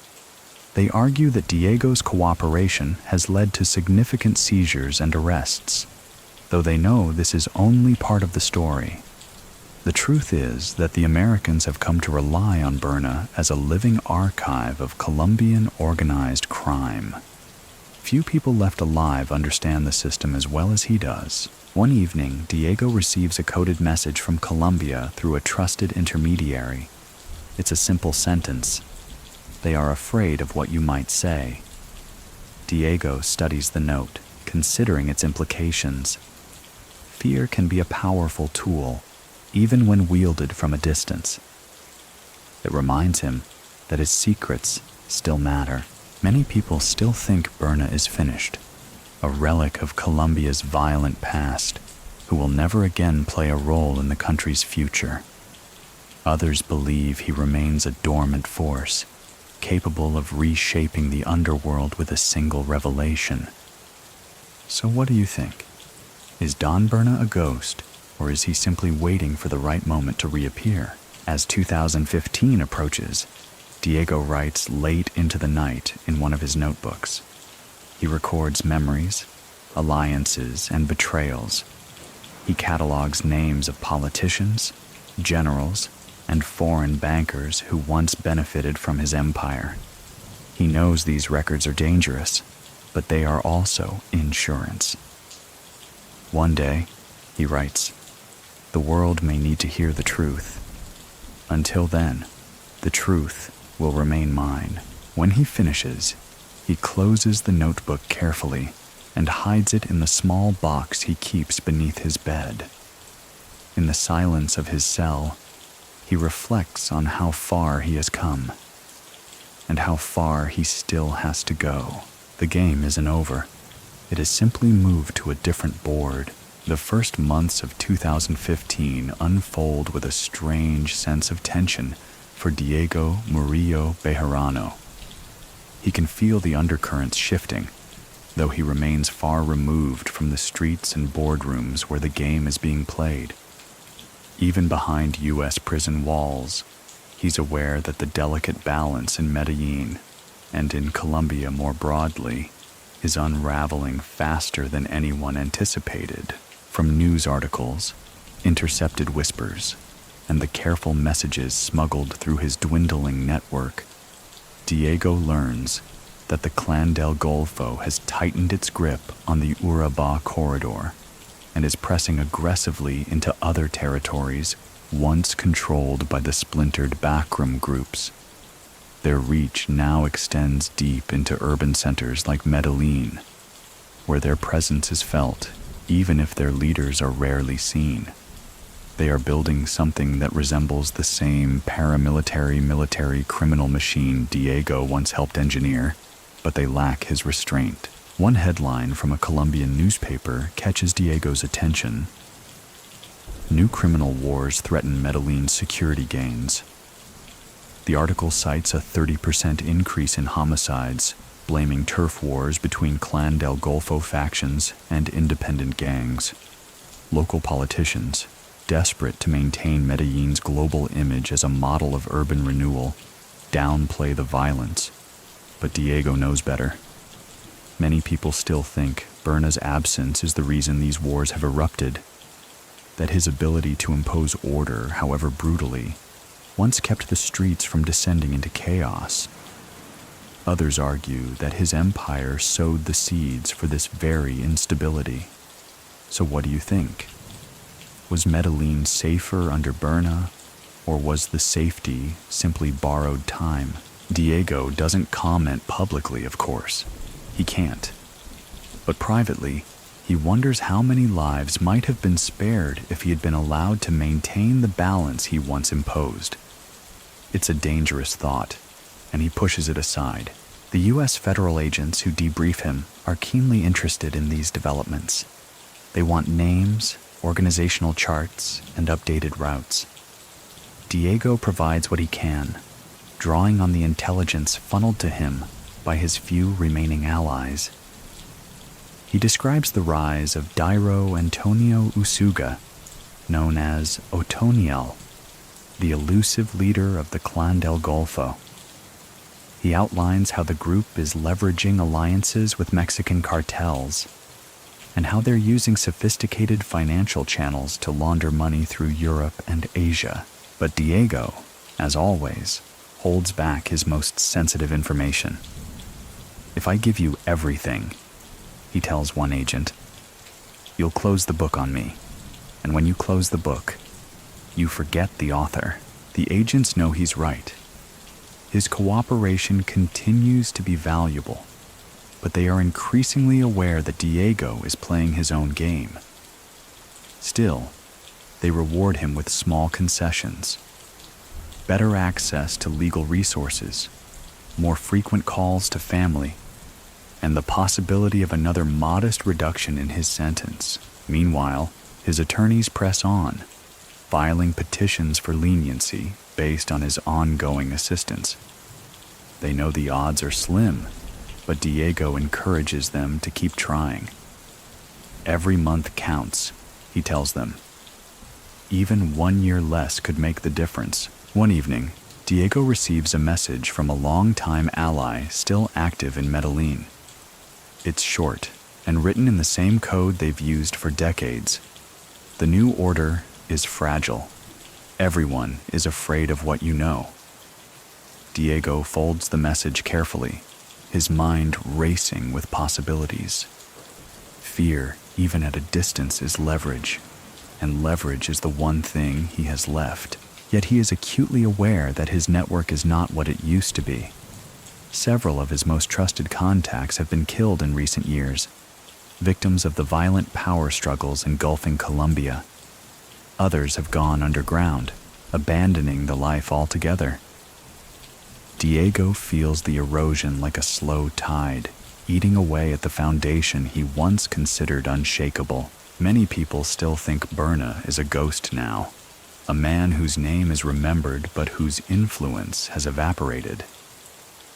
[SPEAKER 1] They argue that Diego's cooperation has led to significant seizures and arrests, though they know this is only part of the story. The truth is that the Americans have come to rely on Berna as a living archive of Colombian organized crime. Few people left alive understand the system as well as he does. One evening, Diego receives a coded message from Colombia through a trusted intermediary. It's a simple sentence. They are afraid of what you might say. Diego studies the note, considering its implications. Fear can be a powerful tool, even when wielded from a distance. It reminds him that his secrets still matter. Many people still think Berna is finished, a relic of Colombia's violent past, who will never again play a role in the country's future. Others believe he remains a dormant force, capable of reshaping the underworld with a single revelation. So what do you think? Is Don Berna a ghost, or is he simply waiting for the right moment to reappear? As 2015 approaches, Diego writes late into the night in one of his notebooks. He records memories, alliances, and betrayals. He catalogs names of politicians, generals, and foreign bankers who once benefited from his empire. He knows these records are dangerous, but they are also insurance. One day, he writes, "The world may need to hear the truth. Until then, the truth will remain mine." When he finishes, he closes the notebook carefully and hides it in the small box he keeps beneath his bed. In the silence of his cell, he reflects on how far he has come and how far he still has to go. The game isn't over. It has simply moved to a different board. The first months of 2015 unfold with a strange sense of tension for Diego Murillo Bejarano. He can feel the undercurrents shifting, though he remains far removed from the streets and boardrooms where the game is being played. Even behind U.S. prison walls, he's aware that the delicate balance in Medellin, and in Colombia more broadly, is unraveling faster than anyone anticipated. From news articles, intercepted whispers, and the careful messages smuggled through his dwindling network, Diego learns that the Clan del Golfo has tightened its grip on the Urabá corridor and is pressing aggressively into other territories once controlled by the splintered backroom groups. Their reach now extends deep into urban centers like Medellin, where their presence is felt even if their leaders are rarely seen. They are building something that resembles the same paramilitary military criminal machine Diego once helped engineer, but they lack his restraint. One headline from a Colombian newspaper catches Diego's attention. New criminal wars threaten Medellin's security gains. The article cites a 30% increase in homicides, blaming turf wars between Clan del Golfo factions and independent gangs. Local politicians, desperate to maintain Medellin's global image as a model of urban renewal, downplay the violence. But Diego knows better. Many people still think Berna's absence is the reason these wars have erupted, that his ability to impose order, however brutally, once kept the streets from descending into chaos. Others argue that his empire sowed the seeds for this very instability. So what do you think? Was Medellin safer under Berna, or was the safety simply borrowed time? Diego doesn't comment publicly, of course. He can't. But privately, he wonders how many lives might have been spared if he had been allowed to maintain the balance he once imposed. It's a dangerous thought, and he pushes it aside. The U.S. federal agents who debrief him are keenly interested in these developments. They want names, organizational charts, and updated routes. Diego provides what he can, drawing on the intelligence funneled to him by his few remaining allies. He describes the rise of Dairo Antonio Usuga, known as Otoniel, the elusive leader of the Clan del Golfo. He outlines how the group is leveraging alliances with Mexican cartels and how they're using sophisticated financial channels to launder money through Europe and Asia. But Diego, as always, holds back his most sensitive information. "If I give you everything," he tells one agent, "you'll close the book on me. And when you close the book, you forget the author." The agents know he's right. His cooperation continues to be valuable, but they are increasingly aware that Diego is playing his own game. Still, they reward him with small concessions: better access to legal resources, more frequent calls to family, and the possibility of another modest reduction in his sentence. Meanwhile, his attorneys press on, filing petitions for leniency based on his ongoing assistance. They know the odds are slim, but Diego encourages them to keep trying. "Every month counts," he tells them. "Even 1 year less could make the difference." One evening, Diego receives a message from a longtime ally still active in Medellin. It's short and written in the same code they've used for decades. "The new order is fragile. Everyone is afraid of what you know." Diego folds the message carefully, his mind racing with possibilities. Fear, even at a distance, is leverage, and leverage is the one thing he has left. Yet he is acutely aware that his network is not what it used to be. Several of his most trusted contacts have been killed in recent years, victims of the violent power struggles engulfing Colombia. Others have gone underground, abandoning the life altogether. Diego feels the erosion like a slow tide, eating away at the foundation he once considered unshakable. Many people still think Berna is a ghost now, a man whose name is remembered but whose influence has evaporated.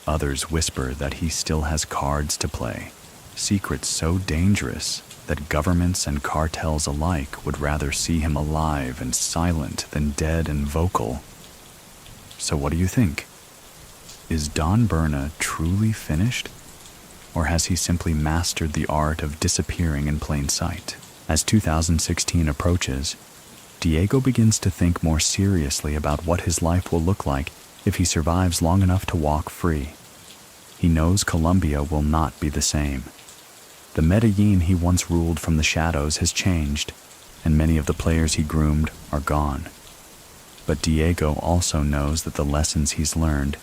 [SPEAKER 1] Others whisper that he still has cards to play, secrets so dangerous that governments and cartels alike would rather see him alive and silent than dead and vocal. So what do you think? Is Don Berna truly finished? Or has he simply mastered the art of disappearing in plain sight? As 2016 approaches, Diego begins to think more seriously about what his life will look like if he survives long enough to walk free. He knows Colombia will not be the same. The Medellin he once ruled from the shadows has changed, and many of the players he groomed are gone. But Diego also knows that the lessons he's learned,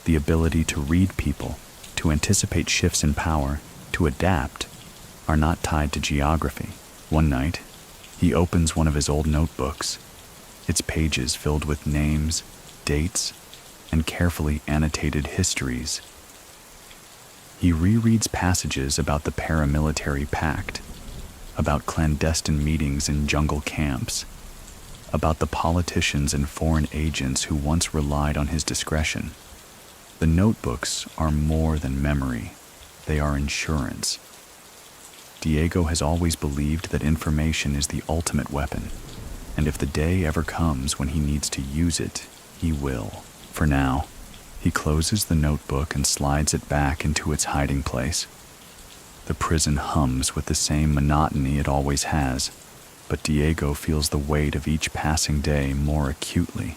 [SPEAKER 1] the ability to read people, to anticipate shifts in power, to adapt, are not tied to geography. One night, he opens one of his old notebooks, its pages filled with names, dates, and carefully annotated histories. He rereads passages about the Paramilitary Pact, about clandestine meetings in jungle camps, about the politicians and foreign agents who once relied on his discretion. The notebooks are more than memory, they are insurance. Diego has always believed that information is the ultimate weapon, and if the day ever comes when he needs to use it, he will. For now, he closes the notebook and slides it back into its hiding place. The prison hums with the same monotony it always has, but Diego feels the weight of each passing day more acutely.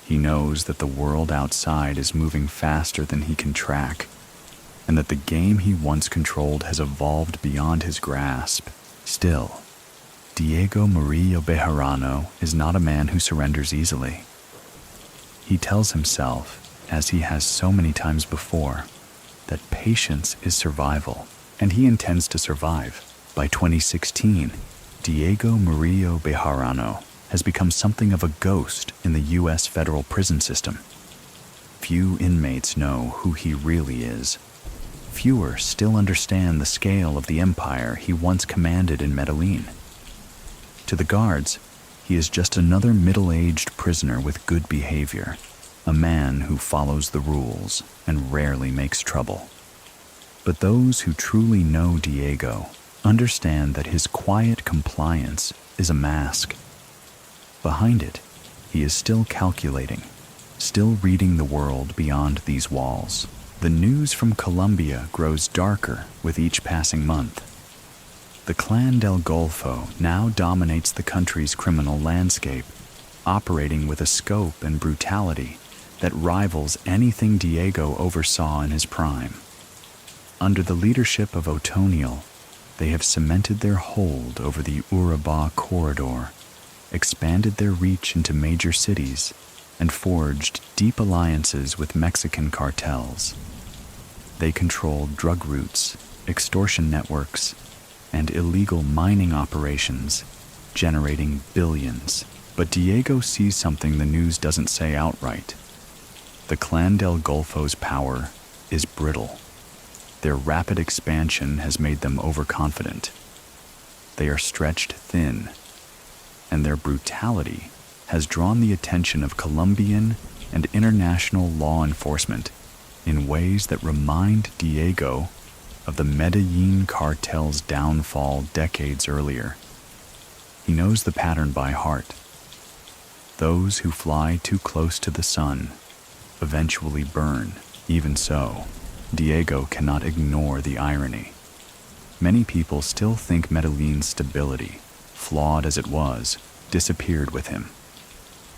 [SPEAKER 1] He knows that the world outside is moving faster than he can track, and that the game he once controlled has evolved beyond his grasp. Still, Diego Murillo Bejarano is not a man who surrenders easily. He tells himself, as he has so many times before, that patience is survival, and he intends to survive. By 2016, Diego Murillo Bejarano has become something of a ghost in the U.S. federal prison system. Few inmates know who he really is. Fewer still understand the scale of the empire he once commanded in Medellin. To the guards, he is just another middle-aged prisoner with good behavior. a man who follows the rules and rarely makes trouble. But those who truly know Diego understand that his quiet compliance is a mask. Behind it, he is still calculating, still reading the world beyond these walls. The news from Colombia grows darker with each passing month. The Clan del Golfo now dominates the country's criminal landscape, operating with a scope and brutality that rivals anything Diego oversaw in his prime. Under the leadership of Otoniel, they have cemented their hold over the Urabá corridor, expanded their reach into major cities, and forged deep alliances with Mexican cartels. They controlled drug routes, extortion networks, and illegal mining operations, generating billions. But Diego sees something the news doesn't say outright. The Clan del Golfo's power is brittle. Their rapid expansion has made them overconfident. They are stretched thin, and their brutality has drawn the attention of Colombian and international law enforcement in ways that remind Diego of the Medellin cartel's downfall decades earlier. He knows the pattern by heart. Those who fly too close to the sun eventually burn. Even so, Diego cannot ignore the irony. Many people still think Medellin's stability, flawed as it was, disappeared with him.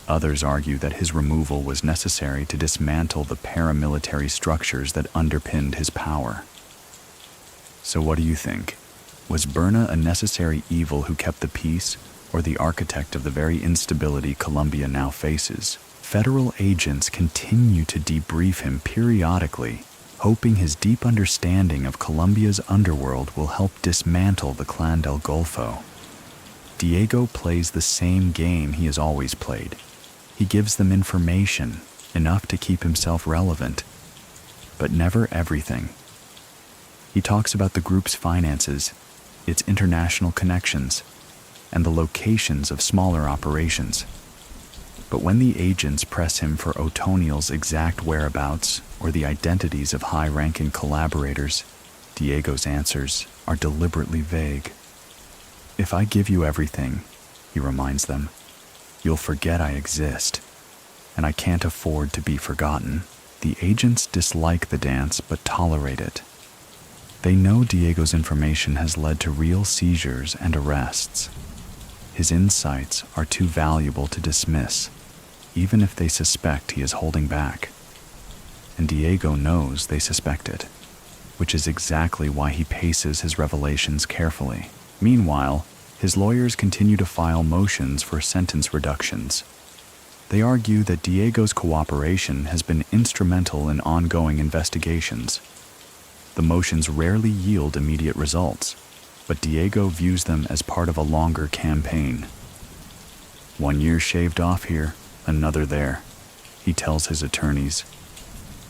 [SPEAKER 1] Others argue that his removal was necessary to dismantle the paramilitary structures that underpinned his power. So what do you think? Was Berna a necessary evil who kept the peace, or the architect of the very instability Colombia now faces? Federal agents continue to debrief him periodically, hoping his deep understanding of Colombia's underworld will help dismantle the Clan del Golfo. Diego plays the same game he has always played. He gives them information, enough to keep himself relevant, but never everything. He talks about the group's finances, its international connections, and the locations of smaller operations. But when the agents press him for Otoniel's exact whereabouts or the identities of high-ranking collaborators, Diego's answers are deliberately vague. "If I give you everything," he reminds them, "you'll forget I exist, and I can't afford to be forgotten." The agents dislike the dance but tolerate it. They know Diego's information has led to real seizures and arrests. His insights are too valuable to dismiss, even if they suspect he is holding back. And Diego knows they suspect it, which is exactly why he paces his revelations carefully. Meanwhile, his lawyers continue to file motions for sentence reductions. They argue that Diego's cooperation has been instrumental in ongoing investigations. The motions rarely yield immediate results, but Diego views them as part of a longer campaign. "1 year shaved off here, another there," he tells his attorneys.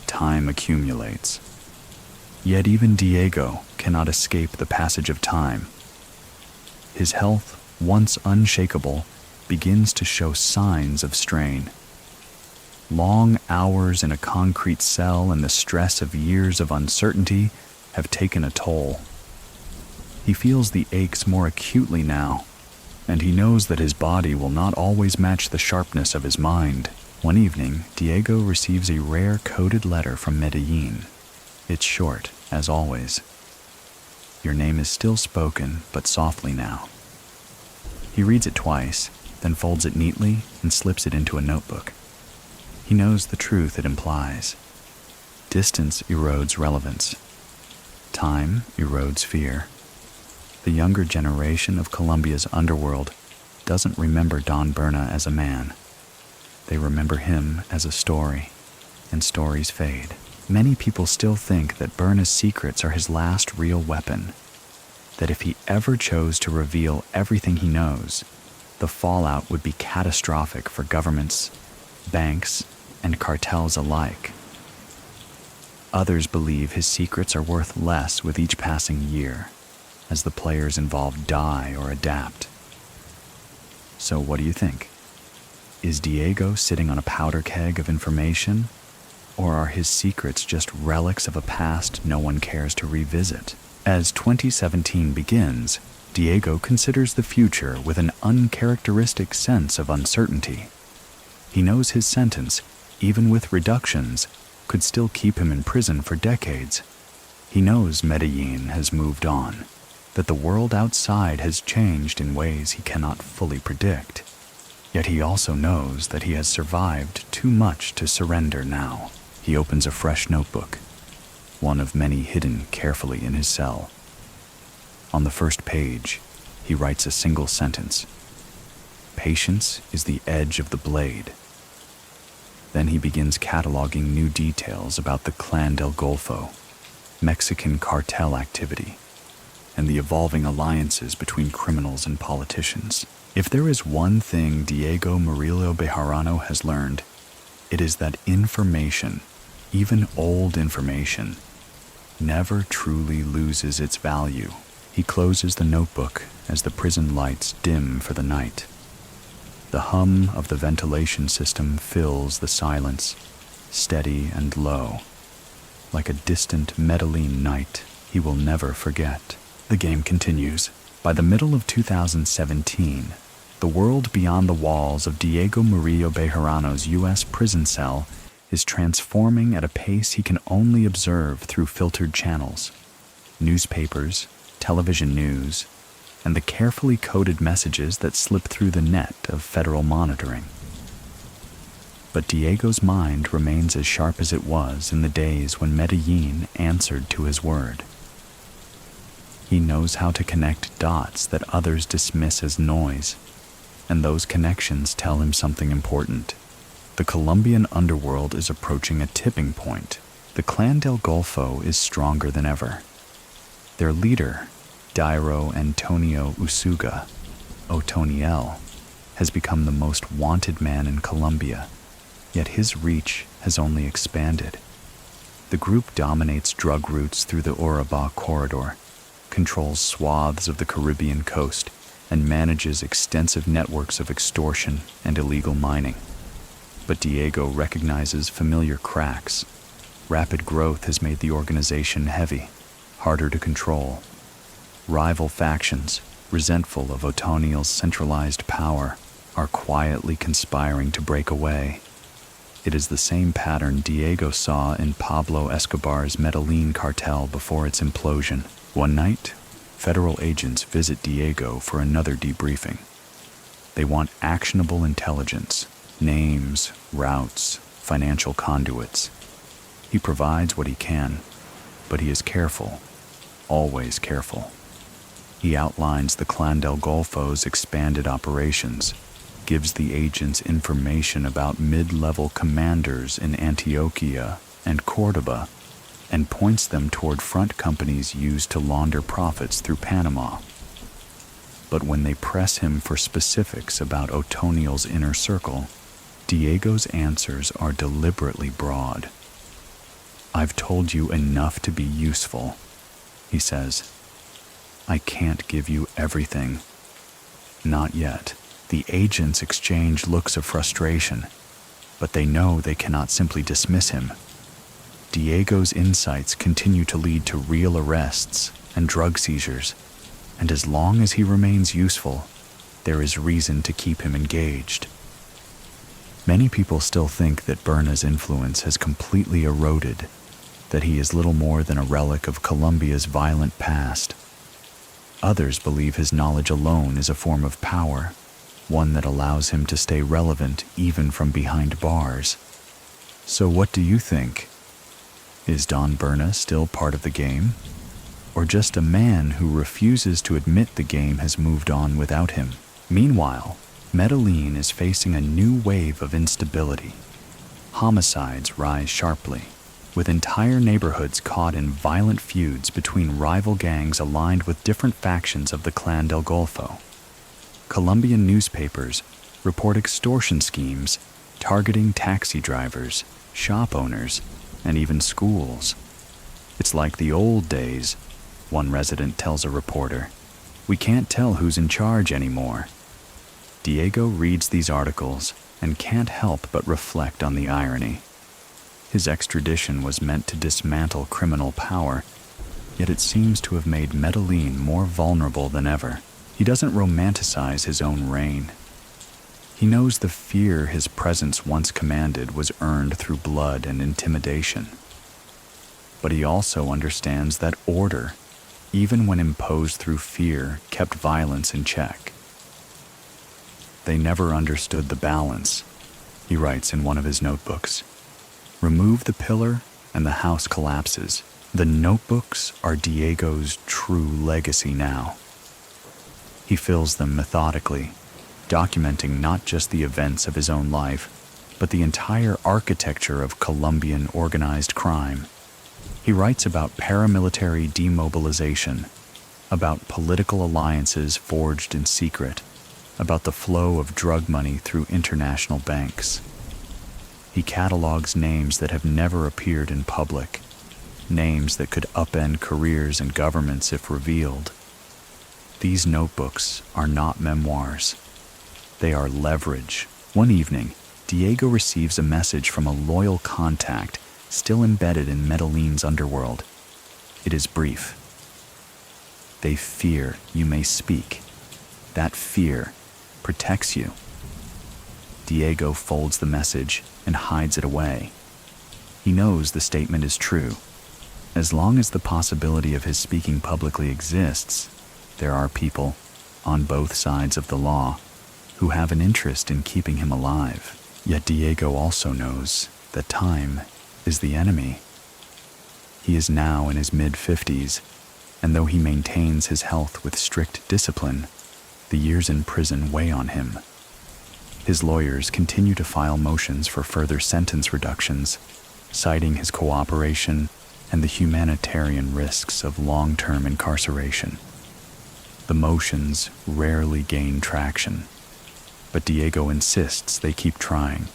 [SPEAKER 1] Time accumulates. Yet even Diego cannot escape the passage of time. His health, once unshakable, begins to show signs of strain. Long hours in a concrete cell and the stress of years of uncertainty have taken a toll. He feels the aches more acutely now, and he knows that his body will not always match the sharpness of his mind. One evening, Diego receives a rare coded letter from Medellin. It's short, as always. Your name is still spoken, but softly now. He reads it twice, then folds it neatly and slips it into a notebook. He knows the truth it implies. Distance erodes relevance. Time erodes fear. The younger generation of Colombia's underworld doesn't remember Don Berna as a man. They remember him as a story, and stories fade. Many people still think that Berna's secrets are his last real weapon, that if he ever chose to reveal everything he knows, the fallout would be catastrophic for governments, banks, and cartels alike. Others believe his secrets are worth less with each passing year, as the players involved die or adapt. So what do you think? Is Diego sitting on a powder keg of information? Or are his secrets just relics of a past no one cares to revisit? As 2017 begins, Diego considers the future with an uncharacteristic sense of uncertainty. He knows his sentence, even with reductions, could still keep him in prison for decades. He knows Medellin has moved on, that the world outside has changed in ways he cannot fully predict. Yet he also knows that he has survived too much to surrender now. He opens a fresh notebook, one of many hidden carefully in his cell. On the first page, he writes a single sentence. Patience is the edge of the blade. Then he begins cataloging new details about the Clan del Golfo, Mexican cartel activity, and the evolving alliances between criminals and politicians. If there is one thing Diego Murillo Bejarano has learned, it is that information, even old information, never truly loses its value. He closes the notebook as the prison lights dim for the night. The hum of the ventilation system fills the silence, steady and low, like a distant Medellin night he will never forget. The game continues. By the middle of 2017, the world beyond the walls of Diego Murillo Bejarano's U.S. prison cell is transforming at a pace he can only observe through filtered channels, newspapers, television news, and the carefully coded messages that slip through the net of federal monitoring. But Diego's mind remains as sharp as it was in the days when Medellin answered to his word. He knows how to connect dots that others dismiss as noise, and those connections tell him something important. The Colombian underworld is approaching a tipping point. The Clan del Golfo is stronger than ever. Their leader, Dairo Antonio Usuga, Otoniel, has become the most wanted man in Colombia, yet his reach has only expanded. The group dominates drug routes through the Urabá corridor, controls swaths of the Caribbean coast, and manages extensive networks of extortion and illegal mining. But Diego recognizes familiar cracks. Rapid growth has made the organization heavy, harder to control. Rival factions, resentful of Otoniel's centralized power, are quietly conspiring to break away. It is the same pattern Diego saw in Pablo Escobar's Medellin cartel before its implosion. One night, federal agents visit Diego for another debriefing. They want actionable intelligence, names, routes, financial conduits. He provides what he can, but he is careful, always careful. He outlines the Clan del Golfo's expanded operations, gives the agents information about mid-level commanders in Antioquia and Cordoba, and points them toward front companies used to launder profits through Panama. But when they press him for specifics about Otoniel's inner circle, Diego's answers are deliberately broad. "I've told you enough to be useful," he says. "I can't give you everything." Not yet. The agents exchange looks of frustration, but they know they cannot simply dismiss him. Diego's insights continue to lead to real arrests and drug seizures, and as long as he remains useful, there is reason to keep him engaged. Many people still think that Berna's influence has completely eroded, that he is little more than a relic of Colombia's violent past. Others believe his knowledge alone is a form of power, one that allows him to stay relevant even from behind bars. So what do you think? Is Don Berna still part of the game? Or just a man who refuses to admit the game has moved on without him? Meanwhile, Medellin is facing a new wave of instability. Homicides rise sharply, with entire neighborhoods caught in violent feuds between rival gangs aligned with different factions of the Clan del Golfo. Colombian newspapers report extortion schemes targeting taxi drivers, shop owners, and even schools. "It's like the old days," one resident tells a reporter. "We can't tell who's in charge anymore." Diego reads these articles and can't help but reflect on the irony. His extradition was meant to dismantle criminal power, yet it seems to have made Medellin more vulnerable than ever. He doesn't romanticize his own reign. He knows the fear his presence once commanded was earned through blood and intimidation. But he also understands that order, even when imposed through fear, kept violence in check. They never understood the balance, he writes in one of his notebooks. Remove the pillar and the house collapses. The notebooks are Diego's true legacy now. He fills them methodically, documenting not just the events of his own life, but the entire architecture of Colombian organized crime. He writes about paramilitary demobilization, about political alliances forged in secret, about the flow of drug money through international banks. He catalogs names that have never appeared in public, names that could upend careers and governments if revealed. These notebooks are not memoirs. They are leverage. One evening, Diego receives a message from a loyal contact still embedded in Medellin's underworld. It is brief. They fear you may speak. That fear protects you. Diego folds the message and hides it away. He knows the statement is true. As long as the possibility of his speaking publicly exists, there are people, on both sides of the law, who have an interest in keeping him alive. Yet Diego also knows that time is the enemy. He is now in his mid-50s, and though he maintains his health with strict discipline, the years in prison weigh on him. His lawyers continue to file motions for further sentence reductions, citing his cooperation and the humanitarian risks of long-term incarceration. The motions rarely gain traction, but Diego insists they keep trying.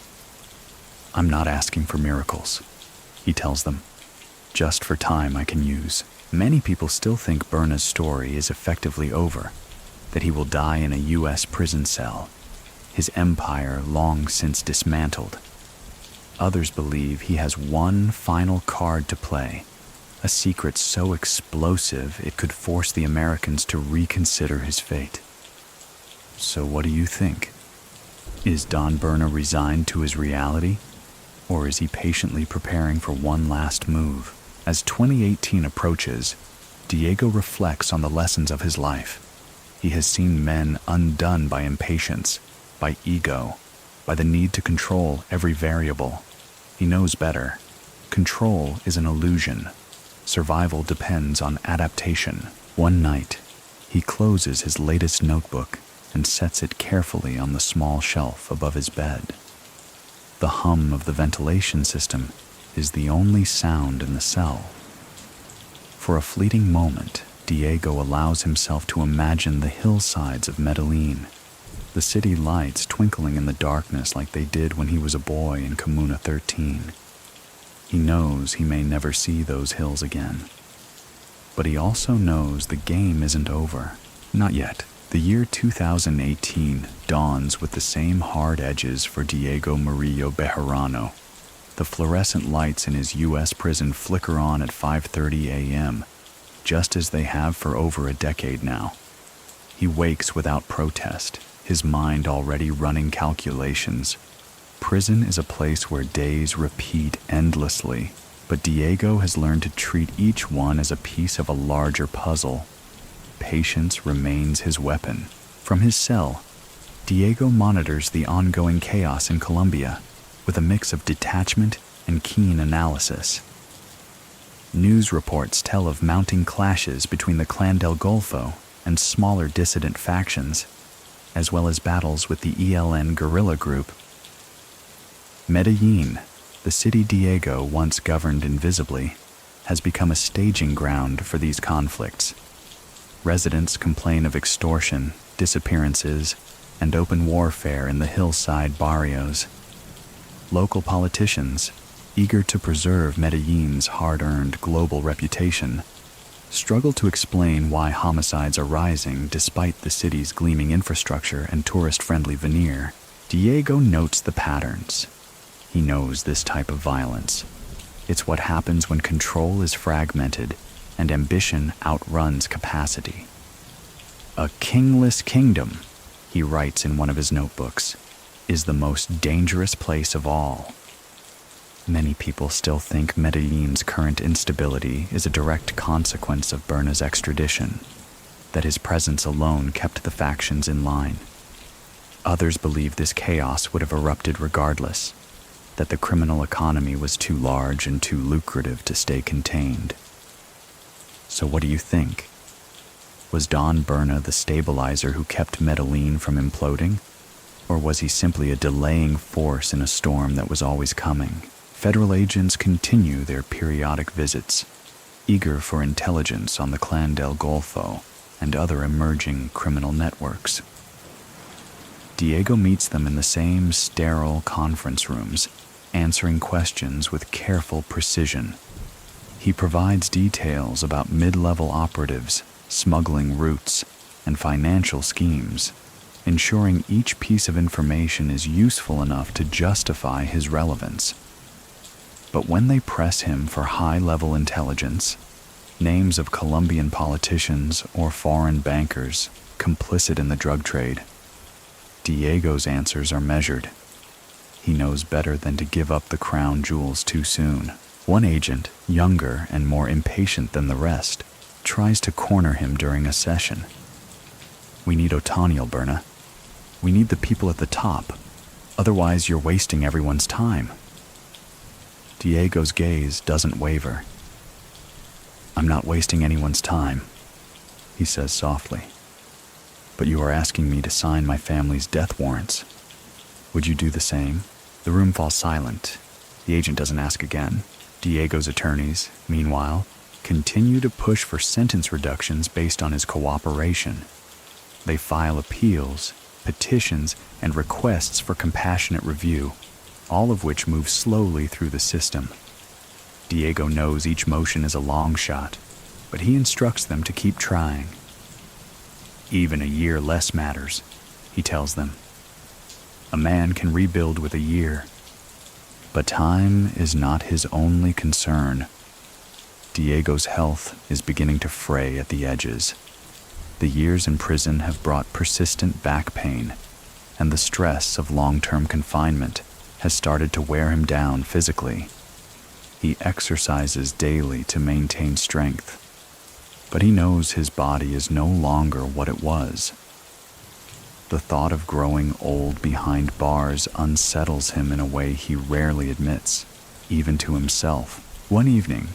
[SPEAKER 1] I'm not asking for miracles, he tells them, just for time I can use. Many people still think Berna's story is effectively over, that he will die in a U.S. prison cell, his empire long since dismantled. Others believe he has one final card to play, a secret so explosive it could force the Americans to reconsider his fate. So what do you think? Is Don Berna resigned to his reality, or is he patiently preparing for one last move? As 2018 approaches, Diego reflects on the lessons of his life. He has seen men undone by impatience, by ego, by the need to control every variable. He knows better. Control is an illusion. Survival depends on adaptation. One night, he closes his latest notebook and sets it carefully on the small shelf above his bed. The hum of the ventilation system is the only sound in the cell. For a fleeting moment, Diego allows himself to imagine the hillsides of Medellin, the city lights twinkling in the darkness like they did when he was a boy in Kimuna 13. He knows he may never see those hills again. But he also knows the game isn't over. Not yet. The year 2018 dawns with the same hard edges for Diego Murillo Bejarano. The fluorescent lights in his U.S. prison flicker on at 5:30 a.m., just as they have for over a decade now. He wakes without protest, his mind already running calculations. Prison is a place where days repeat endlessly, but Diego has learned to treat each one as a piece of a larger puzzle. Patience remains his weapon. From his cell, Diego monitors the ongoing chaos in Colombia with a mix of detachment and keen analysis. News reports tell of mounting clashes between the Clan del Golfo and smaller dissident factions, as well as battles with the ELN guerrilla group. Medellin, the city Diego once governed invisibly, has become a staging ground for these conflicts. Residents complain of extortion, disappearances, and open warfare in the hillside barrios. Local politicians, eager to preserve Medellin's hard-earned global reputation, struggle to explain why homicides are rising despite the city's gleaming infrastructure and tourist-friendly veneer, Diego notes the patterns. He knows this type of violence. It's what happens when control is fragmented and ambition outruns capacity. A kingless kingdom, he writes in one of his notebooks, is the most dangerous place of all. Many people still think Medellin's current instability is a direct consequence of Berna's extradition, that his presence alone kept the factions in line. Others believe this chaos would have erupted regardless, that the criminal economy was too large and too lucrative to stay contained. So what do you think? Was Don Berna the stabilizer who kept Medellin from imploding? Or was he simply a delaying force in a storm that was always coming? Federal agents continue their periodic visits, eager for intelligence on the Clan del Golfo and other emerging criminal networks. Diego meets them in the same sterile conference rooms, answering questions with careful precision. He provides details about mid-level operatives, smuggling routes, and financial schemes, ensuring each piece of information is useful enough to justify his relevance. But when they press him for high-level intelligence, names of Colombian politicians or foreign bankers complicit in the drug trade, Diego's answers are measured. He knows better than to give up the crown jewels too soon. One agent, younger and more impatient than the rest, tries to corner him during a session. "We need Otaniel, Berna. We need the people at the top. Otherwise, you're wasting everyone's time." Diego's gaze doesn't waver. "I'm not wasting anyone's time," he says softly. "But you are asking me to sign my family's death warrants. Would you do the same?" The room falls silent. The agent doesn't ask again. Diego's attorneys, meanwhile, continue to push for sentence reductions based on his cooperation. They file appeals, petitions, and requests for compassionate review, all of which move slowly through the system. Diego knows each motion is a long shot, but he instructs them to keep trying. "Even a year less matters," he tells them. "A man can rebuild with a year." But time is not his only concern. Diego's health is beginning to fray at the edges. The years in prison have brought persistent back pain, and the stress of long-term confinement has started to wear him down physically. He exercises daily to maintain strength, but he knows his body is no longer what it was. The thought of growing old behind bars unsettles him in a way he rarely admits, even to himself. One evening,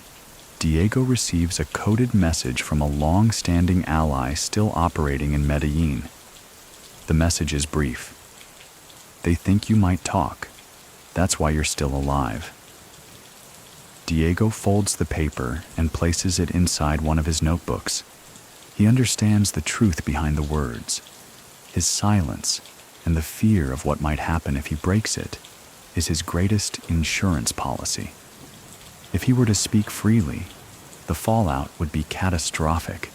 [SPEAKER 1] Diego receives a coded message from a long-standing ally still operating in Medellin. The message is brief. "They think you might talk. That's why you're still alive." Diego folds the paper and places it inside one of his notebooks. He understands the truth behind the words. His silence and the fear of what might happen if he breaks it is his greatest insurance policy. If he were to speak freely, the fallout would be catastrophic,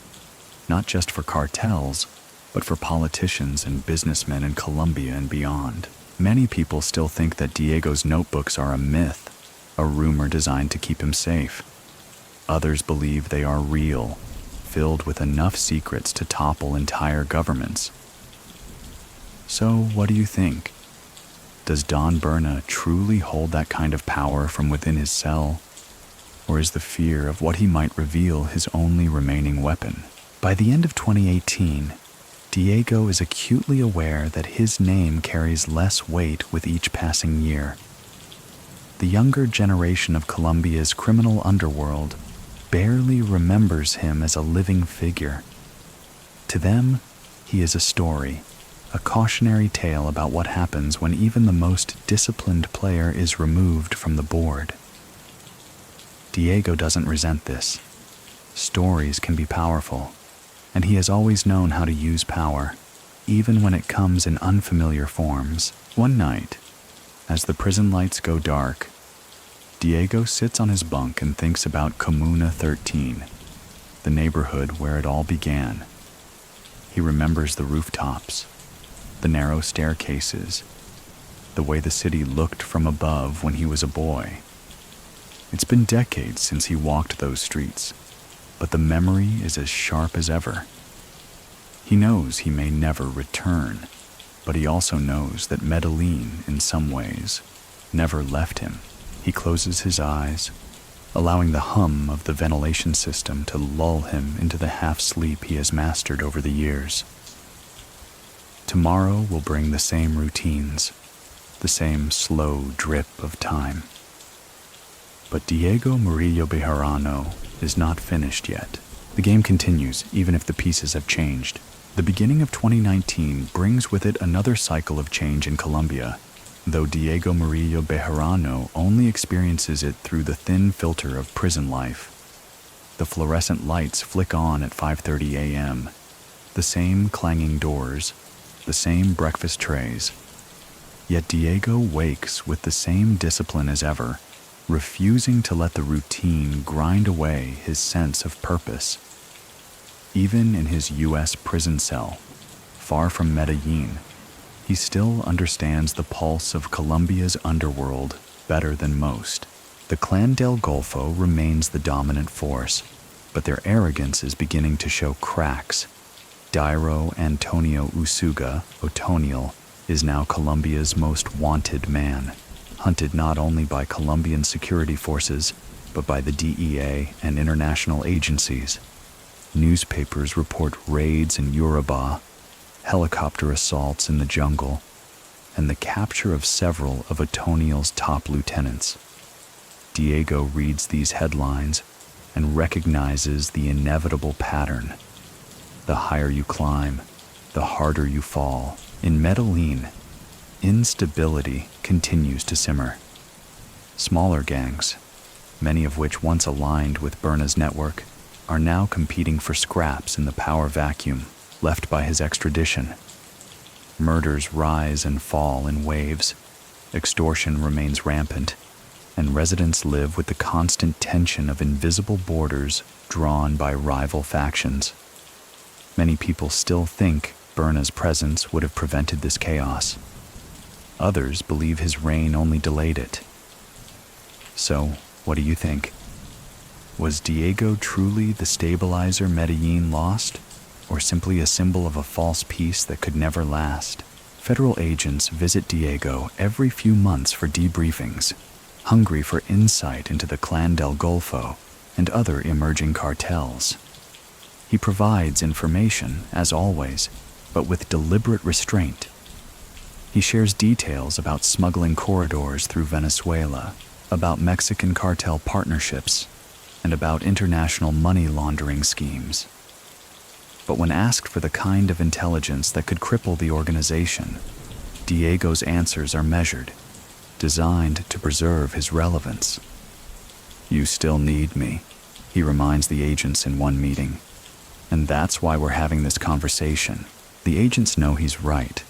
[SPEAKER 1] not just for cartels, but for politicians and businessmen in Colombia and beyond. Many people still think that Diego's notebooks are a myth, a rumor designed to keep him safe. Others believe they are real, filled with enough secrets to topple entire governments. So, what do you think? Does Don Berna truly hold that kind of power from within his cell? Or is the fear of what he might reveal his only remaining weapon? By the end of 2018, Diego is acutely aware that his name carries less weight with each passing year. The younger generation of Colombia's criminal underworld barely remembers him as a living figure. To them, he is a story, a cautionary tale about what happens when even the most disciplined player is removed from the board. Diego doesn't resent this. Stories can be powerful, and he has always known how to use power, even when it comes in unfamiliar forms. One night, as the prison lights go dark, Diego sits on his bunk and thinks about Kimuna 13, the neighborhood where it all began. He remembers the rooftops, the narrow staircases, the way the city looked from above when he was a boy. It's been decades since he walked those streets, but the memory is as sharp as ever. He knows he may never return, but he also knows that Medellin, in some ways, never left him. He closes his eyes, allowing the hum of the ventilation system to lull him into the half-sleep he has mastered over the years. Tomorrow will bring the same routines, the same slow drip of time. But Diego Murillo Bejarano is not finished yet. The game continues, even if the pieces have changed. The beginning of 2019 brings with it another cycle of change in Colombia, though Diego Murillo Bejarano only experiences it through the thin filter of prison life. The fluorescent lights flick on at 5:30 a.m., the same clanging doors, the same breakfast trays. Yet Diego wakes with the same discipline as ever, refusing to let the routine grind away his sense of purpose. Even in his U.S. prison cell, far from Medellin, he still understands the pulse of Colombia's underworld better than most. The Clan del Golfo remains the dominant force, but their arrogance is beginning to show cracks. Dairo Antonio Usuga, Otoniel, is now Colombia's most wanted man, hunted not only by Colombian security forces, but by the DEA and international agencies. Newspapers report raids in Yoruba, helicopter assaults in the jungle, and the capture of several of Otoniel's top lieutenants. Diego reads these headlines and recognizes the inevitable pattern. The higher you climb, the harder you fall. In Medellin, instability continues to simmer. Smaller gangs, many of which once aligned with Berna's network, are now competing for scraps in the power vacuum left by his extradition. Murders rise and fall in waves, extortion remains rampant, and residents live with the constant tension of invisible borders drawn by rival factions. Many people still think Berna's presence would have prevented this chaos. Others believe his reign only delayed it. So, what do you think? Was Diego truly the stabilizer Medellin lost, or simply a symbol of a false peace that could never last? Federal agents visit Diego every few months for debriefings, hungry for insight into the Clan del Golfo and other emerging cartels. He provides information, as always, but with deliberate restraint. He shares details about smuggling corridors through Venezuela, about Mexican cartel partnerships, and about international money laundering schemes. But when asked for the kind of intelligence that could cripple the organization, Diego's answers are measured, designed to preserve his relevance. "You still need me," he reminds the agents in one meeting. "And that's why we're having this conversation." The agents know he's right.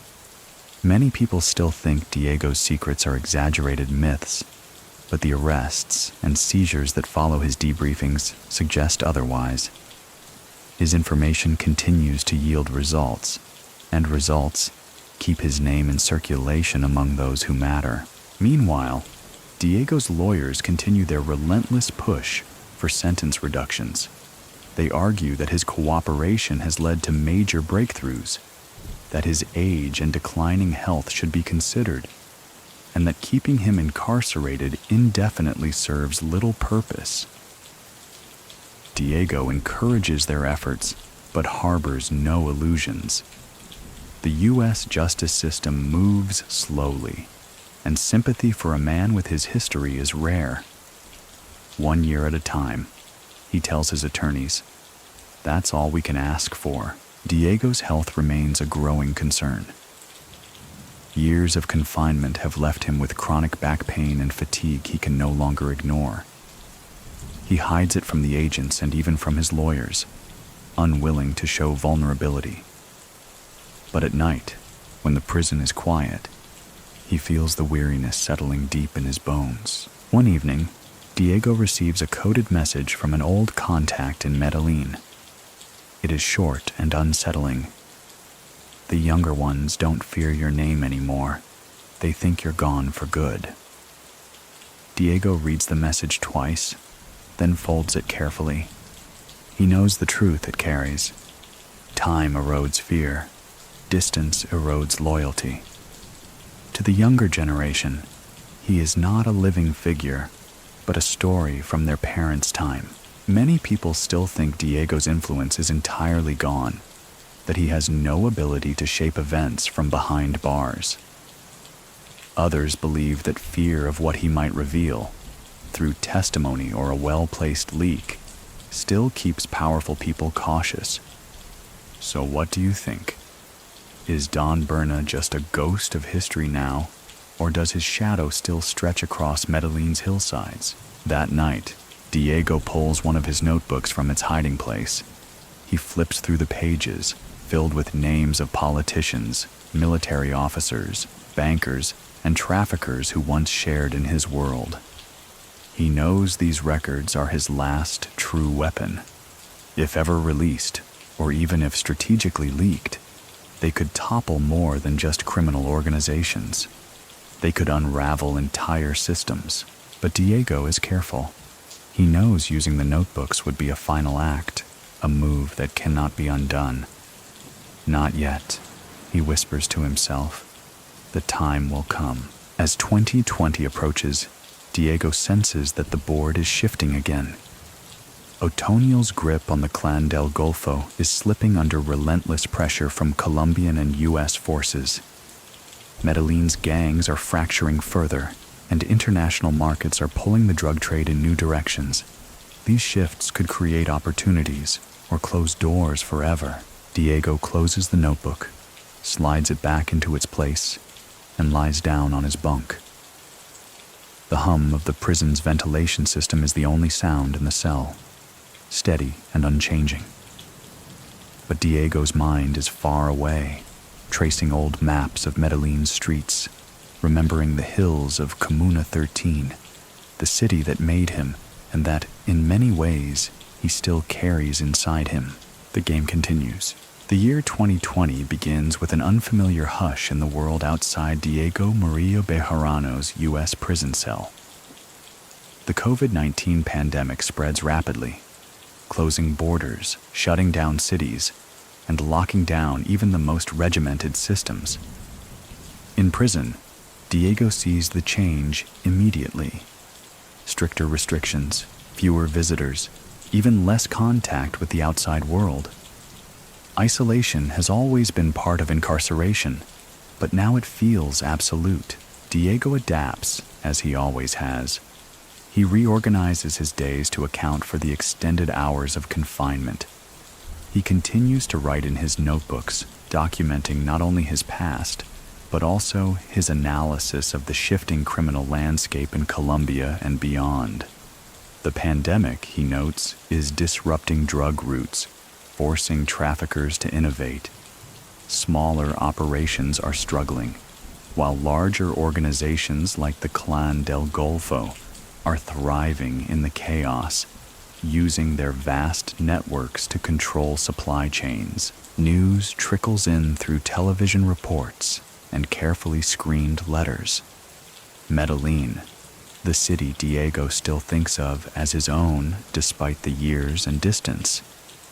[SPEAKER 1] Many people still think Diego's secrets are exaggerated myths, but the arrests and seizures that follow his debriefings suggest otherwise. His information continues to yield results, and results keep his name in circulation among those who matter. Meanwhile, Diego's lawyers continue their relentless push for sentence reductions. They argue that his cooperation has led to major breakthroughs, that his age and declining health should be considered, and that keeping him incarcerated indefinitely serves little purpose. Diego encourages their efforts, but harbors no illusions. The U.S. justice system moves slowly, and sympathy for a man with his history is rare. 1 year at a time, he tells his attorneys. That's all we can ask for. Diego's health remains a growing concern. Years of confinement have left him with chronic back pain and fatigue he can no longer ignore. He hides it from the agents and even from his lawyers, unwilling to show vulnerability. But at night, when the prison is quiet, he feels the weariness settling deep in his bones. One evening, Diego receives a coded message from an old contact in Medellin. It is short and unsettling. The younger ones don't fear your name anymore. They think you're gone for good. Diego reads the message twice, then folds it carefully. He knows the truth it carries. Time erodes fear. Distance erodes loyalty. To the younger generation, he is not a living figure, but a story from their parents' time. Many people still think Diego's influence is entirely gone, that he has no ability to shape events from behind bars. Others believe that fear of what he might reveal, through testimony or a well-placed leak, still keeps powerful people cautious. So what do you think? Is Don Berna just a ghost of history now, or does his shadow still stretch across Medellin's hillsides? That night, Diego pulls one of his notebooks from its hiding place. He flips through the pages, filled with names of politicians, military officers, bankers, and traffickers who once shared in his world. He knows these records are his last true weapon. If ever released, or even if strategically leaked, they could topple more than just criminal organizations. They could unravel entire systems. But Diego is careful. He knows using the notebooks would be a final act, a move that cannot be undone. Not yet, he whispers to himself. The time will come. As 2020 approaches, Diego senses that the board is shifting again. Otonio's grip on the Clan del Golfo is slipping under relentless pressure from Colombian and U.S. forces. Medellin's gangs are fracturing further, and international markets are pulling the drug trade in new directions. These shifts could create opportunities or close doors forever. Diego closes the notebook, slides it back into its place, and lies down on his bunk. The hum of the prison's ventilation system is the only sound in the cell, steady and unchanging. But Diego's mind is far away, tracing old maps of Medellin's streets, remembering the hills of Kimuna 13, the city that made him and that, in many ways, he still carries inside him. The game continues. The year 2020 begins with an unfamiliar hush in the world outside Diego Murillo Bejarano's U.S. prison cell. The COVID-19 pandemic spreads rapidly, closing borders, shutting down cities, and locking down even the most regimented systems. In prison, Diego sees the change immediately. Stricter restrictions, fewer visitors, even less contact with the outside world. Isolation has always been part of incarceration, but now it feels absolute. Diego adapts, as he always has. He reorganizes his days to account for the extended hours of confinement. He continues to write in his notebooks, documenting not only his past, but also his analysis of the shifting criminal landscape in Colombia and beyond. The pandemic, he notes, is disrupting drug routes, forcing traffickers to innovate. Smaller operations are struggling, while larger organizations like the Clan del Golfo are thriving in the chaos, using their vast networks to control supply chains. News trickles in through television reports and carefully screened letters. Medellin, the city Diego still thinks of as his own despite the years and distance,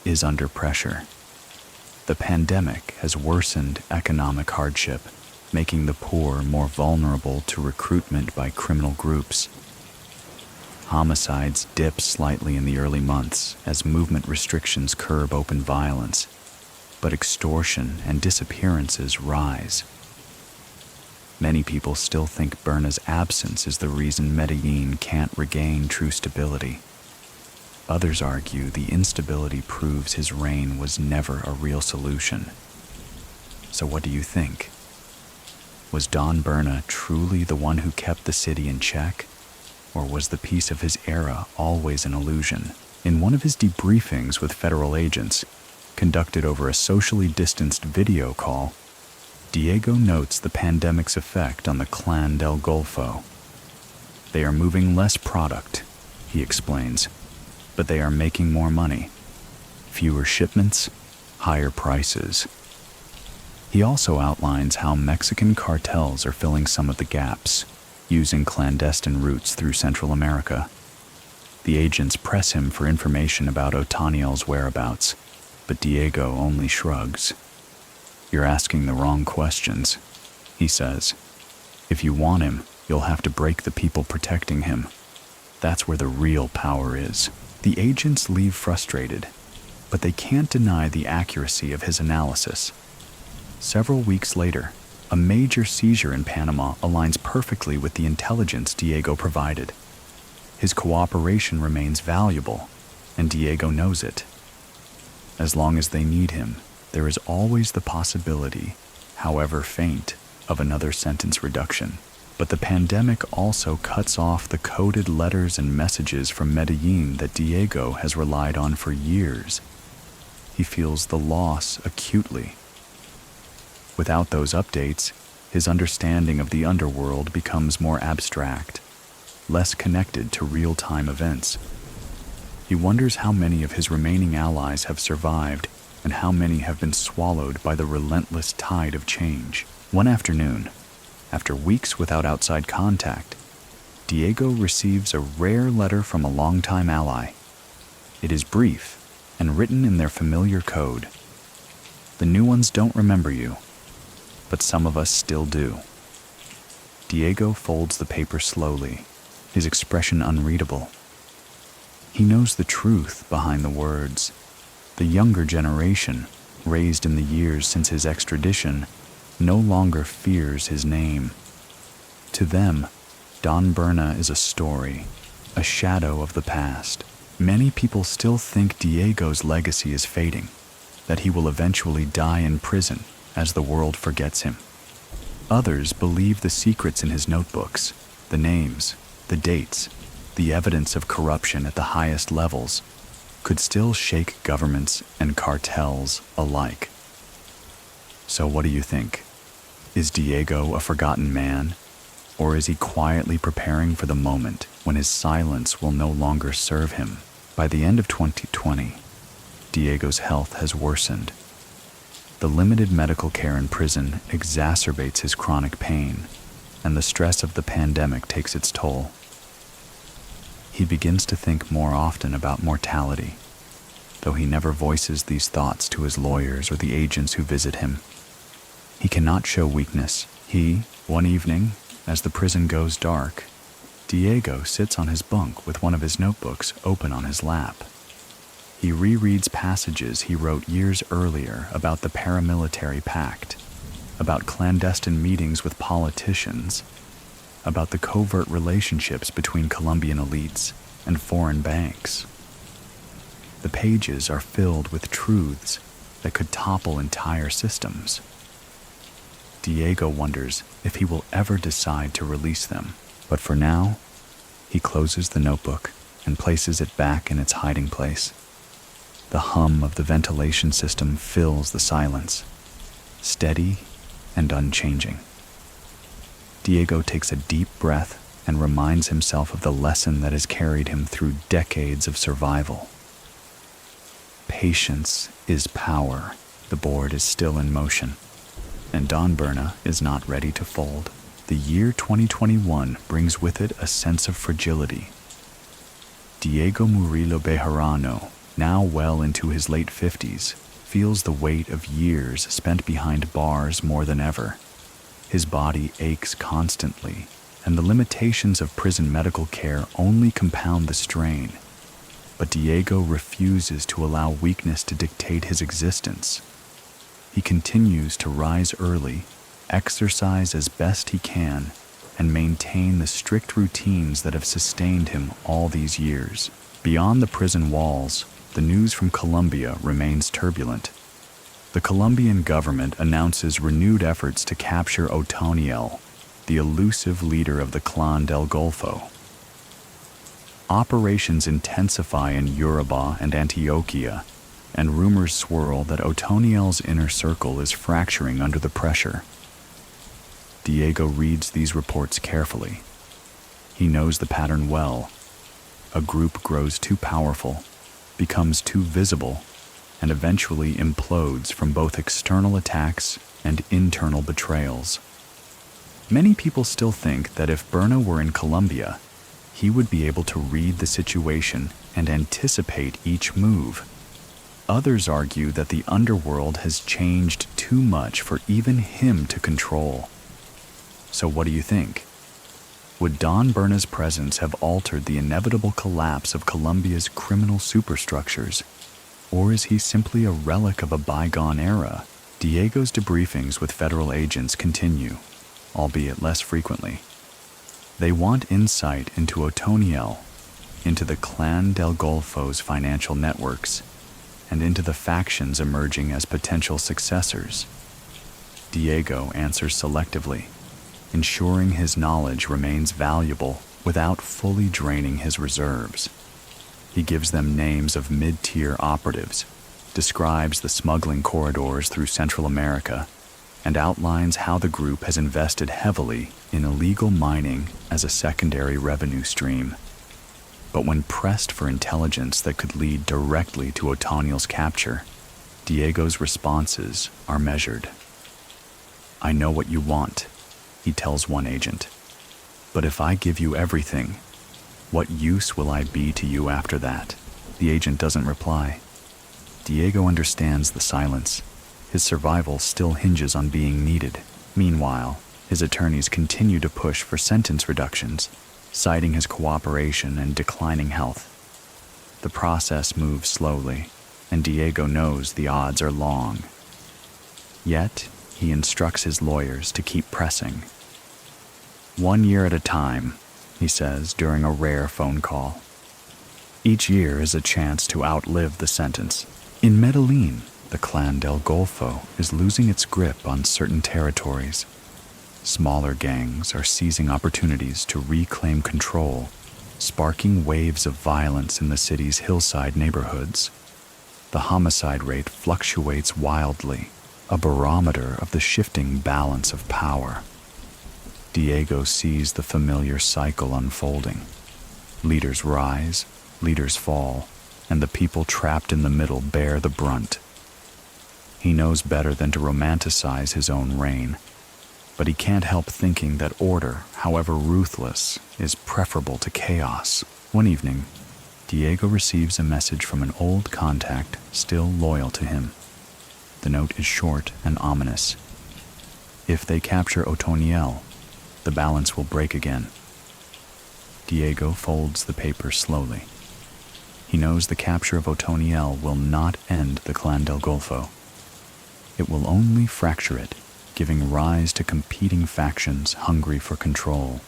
[SPEAKER 1] is under pressure. The pandemic has worsened economic hardship, making the poor more vulnerable to recruitment by criminal groups. Homicides dip slightly in the early months as movement restrictions curb open violence, but extortion and disappearances rise. Many people still think Berna's absence is the reason Medellin can't regain true stability. Others argue the instability proves his reign was never a real solution. So what do you think? Was Don Berna truly the one who kept the city in check? Or was the peace of his era always an illusion? In one of his debriefings with federal agents, conducted over a socially distanced video call, Diego notes the pandemic's effect on the Clan del Golfo. They are moving less product, he explains, but they are making more money. Fewer shipments, higher prices. He also outlines how Mexican cartels are filling some of the gaps, using clandestine routes through Central America. The agents press him for information about Otoniel's whereabouts, but Diego only shrugs. "You're asking the wrong questions," he says. "If you want him, you'll have to break the people protecting him. That's where the real power is." The agents leave frustrated, but they can't deny the accuracy of his analysis. Several weeks later, a major seizure in Panama aligns perfectly with the intelligence Diego provided. His cooperation remains valuable, and Diego knows it. As long as they need him, there is always the possibility, however faint, of another sentence reduction. But the pandemic also cuts off the coded letters and messages from Medellin that Diego has relied on for years. He feels the loss acutely. Without those updates, his understanding of the underworld becomes more abstract, less connected to real-time events. He wonders how many of his remaining allies have survived and how many have been swallowed by the relentless tide of change. One afternoon, after weeks without outside contact, Diego receives a rare letter from a longtime ally. It is brief and written in their familiar code. "The new ones don't remember you, but some of us still do." Diego folds the paper slowly, his expression unreadable. He knows the truth behind the words. The younger generation, raised in the years since his extradition, no longer fears his name. To them, Don Berna is a story, a shadow of the past. Many people still think Diego's legacy is fading, that he will eventually die in prison as the world forgets him. Others believe the secrets in his notebooks, the names, the dates, the evidence of corruption at the highest levels, could still shake governments and cartels alike. So what do you think? Is Diego a forgotten man, or is he quietly preparing for the moment when his silence will no longer serve him? By the end of 2020, Diego's health has worsened. The limited medical care in prison exacerbates his chronic pain, and the stress of the pandemic takes its toll. He begins to think more often about mortality, though he never voices these thoughts to his lawyers or the agents who visit him. He cannot show weakness. One evening, as the prison goes dark, Diego sits on his bunk with one of his notebooks open on his lap. He rereads passages he wrote years earlier about the Paramilitary Pact, about clandestine meetings with politicians, about the covert relationships between Colombian elites and foreign banks. The pages are filled with truths that could topple entire systems. Diego wonders if he will ever decide to release them, but for now, he closes the notebook and places it back in its hiding place. The hum of the ventilation system fills the silence, steady and unchanging. Diego takes a deep breath and reminds himself of the lesson that has carried him through decades of survival. Patience is power. The board is still in motion, and Don Berna is not ready to fold. The year 2021 brings with it a sense of fragility. Diego Murillo Bejarano, now well into his late 50s, feels the weight of years spent behind bars more than ever. His body aches constantly, and the limitations of prison medical care only compound the strain. But Diego refuses to allow weakness to dictate his existence. He continues to rise early, exercise as best he can, and maintain the strict routines that have sustained him all these years. Beyond the prison walls, the news from Colombia remains turbulent. The Colombian government announces renewed efforts to capture Otoniel, the elusive leader of the Clan del Golfo. Operations intensify in Urabá and Antioquia, and rumors swirl that Otoniel's inner circle is fracturing under the pressure. Diego reads these reports carefully. He knows the pattern well. A group grows too powerful, becomes too visible, and eventually implodes from both external attacks and internal betrayals. Many people still think that if Berna were in Colombia, he would be able to read the situation and anticipate each move. Others argue that the underworld has changed too much for even him to control. So what do you think? Would Don Berna's presence have altered the inevitable collapse of Colombia's criminal superstructures? Or is he simply a relic of a bygone era? Diego's debriefings with federal agents continue, albeit less frequently. They want insight into Otoniel, into the Clan del Golfo's financial networks, and into the factions emerging as potential successors. Diego answers selectively, ensuring his knowledge remains valuable without fully draining his reserves. He gives them names of mid-tier operatives, describes the smuggling corridors through Central America, and outlines how the group has invested heavily in illegal mining as a secondary revenue stream. But when pressed for intelligence that could lead directly to Otoniel's capture, Diego's responses are measured. "I know what you want," he tells one agent. "But if I give you everything, what use will I be to you after that?" The agent doesn't reply. Diego understands the silence. His survival still hinges on being needed. Meanwhile, his attorneys continue to push for sentence reductions, citing his cooperation and declining health. The process moves slowly, and Diego knows the odds are long. Yet, he instructs his lawyers to keep pressing. "1 year at a time," he says during a rare phone call. "Each year is a chance to outlive the sentence. In Medellin, the Clan del Golfo is losing its grip on certain territories. Smaller gangs are seizing opportunities to reclaim control, sparking waves of violence in the city's hillside neighborhoods. The homicide rate fluctuates wildly, a barometer of the shifting balance of power." Diego sees the familiar cycle unfolding. Leaders rise, leaders fall, and the people trapped in the middle bear the brunt. He knows better than to romanticize his own reign, but he can't help thinking that order, however ruthless, is preferable to chaos. One evening, Diego receives a message from an old contact still loyal to him. The note is short and ominous. If they capture Otoniel, the balance will break again. Diego folds the paper slowly. He knows the capture of Otoniel will not end the Clan del Golfo. It will only fracture it, giving rise to competing factions hungry for control.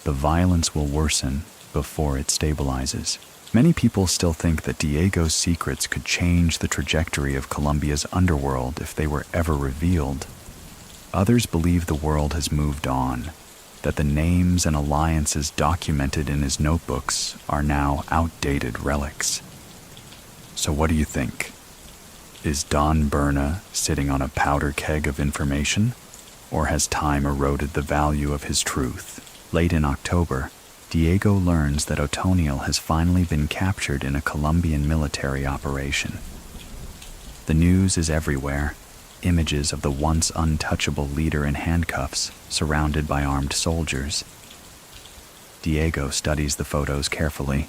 [SPEAKER 1] The violence will worsen before it stabilizes. Many people still think that Diego's secrets could change the trajectory of Colombia's underworld if they were ever revealed. Others believe the world has moved on, that the names and alliances documented in his notebooks are now outdated relics. So what do you think? Is Don Berna sitting on a powder keg of information, or has time eroded the value of his truth? Late in October, Diego learns that Otoniel has finally been captured in a Colombian military operation. The news is everywhere. Images of the once untouchable leader in handcuffs, surrounded by armed soldiers. Diego studies the photos carefully.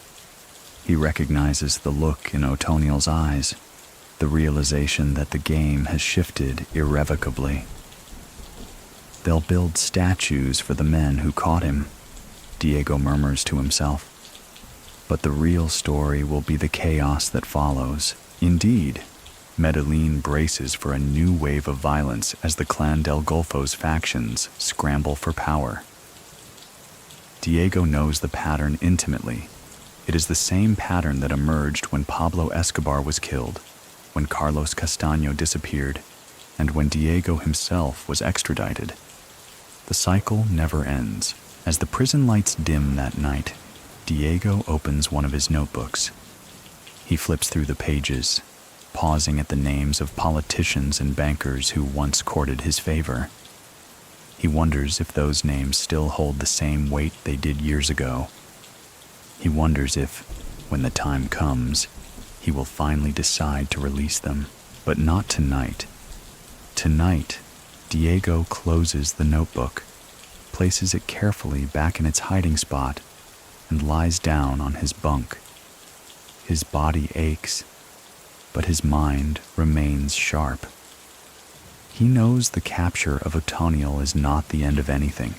[SPEAKER 1] He recognizes the look in Otoniel's eyes, the realization that the game has shifted irrevocably. "They'll build statues for the men who caught him," Diego murmurs to himself. "But the real story will be the chaos that follows." Indeed, Medellin braces for a new wave of violence as the Clan del Golfo's factions scramble for power. Diego knows the pattern intimately. It is the same pattern that emerged when Pablo Escobar was killed, when Carlos Castano disappeared, and when Diego himself was extradited. The cycle never ends. As the prison lights dim that night, Diego opens one of his notebooks. He flips through the pages, pausing at the names of politicians and bankers who once courted his favor. He wonders if those names still hold the same weight they did years ago. He wonders if, when the time comes, he will finally decide to release them. But not tonight. Tonight, Diego closes the notebook, places it carefully back in its hiding spot, and lies down on his bunk. His body aches, but his mind remains sharp. He knows the capture of Otoniel is not the end of anything.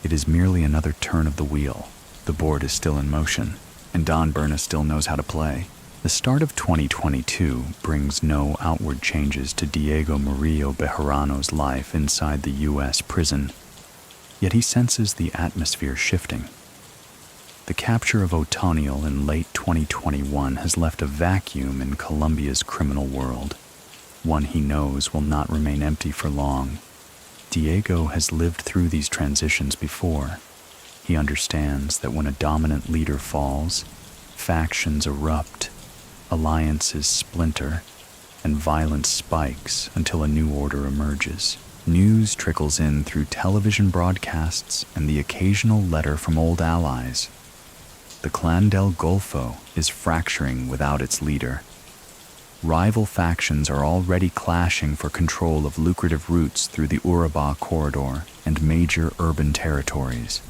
[SPEAKER 1] It is merely another turn of the wheel. The board is still in motion, and Don Berna still knows how to play. The start of 2022 brings no outward changes to Diego Murillo Bejarano's life inside the U.S. prison, yet he senses the atmosphere shifting. The capture of Otoniel in late 2021 has left a vacuum in Colombia's criminal world, one he knows will not remain empty for long. Diego has lived through these transitions before. He understands that when a dominant leader falls, factions erupt, alliances splinter, and violence spikes until a new order emerges. News trickles in through television broadcasts and the occasional letter from old allies. The Clan del Golfo is fracturing without its leader. Rival factions are already clashing for control of lucrative routes through the Urabá corridor and major urban territories.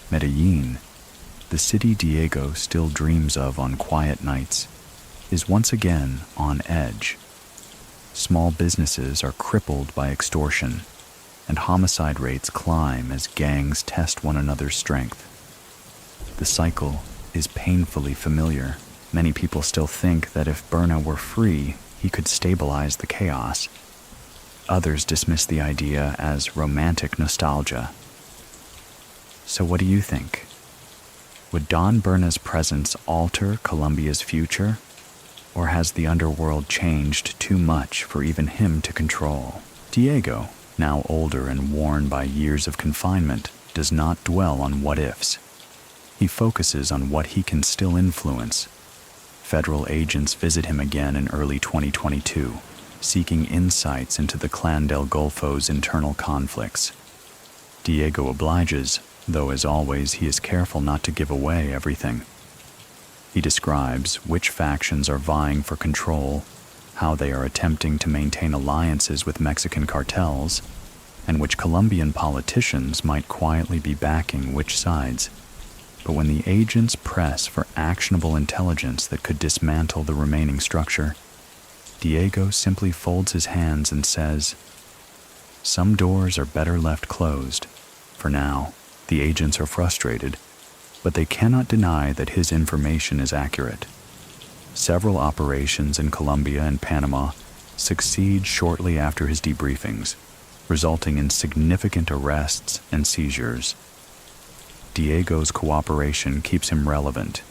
[SPEAKER 1] Medellin, the city Diego still dreams of on quiet nights, is once again on edge. Small businesses are crippled by extortion, and homicide rates climb as gangs test one another's strength. The cycle is painfully familiar. Many people still think that if Berna were free, he could stabilize the chaos. Others dismiss the idea as romantic nostalgia. So what do you think? Would Don Berna's presence alter Colombia's future? Or has the underworld changed too much for even him to control? Diego, now older and worn by years of confinement, does not dwell on what-ifs. He focuses on what he can still influence. Federal agents visit him again in early 2022, seeking insights into the Clan del Golfo's internal conflicts. Diego obliges, though as always he is careful not to give away everything. He describes which factions are vying for control, how they are attempting to maintain alliances with Mexican cartels, and which Colombian politicians might quietly be backing which sides. But when the agents press for actionable intelligence that could dismantle the remaining structure, Diego simply folds his hands and says, "Some doors are better left closed. For now, the agents are frustrated, but they cannot deny that his information is accurate. Several operations in Colombia and Panama succeed shortly after his debriefings, resulting in significant arrests and seizures. Diego's cooperation keeps him relevant,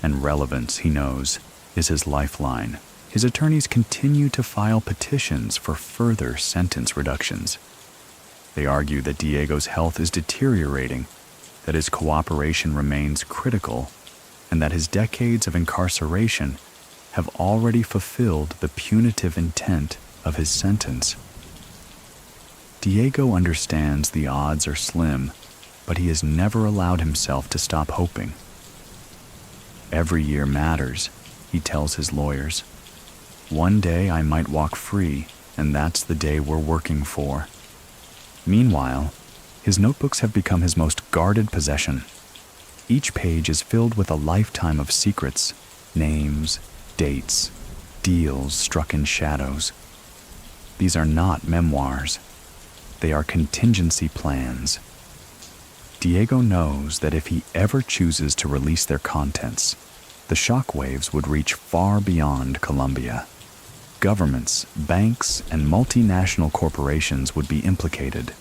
[SPEAKER 1] and relevance, he knows, is his lifeline. His attorneys continue to file petitions for further sentence reductions. They argue that Diego's health is deteriorating, that his cooperation remains critical, and that his decades of incarceration have already fulfilled the punitive intent of his sentence. Diego understands the odds are slim, but he has never allowed himself to stop hoping. Every year matters, he tells his lawyers. One day I might walk free, and that's the day we're working for. Meanwhile, his notebooks have become his most guarded possession. Each page is filled with a lifetime of secrets, names, dates, deals struck in shadows. These are not memoirs. They are contingency plans. Diego knows that if he ever chooses to release their contents, the shockwaves would reach far beyond Colombia. Governments, banks, and multinational corporations would be implicated.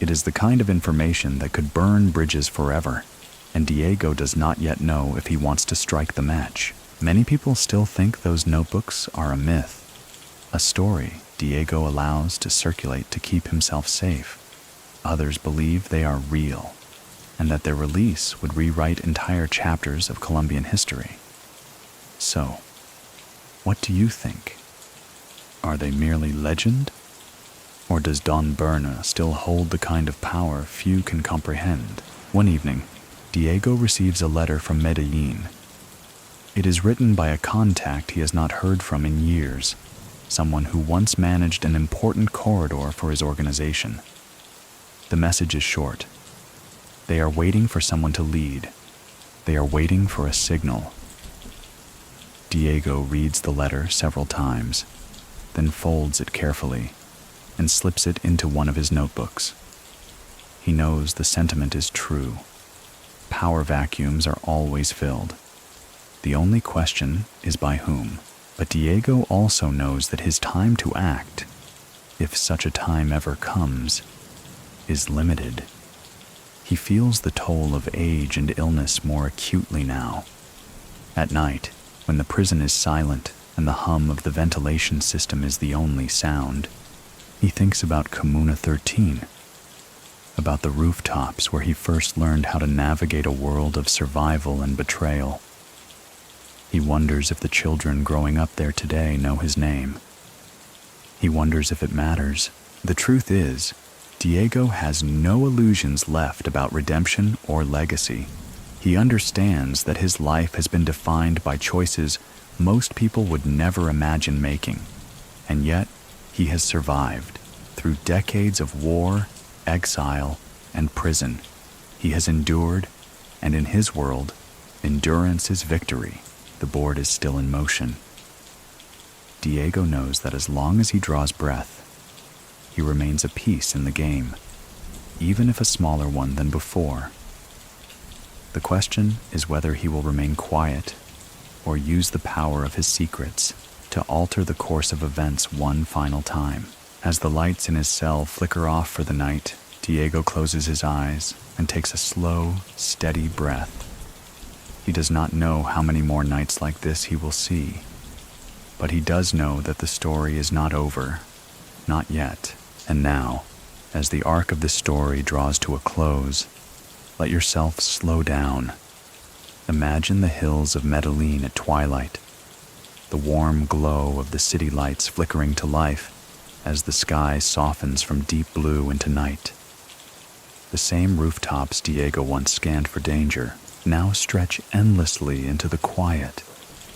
[SPEAKER 1] It is the kind of information that could burn bridges forever, and Diego does not yet know if he wants to strike the match. Many people still think those notebooks are a myth, a story Diego allows to circulate to keep himself safe. Others believe they are real, and that their release would rewrite entire chapters of Colombian history. So, what do you think? Are they merely legend? Or does Don Berna still hold the kind of power few can comprehend? One evening, Diego receives a letter from Medellin. It is written by a contact he has not heard from in years, someone who once managed an important corridor for his organization. The message is short. They are waiting for someone to lead. They are waiting for a signal. Diego reads the letter several times, then folds it carefully and slips it into one of his notebooks. He knows the sentiment is true. Power vacuums are always filled. The only question is by whom. But Diego also knows that his time to act, if such a time ever comes, is limited. He feels the toll of age and illness more acutely now. At night, when the prison is silent and the hum of the ventilation system is the only sound, he thinks about Kimuna 13, about the rooftops where he first learned how to navigate a world of survival and betrayal. He wonders if the children growing up there today know his name. He wonders if it matters. The truth is, Diego has no illusions left about redemption or legacy. He understands that his life has been defined by choices most people would never imagine making, and yet he has survived. Through decades of war, exile, and prison, he has endured, and in his world, endurance is victory. The board is still in motion. Diego knows that as long as he draws breath, he remains a piece in the game, even if a smaller one than before. The question is whether he will remain quiet or use the power of his secrets to alter the course of events one final time. As the lights in his cell flicker off for the night, Diego closes his eyes and takes a slow, steady breath. He does not know how many more nights like this he will see, but he does know that the story is not over, not yet. And now, as the arc of the story draws to a close, let yourself slow down. Imagine the hills of Medellin at twilight, the warm glow of the city lights flickering to life as the sky softens from deep blue into night. The same rooftops Diego once scanned for danger now stretch endlessly into the quiet,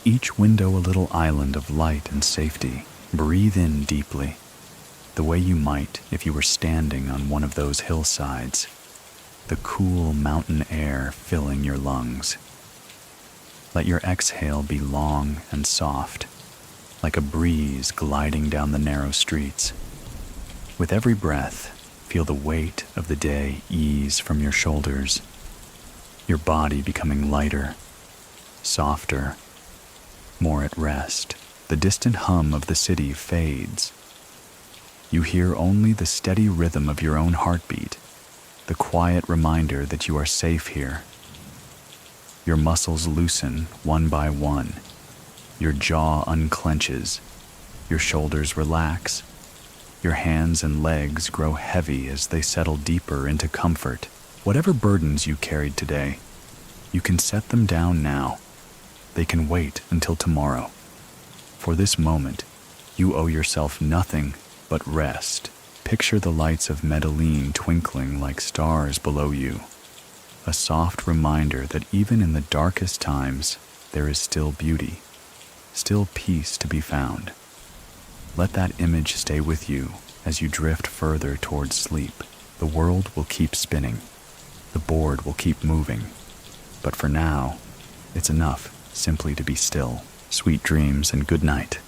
[SPEAKER 1] each window a little island of light and safety. Breathe in deeply, the way you might if you were standing on one of those hillsides, the cool mountain air filling your lungs. Let your exhale be long and soft, like a breeze gliding down the narrow streets. With every breath, feel the weight of the day ease from your shoulders, your body becoming lighter, softer, more at rest. The distant hum of the city fades. You hear only the steady rhythm of your own heartbeat, the quiet reminder that you are safe here. Your muscles loosen one by one. Your jaw unclenches. Your shoulders relax. Your hands and legs grow heavy as they settle deeper into comfort. Whatever burdens you carried today, you can set them down now. They can wait until tomorrow. For this moment, you owe yourself nothing but rest. Picture the lights of Medellin twinkling like stars below you, a soft reminder that even in the darkest times, there is still beauty, still peace to be found. Let that image stay with you as you drift further towards sleep. The world will keep spinning. The board will keep moving. But for now, it's enough simply to be still. Sweet dreams and good night.